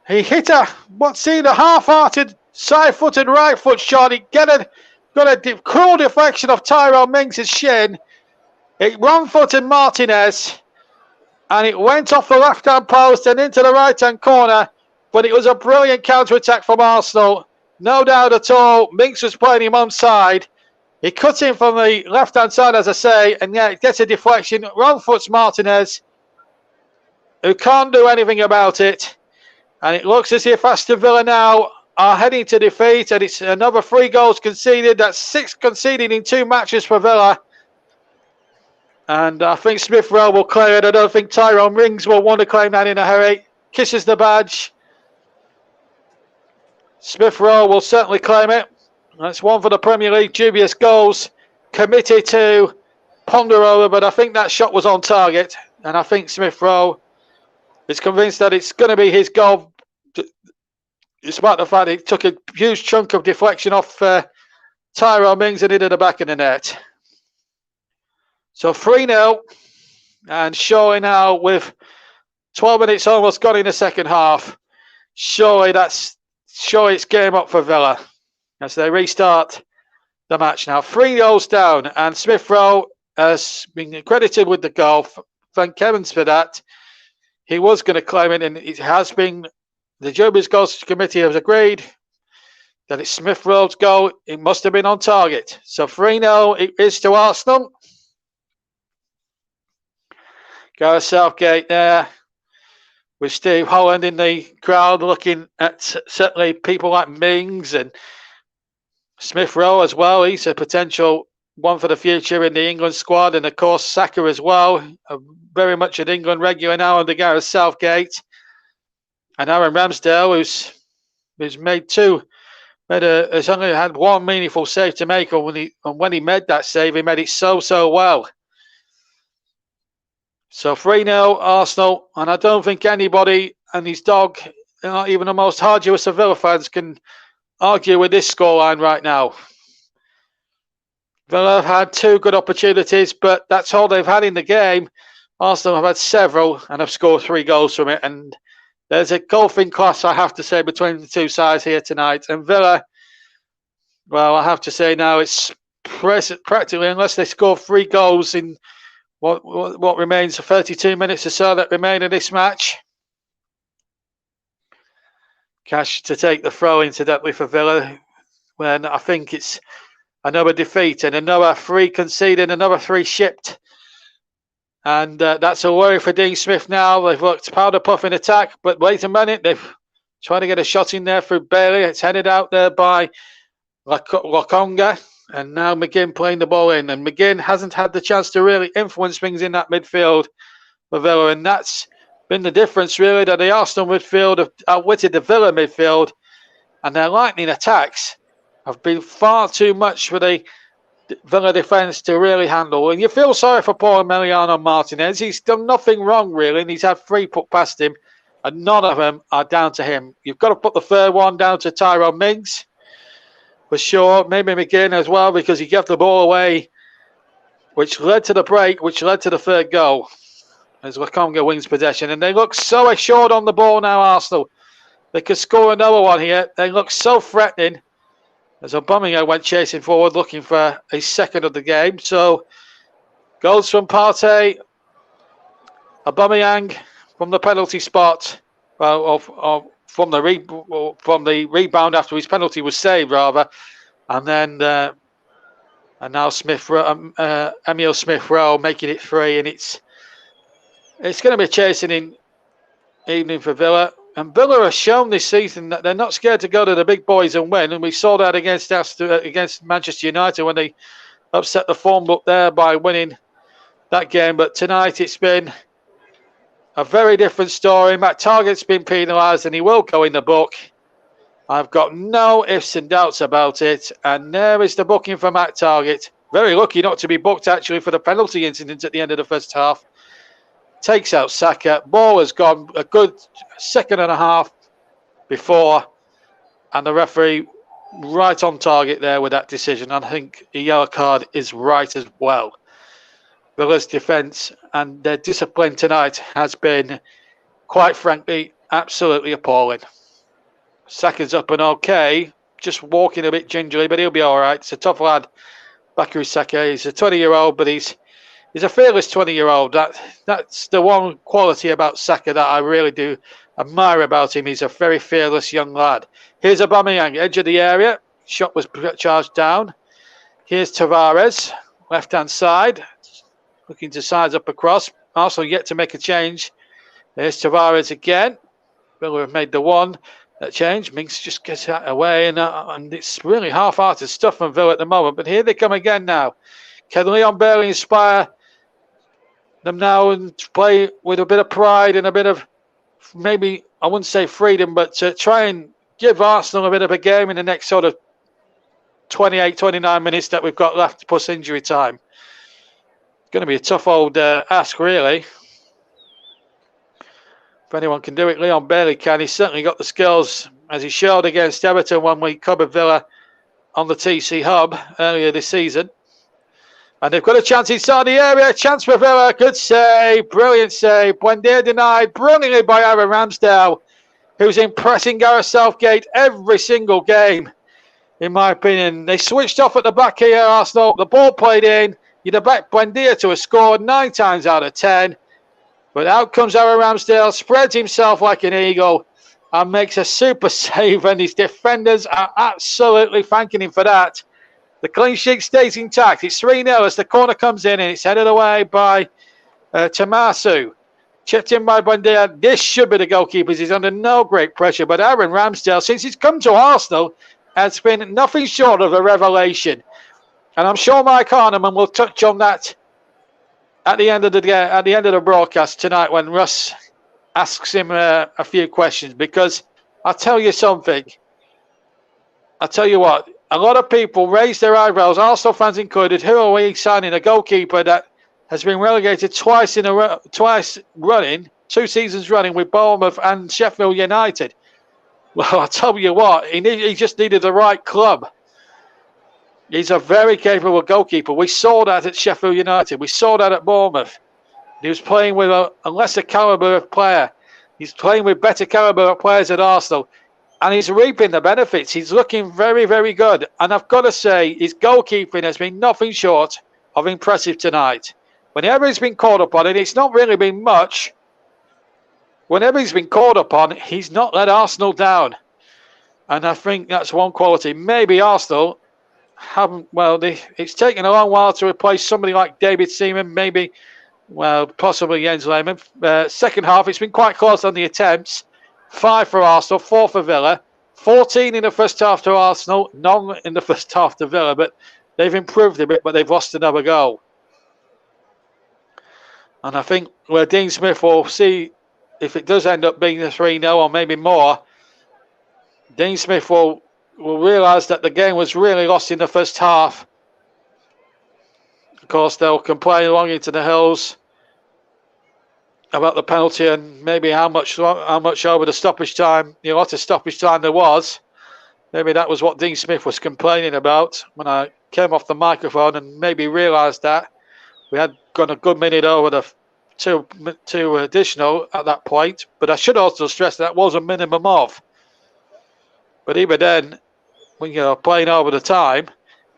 He hit what seemed a half-hearted, side-footed right-foot shot. He got a cool deflection of Tyrone Mings' shin. It wrong-footed Martinez, and it went off the left-hand post and into the right-hand corner. But it was a brilliant counter-attack from Arsenal. No doubt at all. Mings was playing him onside. He cut in from the left-hand side, as I say, and yeah, it gets a deflection. Wrong-foots Martinez, who can't do anything about it. And it looks as if Aston Villa now are heading to defeat, and it's another 3 goals conceded. That's 6 conceded in 2 matches for Villa. And I think Smith-Rowe will clear it. I don't think Tyrone Mings will want to claim that in a hurry. Kisses the badge. Smith-Rowe will certainly claim it. That's one for the Premier League. Dubious goals committee to ponder over, but I think that shot was on target. And I think Smith-Rowe is convinced that it's going to be his goal, despite the fact it took a huge chunk of deflection off Tyrone Mings and into the back of the net. So 3-0, and surely now with 12 minutes almost gone in the second half, surely it's game up for Villa as they restart the match now. 3 goals down, and Smith-Rowe has been credited with the goal. Thank heavens for that. He was going to claim it, and it has been. The Jobies Goals Committee has agreed that it's Smith-Rowe's goal. It must have been on target. So 3-0 it is to Arsenal. Gareth Southgate there with Steve Holland in the crowd, looking at certainly people like Mings and Smith-Rowe as well. He's a potential one for the future in the England squad, and of course Saka as well, very much an England regular now under Gareth Southgate. And Aaron Ramsdale, who's has only had one meaningful save to make, and when he made that save, he made it so well. So 3-0 Arsenal, and I don't think anybody and his dog, not even the most arduous of Villa fans, can argue with this scoreline right now. Villa have had 2 good opportunities, but that's all they've had in the game. Arsenal have had several and have scored 3 goals from it, and There's a golfing class, I have to say, between the two sides here tonight. And Villa, well, I have to say now it's practically, unless they score 3 goals in what remains of 32 minutes or so that remain in this match. Cash to take the throw, incidentally, for Villa, when I think it's another defeat and another 3 conceded, another 3 shipped. And that's a worry for Dean Smith now. They've looked powder puff in attack, but wait a minute. They've tried to get a shot in there through Bailey. It's headed out there by Lokonga. And now McGinn playing the ball in. And McGinn hasn't had the chance to really influence things in that midfield for Villa. And that's been the difference, really, that the Arsenal midfield have outwitted the Villa midfield. And their lightning attacks have been far too much for the Villa defence to really handle. And you feel sorry for poor Emiliano Martinez. He's done nothing wrong, really, and he's had 3 put past him, and none of them are down to him. You've got to put the third one down to Tyrone Mings, for sure. Maybe McGinn as well, because he gave the ball away, which led to the break, which led to the 3rd goal, as Lokonga wins possession. And they look so assured on the ball now, Arsenal. They could score another one here. They look so threatening, as Aubameyang went chasing forward, looking for a second of the game. So, goals from Partey, Aubameyang from the penalty spot, or from the rebound after his penalty was saved, rather, and then and now Emile Smith Rowe making it 3, and it's going to be a chasing evening for Villa. And Villa have shown this season that they're not scared to go to the big boys and win. And we saw that against Manchester United when they upset the form book there by winning that game. But tonight it's been a very different story. Matt Targett's been penalised and he will go in the book. I've got no ifs and doubts about it. And there is the booking for Matt Targett. Very lucky not to be booked, actually, for the penalty incident at the end of the first half. Takes out Saka. Ball has gone a good 2.5 before, and the referee right on target there with that decision. I think the yellow card is right as well. Villa's defence and their discipline tonight has been, quite frankly, absolutely appalling. Saka's up and okay, just walking a bit gingerly, but he'll be all right. It's a tough lad, Bukayo Saka. He's a 20-year-old, but he's a fearless 20-year-old. That's the one quality about Saka that I really do admire about him. He's a very fearless young lad. Here's Aubameyang, edge of the area. Shot was charged down. Here's Tavares, left-hand side. Looking to size up across. Also yet to make a change. There's Tavares again. Villa have made the one change. Minks just gets that away. And it's really half-hearted stuff from Villa at the moment. But here they come again now. Can Leon Bailey inspire them now and play with a bit of pride and a bit of, maybe, I wouldn't say freedom, but to try and give Arsenal a bit of a game in the next sort of 28, 29 minutes that we've got left plus injury time? It's going to be a tough old ask, really. If anyone can do it, Leon Bailey can. He's certainly got the skills, as he showed against Everton when we covered Villa on the TC Hub earlier this season. And they've got a chance inside the area. Chance for Villa. Good save. Brilliant save. Buendia denied brilliantly by Aaron Ramsdale, who's impressing Gareth Southgate every single game, in my opinion. They switched off at the back here, Arsenal. The ball played in. You'd have backed Buendia to have scored 9 times out of 10. But out comes Aaron Ramsdale, spreads himself like an eagle, and makes a super save. And his defenders are absolutely thanking him for that. The clean sheet stays intact. It's 3-0 as the corner comes in and it's headed away by Tamasu. Chipped in by Buendia. This should be the goalkeepers. He's under no great pressure. But Aaron Ramsdale, since he's come to Arsenal, has been nothing short of a revelation. And I'm sure Mike Harneman will touch on that at the end of the broadcast tonight when Russ asks him a few questions. Because I'll tell you something. I'll tell you what. A lot of people raise their eyebrows, Arsenal fans included. Who are we signing a goalkeeper that has been relegated twice running, 2 seasons running with Bournemouth and Sheffield United? Well, I'll tell you what, he just needed the right club. He's a very capable goalkeeper. We saw that at Sheffield United. We saw that at Bournemouth. He was playing with a lesser calibre of player. He's playing with better caliber of players at Arsenal, and he's reaping the benefits. He's looking very, very good. And I've got to say, his goalkeeping has been nothing short of impressive tonight. Whenever he's been called upon, and it's not really been much, whenever he's been called upon, he's not let Arsenal down. And I think that's one quality. Maybe Arsenal haven't, it's taken a long while to replace somebody like David Seaman, maybe, possibly Jens Lehmann. Second half, it's been quite close on the attempts. 5 for Arsenal, 4 for Villa. 14 in the first half to Arsenal, none in the first half to Villa, but they've improved a bit, but they've lost another goal. And I think where Dean Smith will see if it does end up being a 3-0 or maybe more, Dean Smith will realise that the game was really lost in the first half. Of course, they'll complain long into the hills about the penalty and maybe how much over the stoppage time, a lot of stoppage time there was. Maybe that was what Dean Smith was complaining about when I came off the microphone, and maybe realised that we had gone a good minute over the two additional at that point. But I should also stress that was a minimum of. But even then, when you're playing over the time,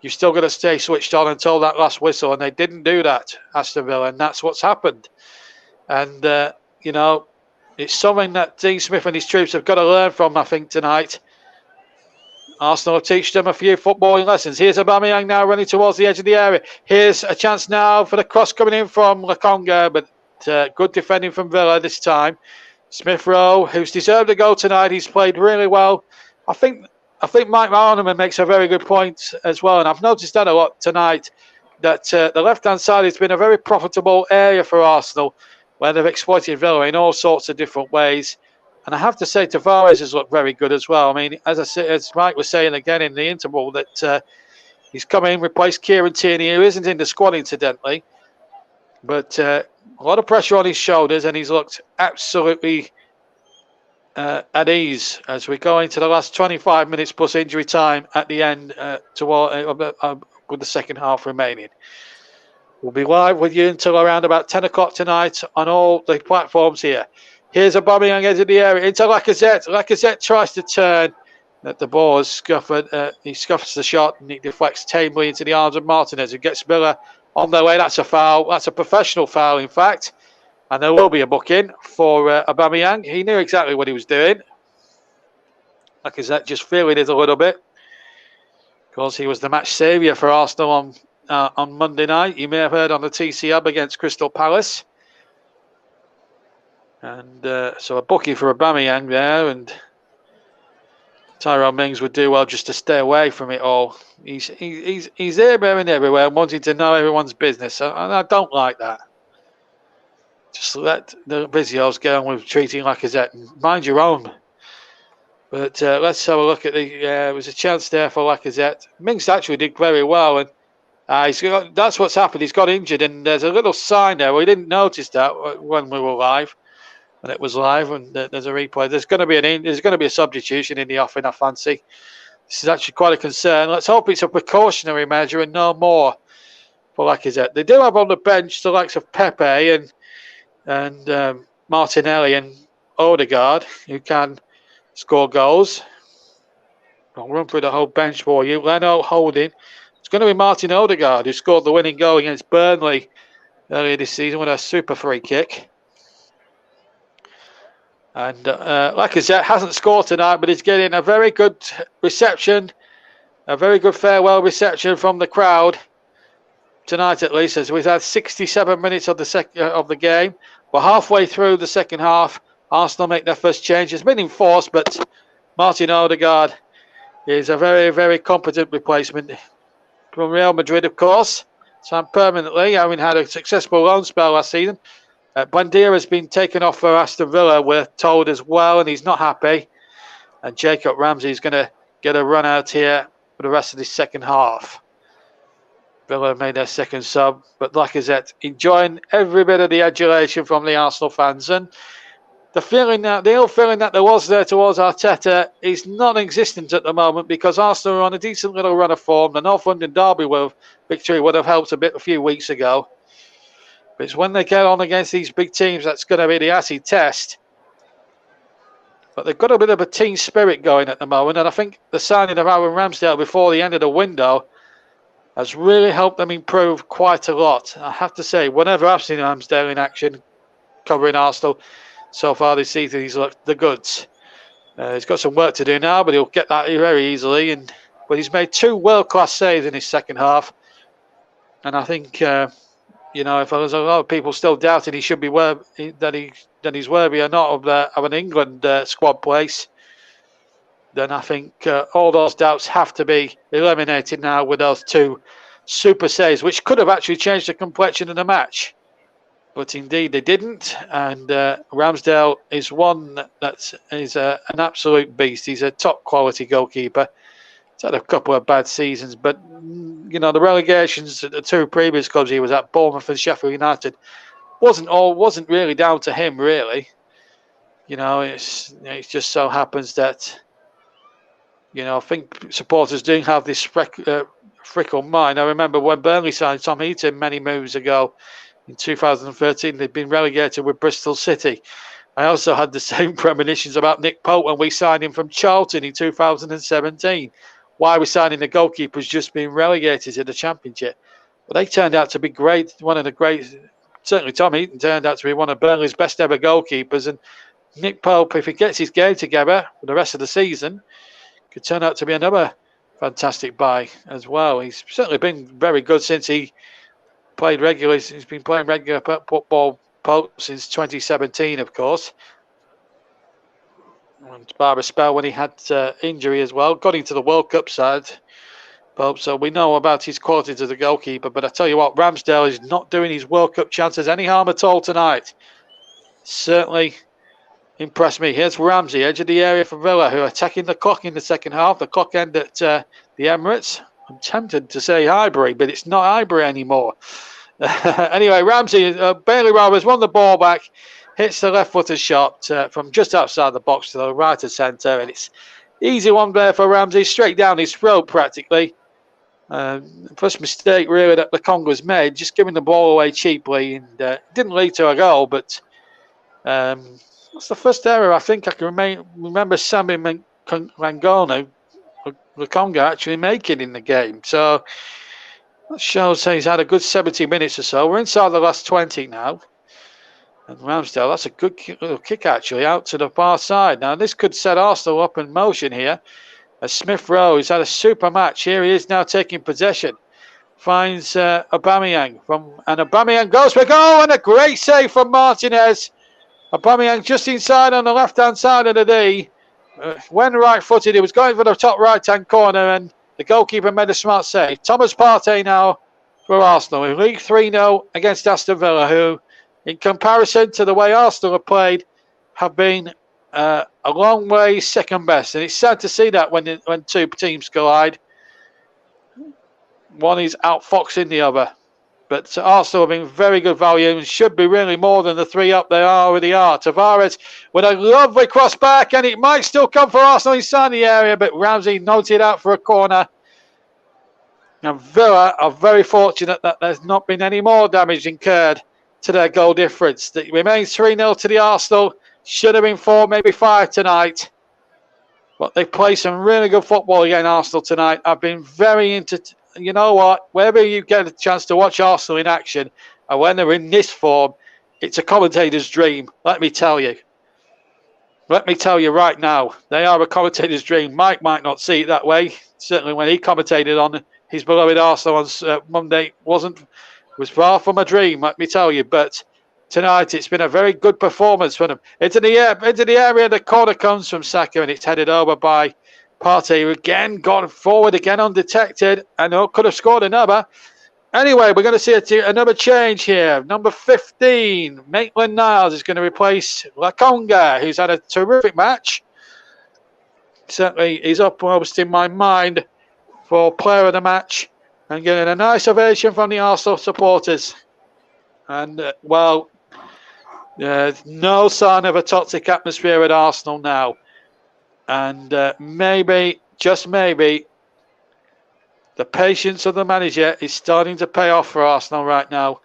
you're still going to stay switched on until that last whistle, and they didn't do that, Aston Villa, and that's what's happened. And, it's something that Dean Smith and his troops have got to learn from, I think, tonight. Arsenal will teach them a few footballing lessons. Here's Aubameyang now running towards the edge of the area. Here's a chance now for the cross coming in from Lokonga, but good defending from Villa this time. Smith Rowe, who's deserved a goal tonight, he's played really well. I think Mike Marneman makes a very good point as well, and I've noticed that a lot tonight, that the left-hand side has been a very profitable area for Arsenal, where they've exploited Villa in all sorts of different ways. And I have to say, Tavares has looked very good as well. I mean, as Mike was saying again in the interval, that he's come in, replaced Kieran Tierney, who isn't in the squad incidentally, but a lot of pressure on his shoulders, and he's looked absolutely at ease as we go into the last 25 minutes plus injury time at the end with the second half remaining. We'll be live with you until around about 10 o'clock tonight on all the platforms here. Here's Aubameyang edge of the area into Lacazette. Lacazette tries to turn. The ball is scuppered. He scuffs the shot and he deflects tamely into the arms of Martinez, who gets Villa on their way. That's a foul. That's a professional foul, in fact. And there will be a booking for Aubameyang. He knew exactly what he was doing. Lacazette just feeling it a little bit, because he was the match saviour for Arsenal on Monday night. You may have heard on the TC Hub against Crystal Palace. And so a bookie for Aubameyang there, and Tyrone Mings would do well just to stay away from it all. He's here, there and everywhere, wanting to know everyone's business, and I don't like that. Just let the Visios get on with treating Lacazette and mind your own. But let's have a look at there was a chance there for Lacazette. Mings actually did very well, and that's what's happened. He's got injured, and there's a little sign there. We didn't notice that when we were live. When it was live, and there's a replay. There's going to be a substitution in the offing, I fancy. This is actually quite a concern. Let's hope it's a precautionary measure and no more for Lacazette. They do have on the bench the likes of Pepe and Martinelli and Odegaard, who can score goals. I'll run through the whole bench for you. Leno holding. It's going to be Martin Odegaard, who scored the winning goal against Burnley earlier this season with a super free kick. And Lacazette hasn't scored tonight, but he's getting a very good reception, a very good farewell reception from the crowd tonight, at least, as we've had 67 minutes of the game. We're halfway through the second half. Arsenal make their first change. It's been enforced, but Martin Odegaard is a very, very competent replacement from Real Madrid, of course. Signed permanently, having had a successful loan spell last season. Buendia has been taken off for Aston Villa, we're told, as well, and he's not happy. And Jacob Ramsey is going to get a run out here for the rest of the second half. Villa made their second sub, but Lacazette enjoying every bit of the adulation from the Arsenal fans. And the ill feeling that there was there towards Arteta is non-existent at the moment, because Arsenal are on a decent little run of form. The North London derby victory would have helped a few weeks ago. But it's when they get on against these big teams that's going to be the acid test. But they've got a bit of a team spirit going at the moment, and I think the signing of Aaron Ramsdale before the end of the window has really helped them improve quite a lot. I have to say, whenever I've seen Ramsdale in action covering Arsenal so far this season, he's looked the goods. He's got some work to do now, but he'll get that very easily. But he's made 2 world-class saves in his second half, and I think if there's a lot of people still doubting he should be that he's worthy or not of an England squad place, then I think all those doubts have to be eliminated now with those 2 super saves, which could have actually changed the complexion of the match. But indeed they didn't, and Ramsdale is one that is an absolute beast. He's a top quality goalkeeper. He's had a couple of bad seasons, but the relegations at the 2 previous clubs he was at, Bournemouth and Sheffield United, wasn't really down to him, really. It just so happens that I think supporters do have this fickle mind. I remember when Burnley signed Tom Heaton many moves ago. In 2013, they'd been relegated with Bristol City. I also had the same premonitions about Nick Pope when we signed him from Charlton in 2017. Why we're signing the goalkeepers just being relegated to the Championship. But they turned out to be great. Certainly Tom Heaton turned out to be one of Burnley's best ever goalkeepers. And Nick Pope, if he gets his game together for the rest of the season, could turn out to be another fantastic buy as well. He's certainly been very good since he played regularly. He's been playing regular football since 2017, of course. And bar a spell when he had injury as well. Got into the World Cup side, Pope, so we know about his qualities as a goalkeeper. But I tell you what, Ramsdale is not doing his World Cup chances any harm at all tonight. Certainly impressed me. Here's Ramsey, edge of the area for Villa, who are attacking the clock in the second half. The clock end at the Emirates. I'm tempted to say Highbury, but it's not Highbury anymore. Anyway, Ramsey, Bailey Roberts won the ball back, hits the left-footed shot from just outside the box to the right of centre, and it's easy one there for Ramsey, straight down his throat practically. First mistake really that the Congo's made, just giving the ball away cheaply, and didn't lead to a goal, but that's the first error I think I can remember Sammy Mangano, the Congo, actually making in the game. So that shows he's had a good 70 minutes or so. We're inside the last 20 now. And Ramsdale, that's a good little kick actually out to the far side. Now this could set Arsenal up in motion here. As Smith Rowe, he's had a super match. Here he is now taking possession. Finds Aubameyang. And Aubameyang goes for a goal, and a great save from Martinez. Aubameyang just inside on the left-hand side of the D. When right-footed, he was going for the top right-hand corner, and the goalkeeper made a smart save. Thomas Partey now for Arsenal. In League 3-0 against Aston Villa, who, in comparison to the way Arsenal have played, have been a long way second best. And it's sad to see that when 2 teams collide. One is outfoxing the other. But Arsenal have been very good value and should be really more than the 3 up they already are. Tavares with a lovely cross back, and it might still come for Arsenal inside the area, but Ramsey noted out for a corner. And Villa are very fortunate that there's not been any more damage incurred to their goal difference. It remains 3-0 to the Arsenal. Should have been 4, maybe 5 tonight. But they play some really good football against Arsenal tonight. I've been very into... You know what? Wherever you get a chance to watch Arsenal in action, and when they're in this form, it's a commentator's dream. Let me tell you. Let me tell you right now, they are a commentator's dream. Mike might not see it that way. Certainly when he commentated on his beloved Arsenal on Monday, was far from a dream, let me tell you. But tonight, it's been a very good performance for them. Into the area, the corner comes from Saka, and it's headed over by Partey, who again got forward again undetected, and could have scored another. Anyway, we're going to see another change here. Number 15, Maitland-Niles, is going to replace Lokonga, who's had a terrific match. Certainly, he's upmost in my mind for player of the match, and getting a nice ovation from the Arsenal supporters. And, there's no sign of a toxic atmosphere at Arsenal now. And maybe, just maybe, the patience of the manager is starting to pay off for Arsenal right now.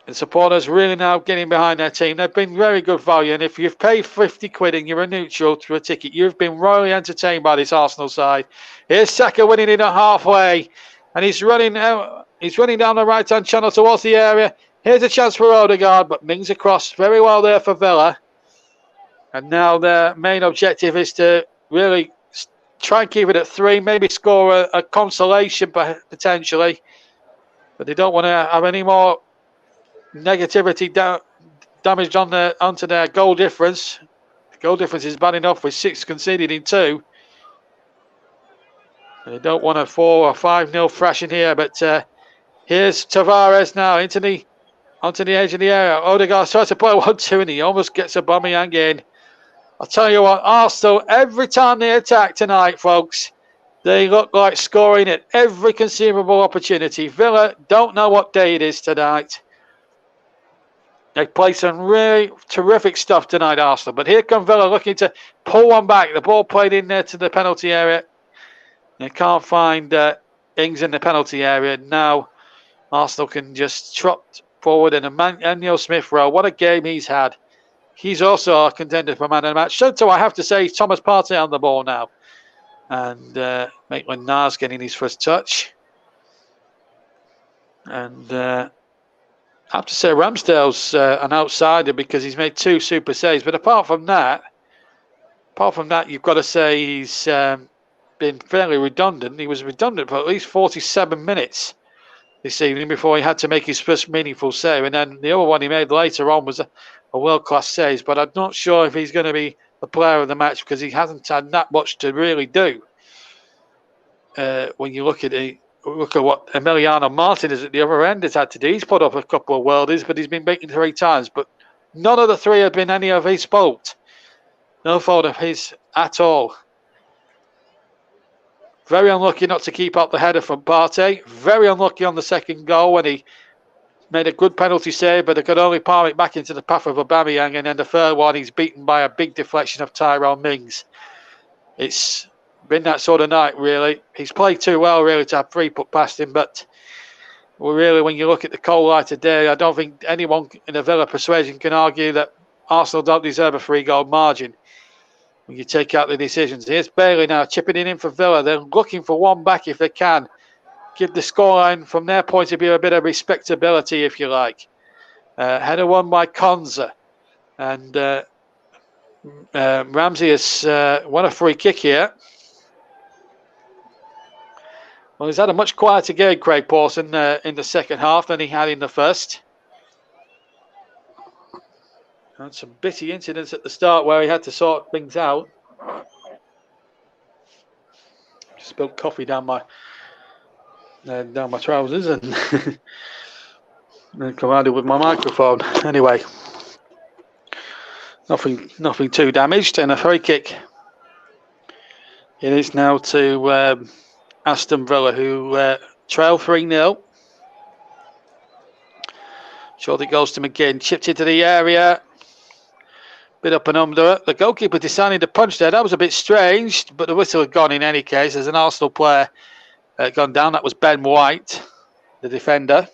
And supporters really now getting behind their team. They've been very good value. And if you've paid 50 quid and you're a neutral through a ticket, you've been royally entertained by this Arsenal side. Here's Saka winning it at halfway. And he's running out. He's running down the right-hand channel towards the area. Here's a chance for Odegaard, but Mings across very well there for Villa. And now their main objective is to really try and keep it at 3, maybe score a consolation potentially. But they don't want to have any more negativity damaged onto their goal difference. The goal difference is bad enough with 6 conceded in 2. And they don't want a 4 or 5-0 thrashing here. But here's Tavares now onto the edge of the area. Odegaard tries to play 1-2 and he almost gets Aubameyang in. I'll tell you what, Arsenal, every time they attack tonight, folks, they look like scoring at every conceivable opportunity. Villa don't know what day it is tonight. They play some really terrific stuff tonight, Arsenal. But here come Villa looking to pull one back. The ball played in there to the penalty area. They can't find Ings in the penalty area. Now Arsenal can just trot forward in a Emmanuel Smith Rowe. What a game he's had. He's also a contender for man of the match. So too, I have to say, Thomas Partey on the ball now. And Maitland-Niles getting his first touch. And I have to say Ramsdale's an outsider because he's made 2 super saves. But apart from that, you've got to say he's been fairly redundant. He was redundant for at least 47 minutes this evening before he had to make his first meaningful save. And then the other one he made later on was a world-class save. But I'm not sure if he's going to be the player of the match because he hasn't had that much to really do. When you look at what Emiliano Martinez at the other end has had to do. He's put up a couple of worldies, but he's been beaten 3 times. But none of the 3 have been any of his fault. No fault of his at all. Very unlucky not to keep out the header from Partey. Very unlucky on the second goal when he made a good penalty save, but they could only palm it back into the path of Aubameyang. And then the third one, he's beaten by a big deflection of Tyrone Mings. It's been that sort of night, really. He's played too well, really, to have 3 put past him. But really, when you look at the cold light today, I don't think anyone in the Villa persuasion can argue that Arsenal don't deserve a 3-goal margin when you take out the decisions. Here's Bailey now chipping it in for Villa. They're looking for one back if they can. Give the scoreline from their point of view a bit of respectability, if you like. Header won by Konza. And Ramsey has won a free kick here. Well, he's had a much quieter game, Craig Pawson, in the second half than he had in the first. Had some bitty incidents at the start where he had to sort things out. Spilled coffee down my trousers and then collided with my microphone. Anyway, nothing too damaged, and a free kick. It is now to Aston Villa, who trail 3-0. Short it goes to McGinn, chipped into the area. Bit up and under. The goalkeeper decided to punch there. That was a bit strange, but the whistle had gone in any case. There's an Arsenal player gone down. That was Ben White, the defender.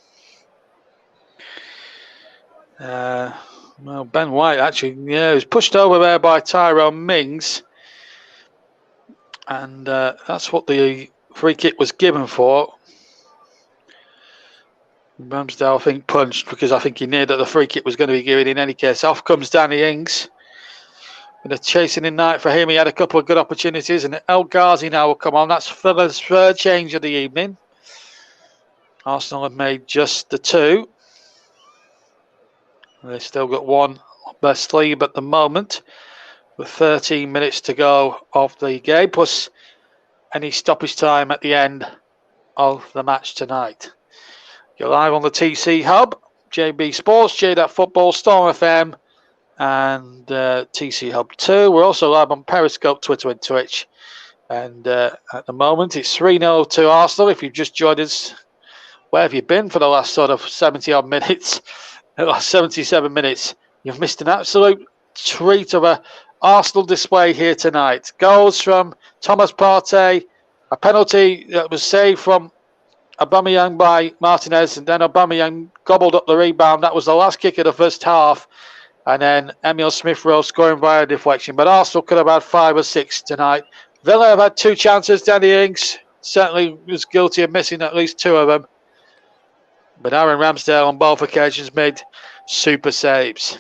Well, Ben White actually, was pushed over there by Tyrone Mings. And that's what the free kick was given for. Ramsdale, I think, punched because I think he knew that the free kick was going to be given in any case. Off comes Danny Ings. In a chasing in night for him, he had a couple of good opportunities, and El Ghazi now will come on. That's Villa's third change of the evening. Arsenal have made just the 2. They've still got one up their sleeve at the moment, with 13 minutes to go of the game, plus any stoppage time at the end of the match tonight. You're live on the TC Hub, JB Sports, JDAT Football, Storm FM, and TC Hub 2. We're also live on Periscope, Twitter, and Twitch. And at the moment, it's 3-0 to Arsenal. If you've just joined us, where have you been for the last sort of 70-odd minutes? The last 77 minutes. You've missed an absolute treat of a Arsenal display here tonight. Goals from Thomas Partey, a penalty that was saved from Aubameyang by Martinez, and then Aubameyang gobbled up the rebound. That was the last kick of the first half. And then Emil Smith-Rowe scoring via deflection. But Arsenal could have had 5 or 6 tonight. Villa have had 2 chances. Danny Ings certainly was guilty of missing at least 2 of them. But Aaron Ramsdale on both occasions made super saves.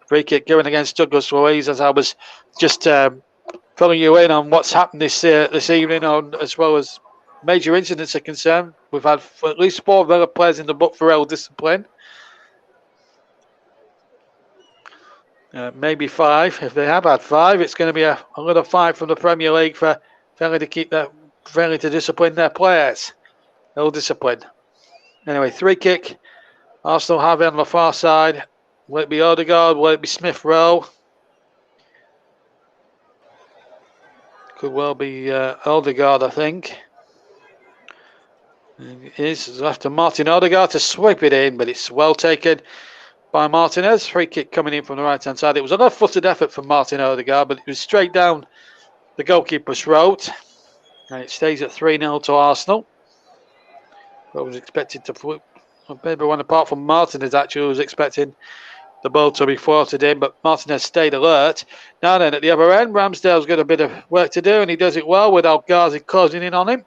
Free kick given against Douglas Luiz, as I was just filling you in on what's happened this evening, on as well as major incidents are concerned. We've had at least 4 Villa players in the book for ill discipline. Maybe 5. If they have had 5, it's going to be another 5 from the Premier League for failing to discipline their players. Ill discipline. Anyway, 3 kick. Arsenal have it on the far side. Will it be Odegaard? Will it be Smith-Rowe? Could well be Odegaard, I think. It is left to Martin Odegaard to sweep it in, but it's well taken by Martinez. Free kick coming in from the right-hand side. It was a left-footed effort from Martin Odegaard, but it was straight down the goalkeeper's throat. And it stays at 3-0 to Arsenal. I was expected to flip. Everyone apart from Martinez actually was expecting the ball to be floated in, but Martinez stayed alert. Now then, at the other end, Ramsdale's got a bit of work to do, and he does it well with El Ghazi closing in on him.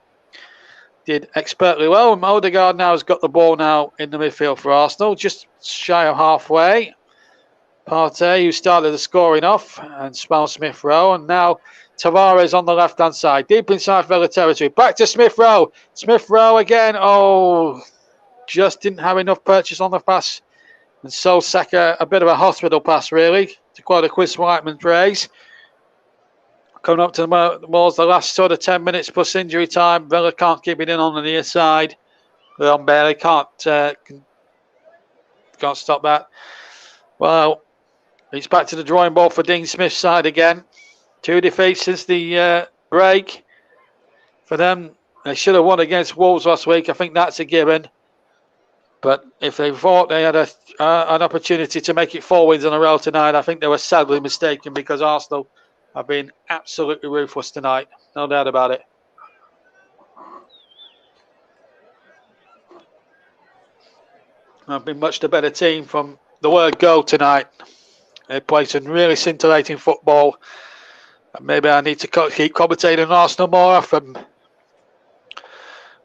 Did expertly well, and Odegaard now has got the ball now in the midfield for Arsenal, just shy of halfway. Partey, who started the scoring off, and Smell Smith-Rowe, and now Tavares on the left-hand side, deep inside Villa territory. Back to Smith-Rowe. Smith-Rowe again. Oh, just didn't have enough purchase on the pass. And so Saka a bit of a hospital pass, really, to quote a Chris Whiteman phrase. Coming up to the balls, the last sort of 10 minutes plus injury time. Villa can't keep it in on the near side. Leon Bailey can't stop that. Well, it's back to the drawing board for Dean Smith's side again. 2 defeats since the break. For them, they should have won against Wolves last week. I think that's a given. But if they thought they had an opportunity to make it 4 wins in a row tonight, I think they were sadly mistaken, because Arsenal have been absolutely ruthless tonight. No doubt about it. I've been much the better team from the word go tonight. They played some really scintillating football. And maybe I need to keep commentating on Arsenal more often.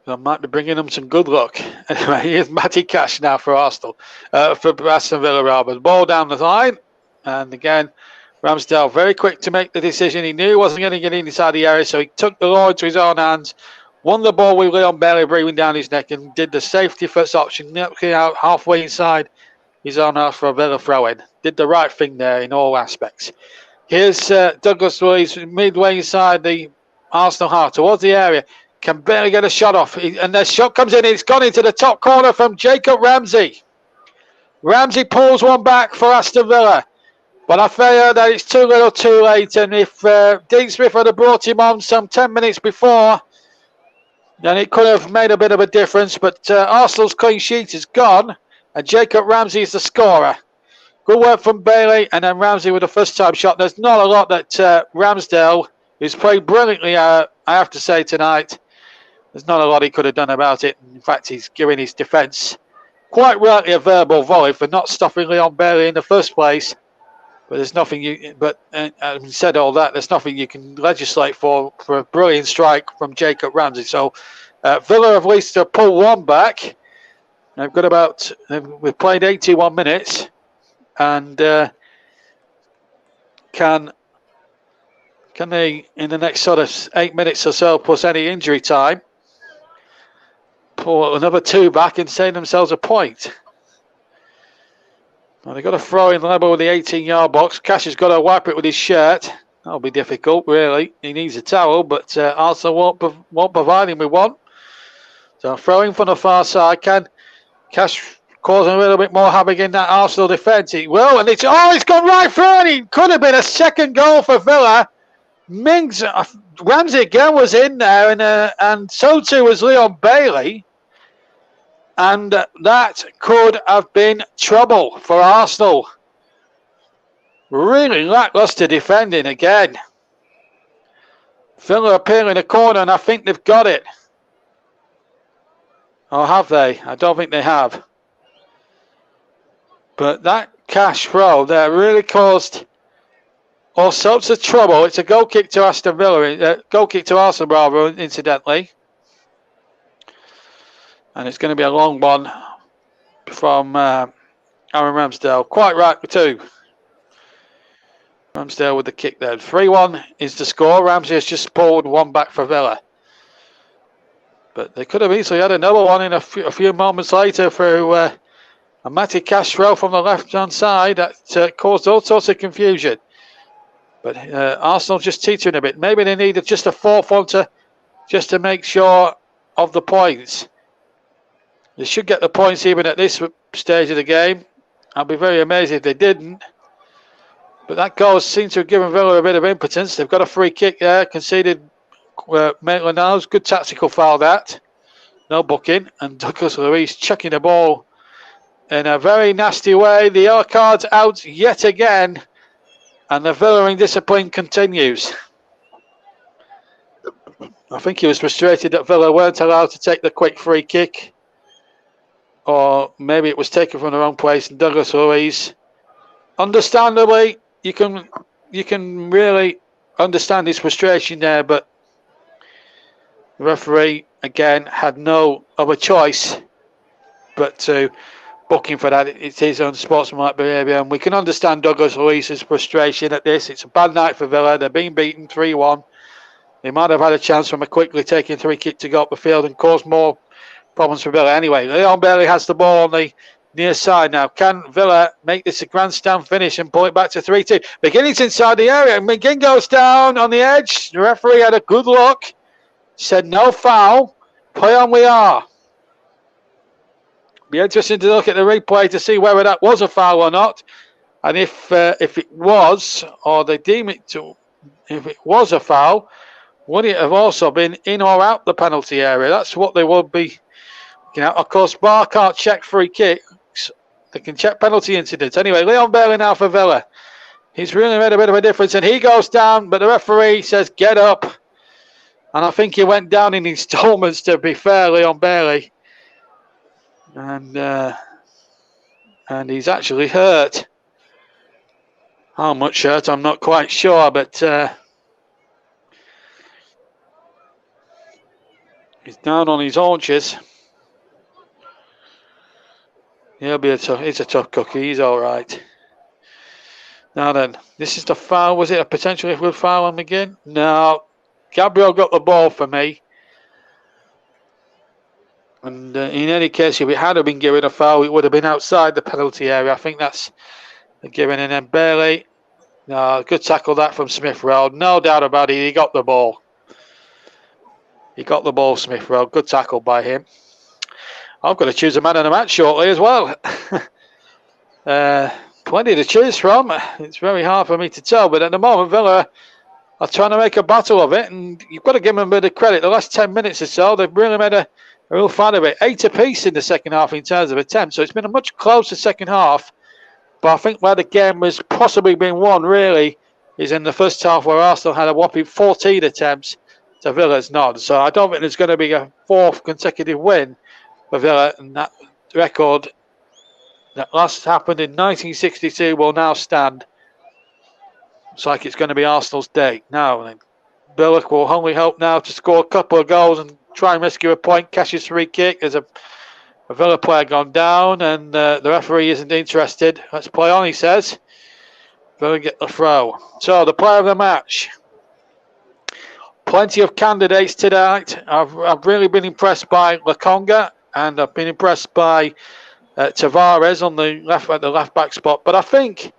I might be bringing them some good luck. Anyway, here's Matty Cash now for Arsenal. For Aston Villa, rather. Ball down the line. And again, Ramsdale very quick to make the decision. He knew he wasn't going to get inside the area, so he took the law into his own hands. Won the ball with Leon Bailey breathing down his neck, and did the safety first option, knocking out halfway inside his own half for a Villa throw-in. Did the right thing there in all aspects. Here's Douglas Luiz midway inside the Arsenal half towards the area. Can barely get a shot off. And the shot comes in. It's gone into the top corner from Jacob Ramsey. Ramsey pulls one back for Aston Villa. But I fear that it's too little too late. And if Dean Smith had brought him on some 10 minutes before, then it could have made a bit of a difference. But Arsenal's clean sheet is gone. And Jacob Ramsey is the scorer. Good work from Bailey. And then Ramsey with a first-time shot. There's not a lot that Ramsdale, who's played brilliantly, I have to say, tonight. There's not a lot he could have done about it. In fact, he's giving his defence quite rightly a verbal volley for not stopping Leon Bailey in the first place. But there's nothing you. But having said all that, there's nothing you can legislate for a brilliant strike from Jacob Ramsey. So Villa have at least to pull one back. They've got about. We've played 81 minutes, and can they, in the next sort of 8 minutes or so, plus any injury time, pull another 2 back and save themselves a point? Well, they've got to throw in level with the 18-yard box. Cash has got to wipe it with his shirt. That'll be difficult, really. He needs a towel, but Arsenal won't provide him with one. So throwing from the far side. Can Cash cause a little bit more havoc in that Arsenal defence? He will, and it's gone right through, and it could have been a second goal for Villa. Mings, Ramsey again was in there, and so too was Leon Bailey. And that could have been trouble for Arsenal. Really lacklustre defending again. Villa appear in a corner, and I think they've got it. Or have they? I don't think they have. But that cash throw there really caused all sorts of trouble. It's a goal kick to Aston Villa, goal kick to Arsenal, rather, incidentally. And it's going to be a long one from Aaron Ramsdale. Quite right, too. Ramsdale with the kick there. 3-1 is the score. Ramsey has just pulled one back for Villa. But they could have easily had another one in a few moments later through a Matty Cash throw from the left-hand side that caused all sorts of confusion. But Arsenal just teetering a bit. Maybe they needed just a fourth one just to make sure of the points. They should get the points even at this stage of the game. I'd be very amazed if they didn't. But that goal seems to have given Villa a bit of impotence. They've got a free kick there, conceded Maitland-Niles. Good tactical foul that. No booking. And Douglas Luiz chucking the ball in a very nasty way. The yellow card's out yet again. And the Villa discipline continues. I think he was frustrated that Villa weren't allowed to take the quick free kick. Or maybe it was taken from the wrong place. And Douglas Luiz, understandably, you can really understand his frustration there, but the referee again had no other choice but to book him for that. It's his unsportsmanlike behaviour, and we can understand Douglas Luiz's frustration at this. It's a bad night for Villa. They're being beaten 3-1. They might have had a chance from a quickly taking free kick to go up the field and cause more problems for Villa. Anyway, Leon Bailey has the ball on the near side now. Can Villa make this a grandstand finish and pull it back to 3-2? McGinn's inside the area. McGinn goes down on the edge. The referee had a good look. Said no foul. Play on we are. Be interesting to look at the replay to see whether that was a foul or not. And if it was, or they deem it to, if it was a foul, would it have also been in or out the penalty area? That's what they would be. Of course, VAR can't check free kicks. They can check penalty incidents. Anyway, Leon Bailey now for Villa. He's really made a bit of a difference, and he goes down, but the referee says, get up. And I think he went down in installments, to be fair, Leon Bailey. And he's actually hurt. How much hurt, I'm not quite sure, but he's down on his haunches. He's a tough cookie. He's all right. Now then, this is the foul. Was it a potentially good foul on McGinn? No. Gabriel got the ball for me. And in any case, if it had been given a foul, it would have been outside the penalty area. I think that's the given. And then Bailey. No, good tackle that from Smith Rowe. No doubt about it. He got the ball. He got the ball, Smith Rowe. Good tackle by him. I've got to choose a man of the match shortly as well. Plenty to choose from. It's very hard for me to tell, but at the moment, Villa are trying to make a battle of it, and you've got to give them a bit of credit. The last 10 minutes or so, they've really made a real fun of it. 8 apiece in the second half in terms of attempts, so it's been a much closer second half. But I think where the game has possibly been won, really, is in the first half, where Arsenal had a whopping 14 attempts to Villa's none. So I don't think there's going to be a fourth consecutive win for Villa, and that record that last happened in 1962 will now stand. It's like it's going to be Arsenal's day. Now, Villa will only hope now to score a couple of goals and try and rescue a point. Cash's free kick. There's a Villa player gone down, and the referee isn't interested. Let's play on, he says. Villa get the throw. So, the player of the match. Plenty of candidates tonight. I've really been impressed by Lokonga, and I've been impressed by Tavares on the left back spot. But I think,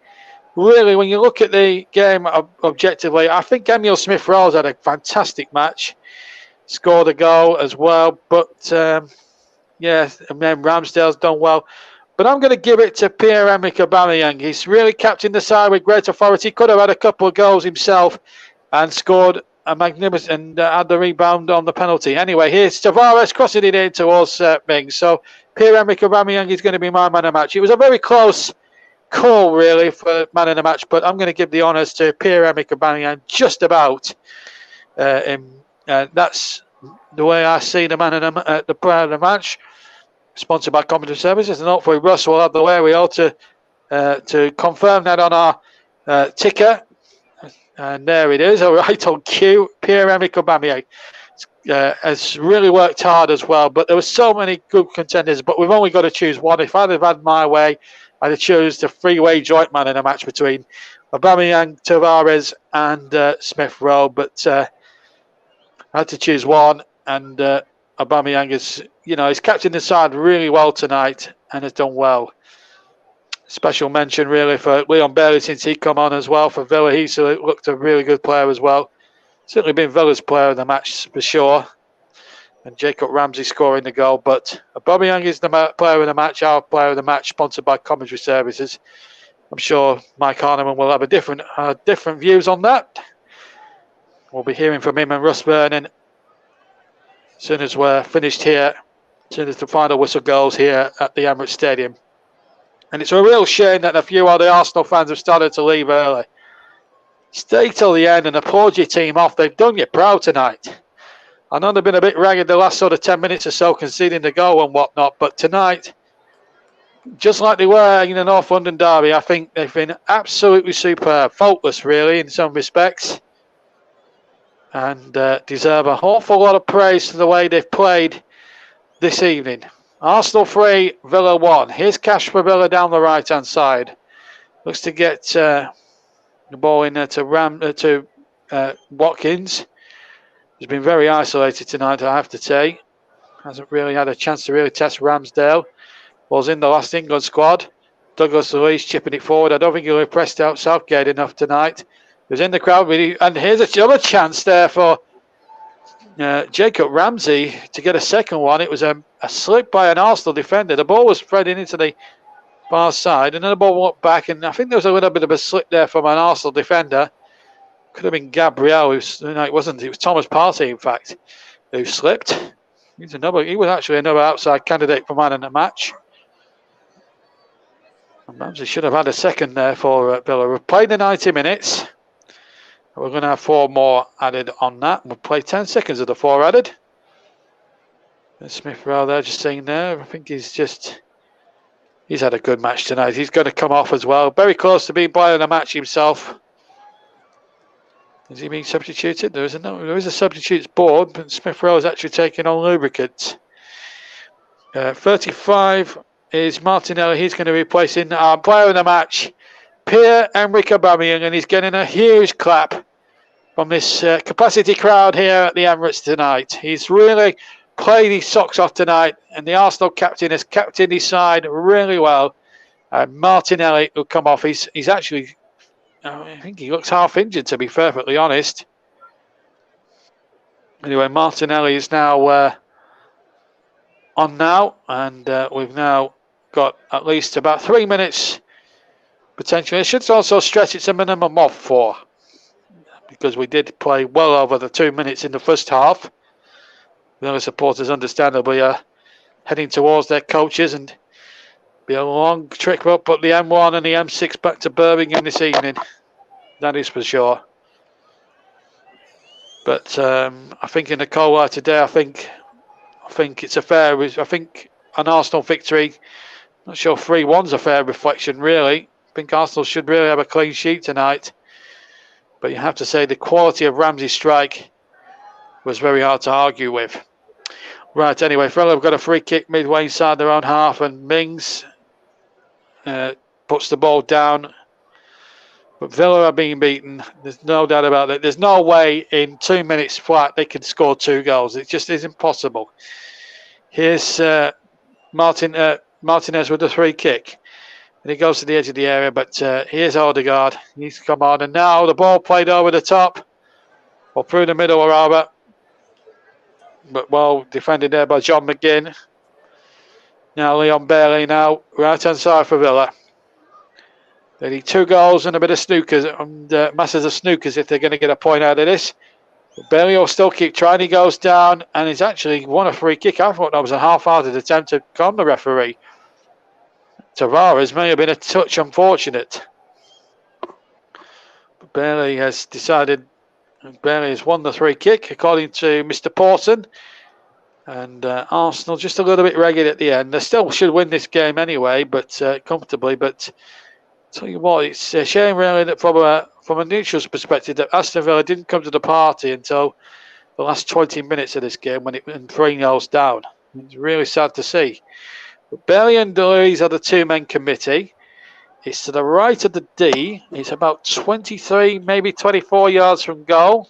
really, when you look at the game objectively, I think Emile Smith-Rowe's had a fantastic match. Scored a goal as well. But, and then Ramsdale's done well. But I'm going to give it to Pierre-Emerick Aubameyang. He's really captained the side with great authority. Could have had a couple of goals himself and scored a magnificent, and had the rebound on the penalty. Anyway, here's Tavares crossing it in towards Mings. So Pierre-Emerick Aubameyang is going to be my man of the match. It was a very close call, really, for man of the match, but I'm going to give the honours to Pierre-Emerick Aubameyang just about. That's the way I see the man of the player of the match. sponsored by Commentary Services, and hopefully Russ will have the wherewithal to confirm that on our ticker. And there it is, all right on cue. Pierre-Emerick Aubameyang has really worked hard as well, but there were so many good contenders, but we've only got to choose one. If I'd have had my way, I'd have chosen the three-way joint man in a match between Aubameyang, Tavares and Smith Rowe, but I had to choose one, and Aubameyang is, he's captained the side really well tonight and has done well. Special mention really for Leon Bailey since he come on as well for Villa. He's looked a really good player as well. Certainly been Villa's player of the match for sure. And Jacob Ramsey scoring the goal. But Aubameyang is the player of the match, our player of the match, sponsored by Commentary Services. I'm sure Mike Harneman will have a different views on that. We'll be hearing from him and Russ Vernon as soon as we're finished here, as soon as the final whistle goes here at the Emirates Stadium. And it's a real shame that a few of the Arsenal fans have started to leave early. Stay till the end and applaud your team off. They've done you proud tonight. I know they've been a bit ragged the last sort of 10 minutes or so, conceding the goal and whatnot, but tonight, just like they were in the North London derby, I think they've been absolutely superb, faultless really in some respects, and deserve an awful lot of praise for the way they've played this evening. Arsenal 3, Villa 1. Here's Cash for Villa down the right-hand side. Looks to get the ball in there to Watkins. He's been very isolated tonight, I have to say. Hasn't really had a chance to really test Ramsdale. Was in the last England squad. Douglas Luiz chipping it forward. I don't think he'll have pressed out Southgate enough tonight. He was in the crowd, really, and here's another chance there for Jacob Ramsey to get a second one. It was a slip by an Arsenal defender. The ball was threading into the far side, and then the ball went back, and I think there was a little bit of a slip there from an Arsenal defender. Could have been Gabriel. It wasn't. It was Thomas Partey, in fact, who slipped. He was actually another outside candidate for man in the match. And Ramsey should have had a second there for Villa. We've played the 90 minutes. We're going to have 4 more added on that. We'll play 10 seconds of the 4 added. And Smith Rowe there, just saying there. I think he's had a good match tonight. He's going to come off as well. Very close to being player of the match himself. Is he being substituted? There is a substitutes board, but Smith Rowe is actually taking on lubricants. 35 is Martinelli. He's going to be replacing our player of the match, Pierre-Emerick Aubameyang, and he's getting a huge clap from this capacity crowd here at the Emirates tonight. He's really played his socks off tonight, and the Arsenal captain has captained his side really well. Martinelli will come off. He's actually, I think he looks half injured, to be perfectly honest. Anyway, Martinelli is now on now, and we've now got at least about 3 minutes potentially. It should also stretch it to a minimum of 4, because we did play well over the 2 minutes in the first half. The other supporters understandably are heading towards their coaches, and be a long trip up the M1 and the M6 back to Birmingham this evening. That is for sure. But I think in the cold light today, I think it's a fair. I think an Arsenal victory. Not sure 3-1's a fair reflection, really. I think Arsenal should really have a clean sheet tonight. But you have to say the quality of Ramsey's strike was very hard to argue with. Right, anyway, Villa have got a free kick midway inside their own half, and Mings puts the ball down. But Villa are being beaten. There's no doubt about that. There's no way in 2 minutes flat they can score 2 goals. It just isn't possible. Here's Martinez with the free kick. And he goes to the edge of the area, but here's Odegaard. He needs to come on. And now the ball played over the top. Or through the middle, or rather. But well defended there by John McGinn. Now Leon Bailey now, right-hand side for Villa. They need 2 goals and a bit of snookers, and masses of snookers if they're going to get a point out of this. But Bailey will still keep trying. He goes down, and he's actually won a free kick. I thought that was a half-hearted attempt to con the referee. Tavares may have been a touch unfortunate. But Bailey has won the free kick, according to Mr. Pawson. And Arsenal just a little bit ragged at the end. They still should win this game anyway, but comfortably. But tell you what, it's a shame really that from a neutral's perspective that Aston Villa didn't come to the party until the last 20 minutes of this game when it went 3-0 down. It's really sad to see. But Bailey and Louise are the two-man committee. It's to the right of the D. It's about 23, maybe 24 yards from goal.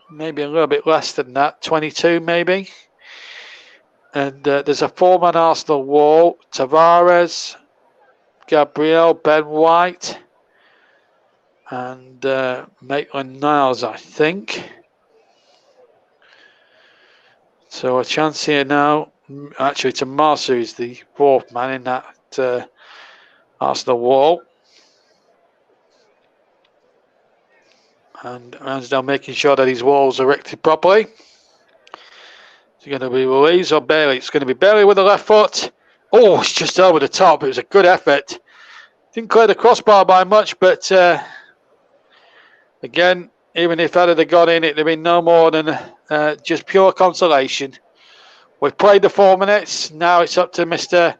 Maybe a little bit less than that, 22 maybe. And there's a four-man Arsenal wall. Tavares, Gabriel, Ben White, and Maitland-Niles, I think. So a chance here now. Actually, to Marsu who's the fourth man in that Arsenal wall. And Ramsdale making sure that his wall's erected properly. It's going to be Louise or Bailey. It's going to be Bailey with the left foot. Oh, it's just over the top. It was a good effort. Didn't clear the crossbar by much, but again, even if that had gone in, it'd have been no more than just pure consolation. We've played the 4 minutes. Now it's up to Mr.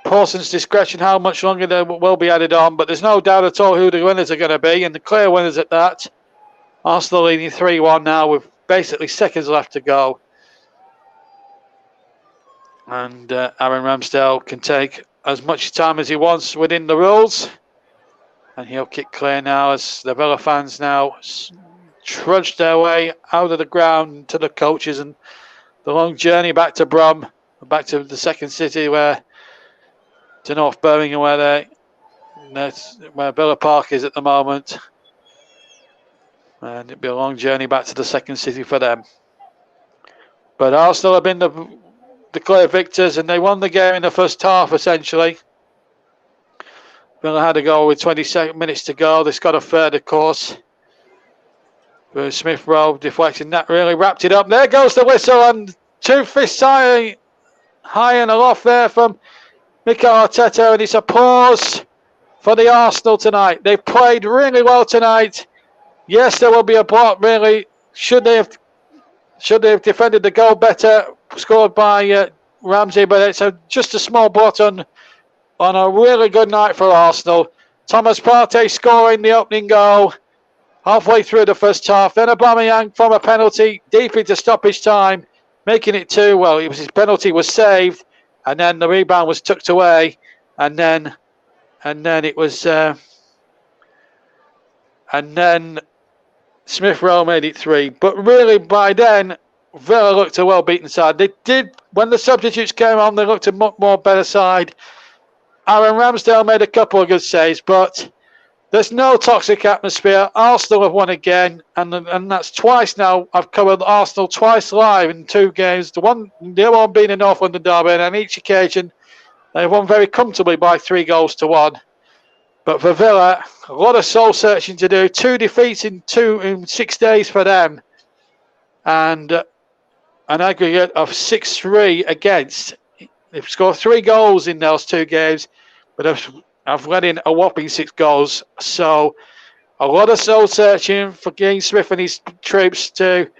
Paulson's discretion how much longer there will be added on, but there's no doubt at all who the winners are going to be, and the clear winners at that. Arsenal leading 3-1 now with basically seconds left to go. And Aaron Ramsdale can take as much time as he wants within the rules. And he'll kick clear now as the Villa fans now trudge their way out of the ground to the coaches and the long journey back to Brum, back to the second city to North Birmingham where Villa Park is at the moment. And it'll be a long journey back to the second city for them. But Arsenal have been the clear victors, and they won the game in the first half, essentially. Villa had a goal with 20 minutes to go. They got a third, of course. But Smith Rowe deflecting that really wrapped it up. There goes the whistle, and 2 fists high and aloft there from Mikel Arteta, and it's a pause for the Arsenal tonight. They've played really well tonight. Yes, there will be a block, really. Should they have defended the goal better, scored by Ramsey, but it's just a small blot on a really good night for Arsenal. Thomas Partey scoring the opening goal halfway through the first half. Then Aubameyang from a penalty deep into stoppage time, making it 2. Well, his penalty was saved, and then the rebound was tucked away, and then it was Smith Rowe made it 3. But really, by then, Villa looked a well-beaten side. They did, when the substitutes came on, they looked a much more better side. Aaron Ramsdale made a couple of good saves, but there's no toxic atmosphere. Arsenal have won again, and that's twice now. I've covered Arsenal twice live in 2 games. The other one being in North London derby, and on each occasion, they've won very comfortably by 3-1. But for Villa, a lot of soul searching to do. 2 defeats in 6 days for them, and an aggregate of 6-3 against. They've scored 3 goals in those 2 games, but I've let in a whopping 6 goals. So a lot of soul searching for Dean Smith and his troops to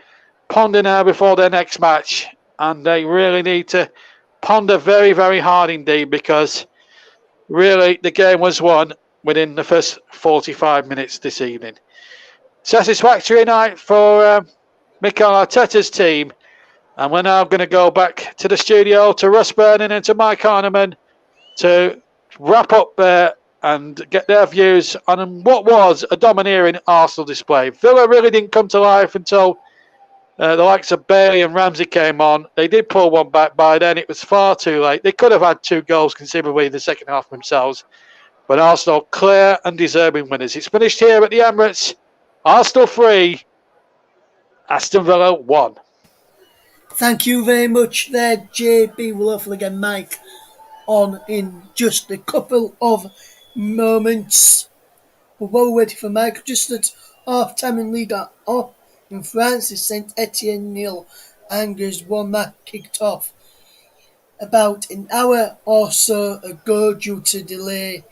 ponder now before their next match, and they really need to ponder very, very hard indeed, because really the game was won within the first 45 minutes this evening. Satisfactory night for Mikel Arteta's team. And we're now going to go back to the studio to Russ Burning and to Mike Arneman to wrap up there and get their views on what was a domineering Arsenal display. Villa really didn't come to life until the likes of Bailey and Ramsey came on. They did pull one back by then. It was far too late. They could have had 2 goals conceivably in the second half themselves. But Arsenal clear and deserving winners. It's finished here at the Emirates. Arsenal 3, Aston Villa 1. Thank you very much there, JB. We'll hopefully get Mike on in just a couple of moments. But while we're waiting for Mike, just at half-time in Liga 1 in France, it's Saint Etienne 0, Angers 1. That kicked off about an hour or so ago due to delay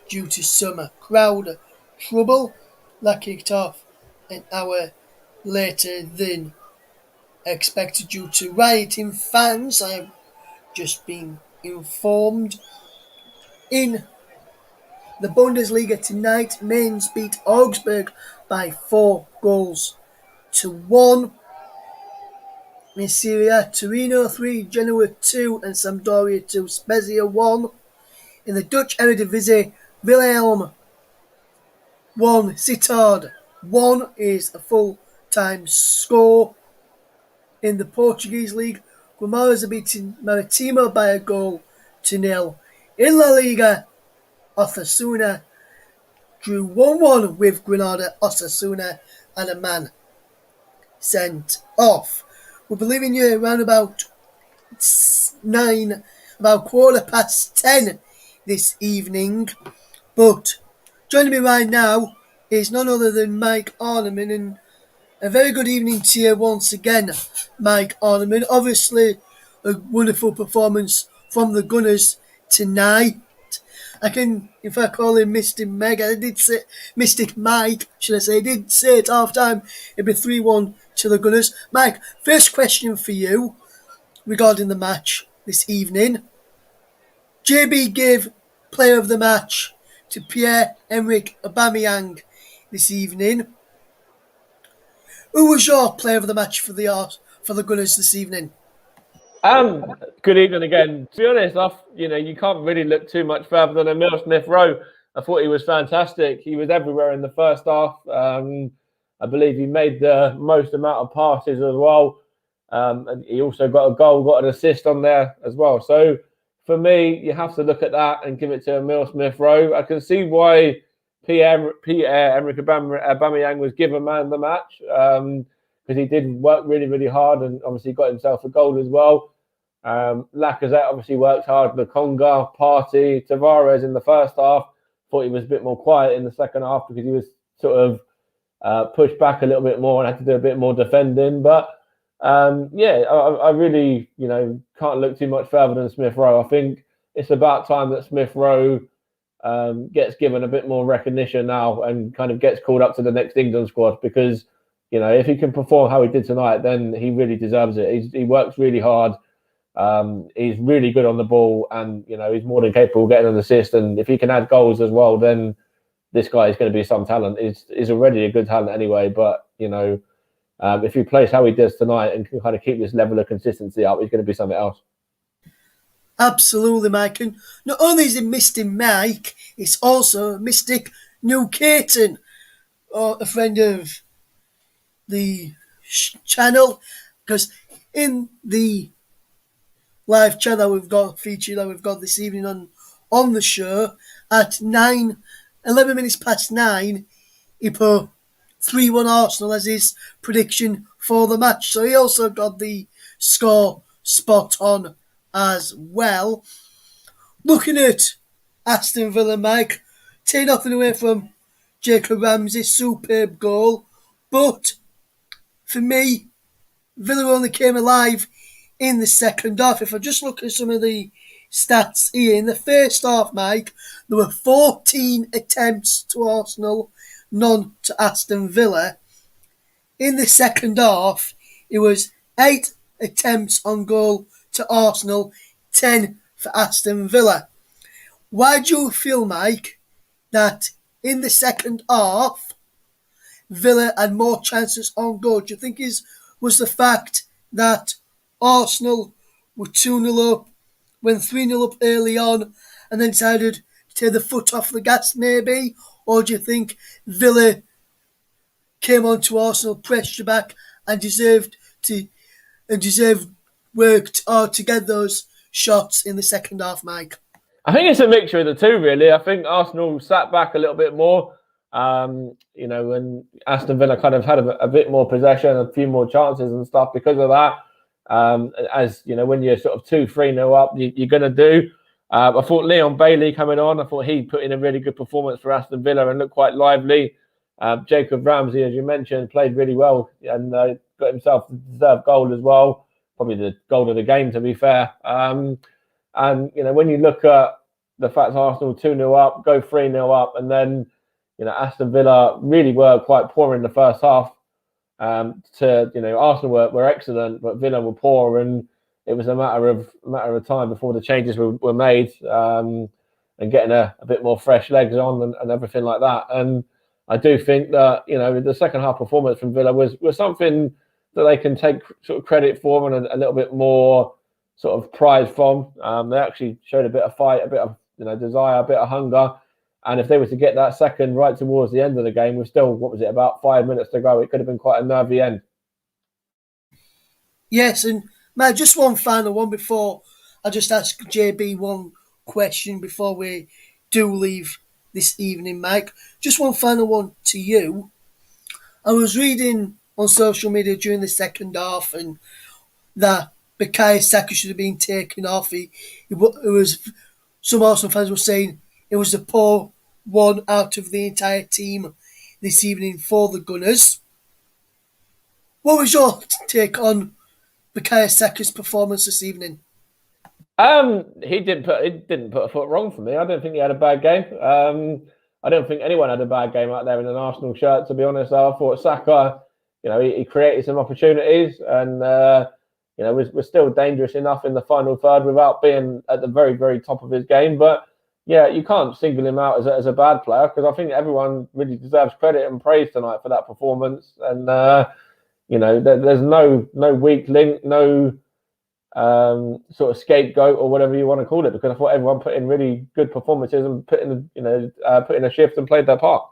due to summer crowd trouble. That kicked off an hour later than expected due to rioting fans. I have just been informed. In the Bundesliga tonight, Mainz beat Augsburg by 4-1. In Serie A, Torino 3, Genoa 2 and Sampdoria 2, Spezia 1. In the Dutch Eredivisie, Wilhelm 1, Sittard 1 is a full-time score. In the Portuguese league, Guimarães are beating Maritimo by 1-0. In La Liga, Osasuna drew 1-1 with Granada. Osasuna and a man sent off. We'll be leaving you around about 10:15 this evening. But joining me right now is none other than Mike Orneman, and a very good evening to you once again, Mike Orneman. Obviously, a wonderful performance from the Gunners tonight. I can, in fact, call him Mystic Meg. I did say Mystic Mike, should I say? I did say at half time it'd be 3-1 to the Gunners. Mike, first question for you regarding the match this evening. JB gave player of the match to Pierre-Emerick Aubameyang this evening. Who was your player of the match for the Gunners this evening? Good evening again. To be honest, you can't really look too much further than Emile Smith-Rowe. I thought he was fantastic. He was everywhere in the first half. I believe he made the most amount of passes as well. And he also got a goal, got an assist on there as well. So for me, you have to look at that and give it to Emile Smith-Rowe. I can see why Pierre-Emerick Aubameyang was given man of the match, because he did work really, really hard and obviously got himself a goal as well. Lacazette obviously worked hard. Lokonga, Partey, Tavares in the first half. Thought he was a bit more quiet in the second half because he was sort of pushed back a little bit more and had to do a bit more defending. But I really, can't look too much further than Smith-Rowe. I think it's about time that Smith-Rowe gets given a bit more recognition now and kind of gets called up to the next England squad, because, if he can perform how he did tonight, then he really deserves it. He works really hard. He's really good on the ball, and he's more than capable of getting an assist. And if he can add goals as well, then this guy is going to be some talent. He's already a good talent anyway, but if he plays how he does tonight and can kind of keep this level of consistency up, he's going to be something else. Absolutely, Mike. And not only is it Mystic Mike, it's also Mystic New Caton, or a friend of the channel, because in the live chat that we've got this evening on the show at 11 minutes past 9, he put 3-1 Arsenal as his prediction for the match. So he also got the score spot on as well. Looking at Aston Villa, Mike, take nothing away from Jacob Ramsey's superb goal, but for me, Villa only came alive in the second half. If I just look at some of the stats here, in the first half, Mike, there were 14 attempts to Arsenal, none to Aston Villa. In the second half, it was 8 attempts on goal to Arsenal, 10 for Aston Villa. Why do you feel, Mike, that in the second half, Villa had more chances on goal? Do you think was the fact that Arsenal were 2-0 up, went 3-0 up early on, and then decided to take the foot off the gas, maybe? Or do you think Villa came on to Arsenal, pressed you back, and deserved worked hard to get those shots in the second half, Mike? I think it's a mixture of the two, really. I think Arsenal sat back a little bit more, when Aston Villa kind of had a bit more possession, a few more chances and stuff because of that. As when you're sort of 2-3-0 up, you're going to do. I thought Leon Bailey coming on, I thought he put in a really good performance for Aston Villa and looked quite lively. Jacob Ramsey, as you mentioned, played really well and got himself a deserved goal as well. Probably the goal of the game, to be fair. And when you look at the fact Arsenal 2-0 up, go 3-0 up, and then Aston Villa really were quite poor in the first half. To Arsenal were excellent, but Villa were poor, and it was a matter of time before the changes were made, and getting a bit more fresh legs on and everything like that. And I do think that the second half performance from Villa was something that they can take sort of credit for and a little bit more sort of pride from. They actually showed a bit of fight, a bit of desire, a bit of hunger. And if they were to get that second right towards the end of the game, with still, about 5 minutes to go, it could have been quite a nervy end. Yes, and Matt, just one final one before I just ask JB one question before we do leave this evening, Mike. Just one final one to you. I was reading on social media during the second half and that Bukayo Saka should have been taken off. It was some Arsenal fans were saying it was the poor one out of the entire team this evening for the Gunners. What was your take on Bukayo Saka's performance this evening? He didn't put a foot wrong for me. I don't think he had a bad game. I don't think anyone had a bad game out there in an Arsenal shirt, to be honest. I thought Saka, he created some opportunities and was still dangerous enough in the final third without being at the very, very top of his game. But yeah, you can't single him out as a bad player, because I think everyone really deserves credit and praise tonight for that performance. And there's no weak link, no sort of scapegoat or whatever you want to call it, because I thought everyone put in really good performances and put in a shift and played their part.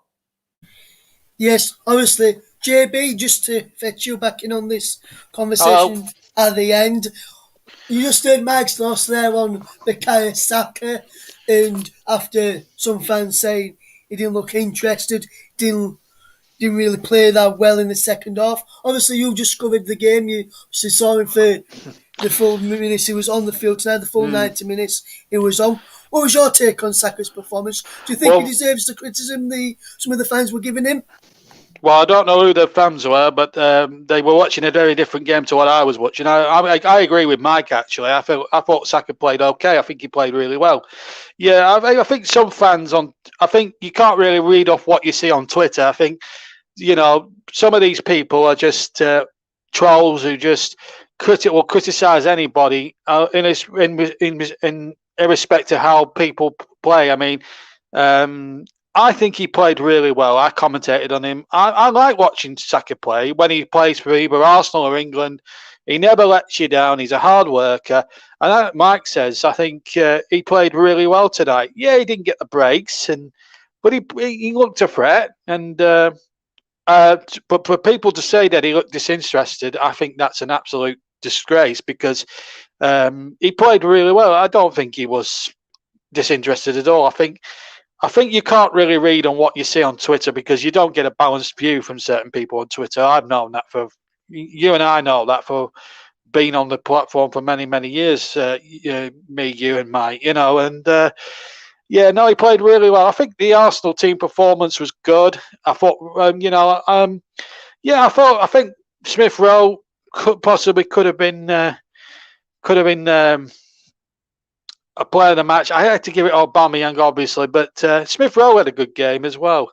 Yes, obviously, JB, just to fetch you back in on this conversation at the end, you just heard Mike's thoughts there on Bukayo Saka, and after some fans saying he didn't look interested, didn't really play that well in the second half. Obviously, you just covered the game. You saw him for the full minutes he was on the field tonight, the full 90 minutes he was on. What was your take on Saka's performance? Do you think he deserves the criticism some of the fans were giving him? Well, I don't know who the fans were, but they were watching a very different game to what I was watching. I agree with Mike, actually. I thought Saka played okay. I think he played really well. Yeah, I think some fans I think you can't really read off what you see on Twitter. I think, some of these people are just trolls who just criticize anybody in irrespective of how people play. I mean, I think he played really well. I commentated on him. I like watching Saka play when he plays for either Arsenal or England. He never lets you down. He's a hard worker. And like Mike says, I think he played really well tonight. Yeah, he didn't get the breaks, but he looked a threat. And but for people to say that he looked disinterested, I think that's an absolute disgrace, because he played really well. I don't think he was disinterested at all. I think you can't really read on what you see on Twitter, because you don't get a balanced view from certain people on Twitter. I've known that you and I know that for being on the platform for many, many years. Me, you, and Mike. And he played really well. I think the Arsenal team performance was good. I thought, I think Smith Rowe could have been a player of the match. I had to give it Aubameyang, obviously, but Smith Rowe had a good game as well.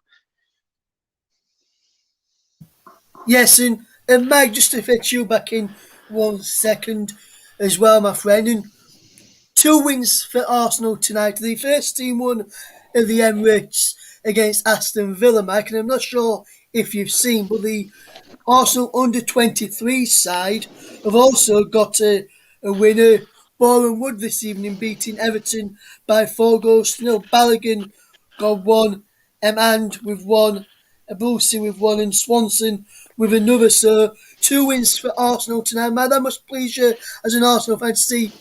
Yes, and Mike, just to fetch you back in 1 second as well, my friend. And 2 wins for Arsenal tonight. The first team won at the Emirates against Aston Villa, Mike, and I'm not sure if you've seen, but the Arsenal under-23 side have also got a winner. Boreham Wood this evening beating Everton by 4-0. Balogun got 1, and with 1, Abulsi with 1, and Swanson with another. So 2 wins for Arsenal tonight. Man, that must please you as an Arsenal fan to see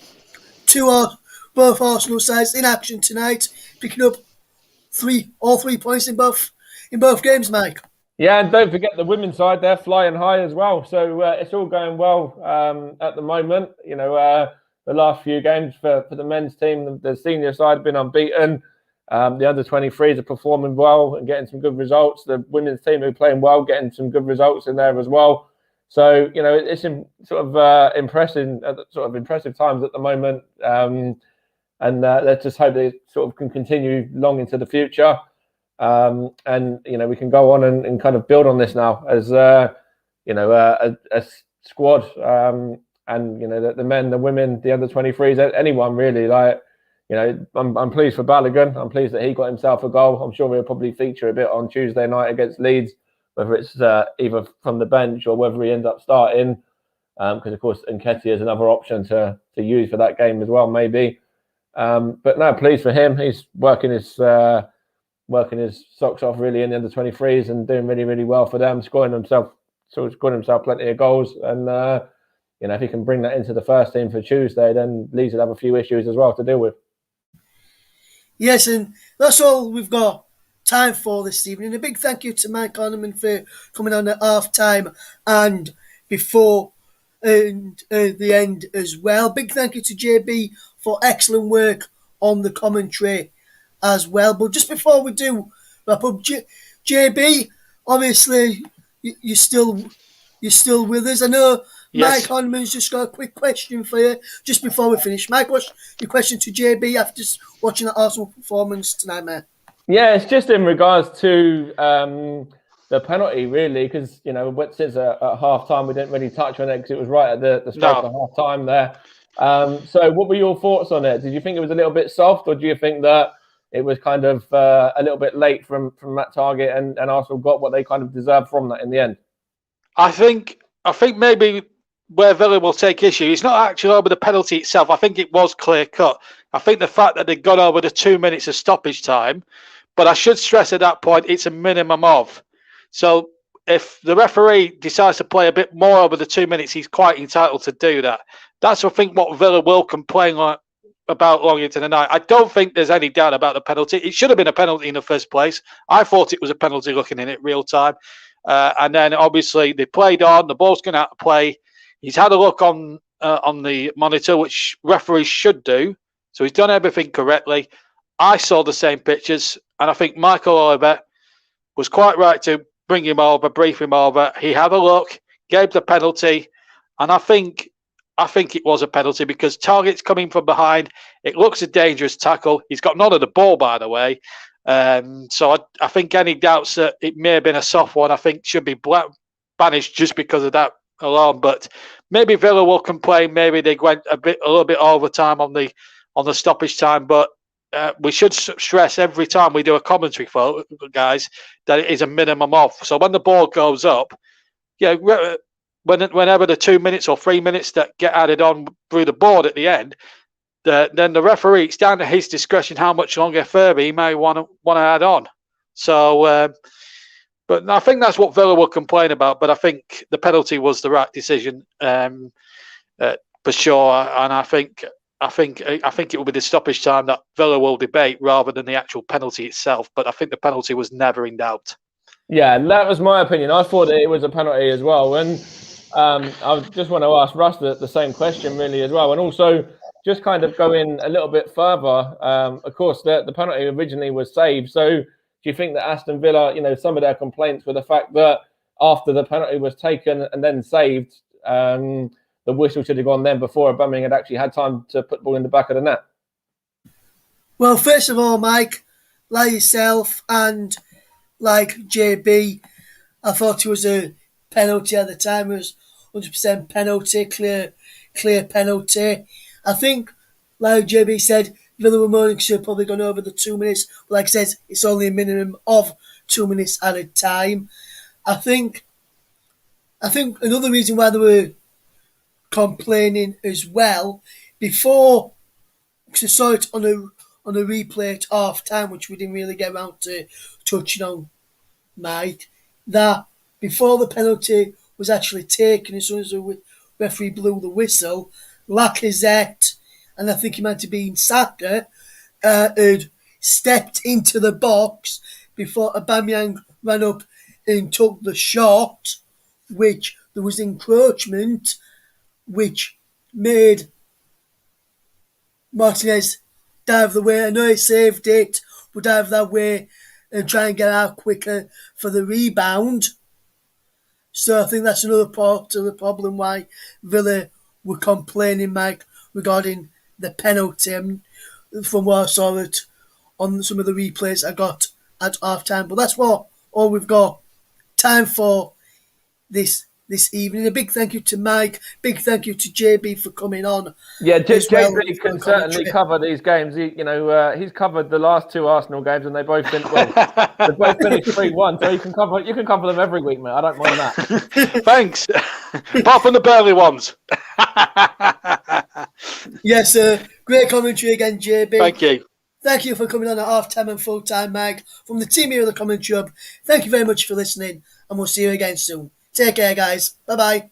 both Arsenal sides in action tonight, picking up all 3 points in both games, Mike. Yeah, and don't forget the women's side; they're flying high as well. So it's all going well at the moment. The last few games for the men's team, the senior side have been unbeaten. The under-23s are performing well and getting some good results. The women's team are playing well, getting some good results in there as well. So it's impressive times at the moment, and let's just hope they sort of can continue long into the future. And we can go on and kind of build on this now as a squad, and the men, the women, the under 23s, anyone really. I'm pleased for Balogun. I'm pleased that he got himself a goal. I'm sure we'll probably feature a bit on Tuesday night against Leeds, whether it's either from the bench or whether he ends up starting. Because of course Nketiah is another option to use for that game as well, maybe. But no, pleased for him. He's working his socks off really in the under 23s and doing really, really well for them, scoring himself plenty of goals. And if he can bring that into the first team for Tuesday, then Leeds will have a few issues as well to deal with. Yes, and that's all we've got time for this evening. A big thank you to Mike Orneman for coming on at half time and before the end as well. Big thank you to JB for excellent work on the commentary as well. But just before we do wrap up, JB, obviously you're still with us. I know Yes. Mike Honman's just got a quick question for you just before we finish. Mike, what's your question to JB after watching the Arsenal performance tonight, mate? Yeah, it's just in regards to the penalty, really, because since at half time we didn't really touch on it because it was right at the start of half time there. So, what were your thoughts on it? Did you think it was a little bit soft, or do you think that it was kind of a little bit late from that target, and Arsenal got what they kind of deserved from that in the end? I think maybe where Villa will take issue, it's not actually over the penalty itself. I think it was clear cut. I think the fact that they got over the 2 minutes of stoppage time, but I should stress at that point it's a minimum of. So if the referee decides to play a bit more over the 2 minutes, he's quite entitled to do that. That's I think what Villa will complain about long into the night. I don't think there's any doubt about the penalty. It should have been a penalty in the first place. I thought it was a penalty looking in it real time. And then obviously they played on. The ball's going out to play. He's had a look on the monitor, which referees should do. So he's done everything correctly. I saw the same pictures, and I think Michael Oliver was quite right to bring him over, brief him over. He had a look, gave the penalty, and I think it was a penalty because Target's coming from behind. It looks a dangerous tackle. He's got none of the ball, by the way. So I think any doubts that it may have been a soft one, I think should be banished just because of that alone. But maybe Villa will complain. Maybe they went a little bit over time on the stoppage time. But we should stress every time we do a commentary, guys, that it is a minimum of. So when the ball goes up, whenever the 2 minutes or 3 minutes that get added on through the board at the end, then the referee, it's down to his discretion how much longer further he may want to add on. So, but I think that's what Villa will complain about. But I think the penalty was the right decision for sure, and I think it will be the stoppage time that Villa will debate rather than the actual penalty itself. But I think the penalty was never in doubt. Yeah, that was my opinion. I thought that it was a penalty as well. And I just want to ask Russ the same question really as well. And also just kind of going a little bit further. Of course, the penalty originally was saved. So do you think that Aston Villa, some of their complaints were the fact that after the penalty was taken and then saved, the whistle should have gone then before Aubameyang had actually had time to put the ball in the back of the net? Well, first of all, Mike, like yourself and like JB, I thought it was a penalty at the time. It was 100% penalty, clear penalty. I think, like JB said, Villa were moaning should have probably gone over the 2 minutes. But like I said, it's only a minimum of 2 minutes at a time. I think another reason why they were complaining as well, before, because I saw it on a replay at half time, which we didn't really get around to touching on, Mike, that before the penalty was actually taken, as soon as the referee blew the whistle, Lacazette, and I think he might have been Saka, had stepped into the box before Aubameyang ran up and took the shot, which there was encroachment, which made Martinez dive the way. I know he saved it, but dive that way and try and get out quicker for the rebound. So I think that's another part of the problem why Villa were complaining, Mike, regarding the penalty. From what I saw it on some of the replays I got at half time. But that's all we've got time for this this evening. A big thank you to Mike. Big thank you to JB for coming on. Yeah, as well JB for can commentary. certainly cover these games. He's covered the last 2 Arsenal games, and they both finished 3-1. So you can cover them every week, mate. I don't mind that. Thanks. Apart from the Burnley ones. Yes, great commentary again, JB. Thank you. Thank you for coming on at half-time and full-time, Mike. From the team here at the Commentary Hub, thank you very much for listening, and we'll see you again soon. Take care, guys. Bye-bye.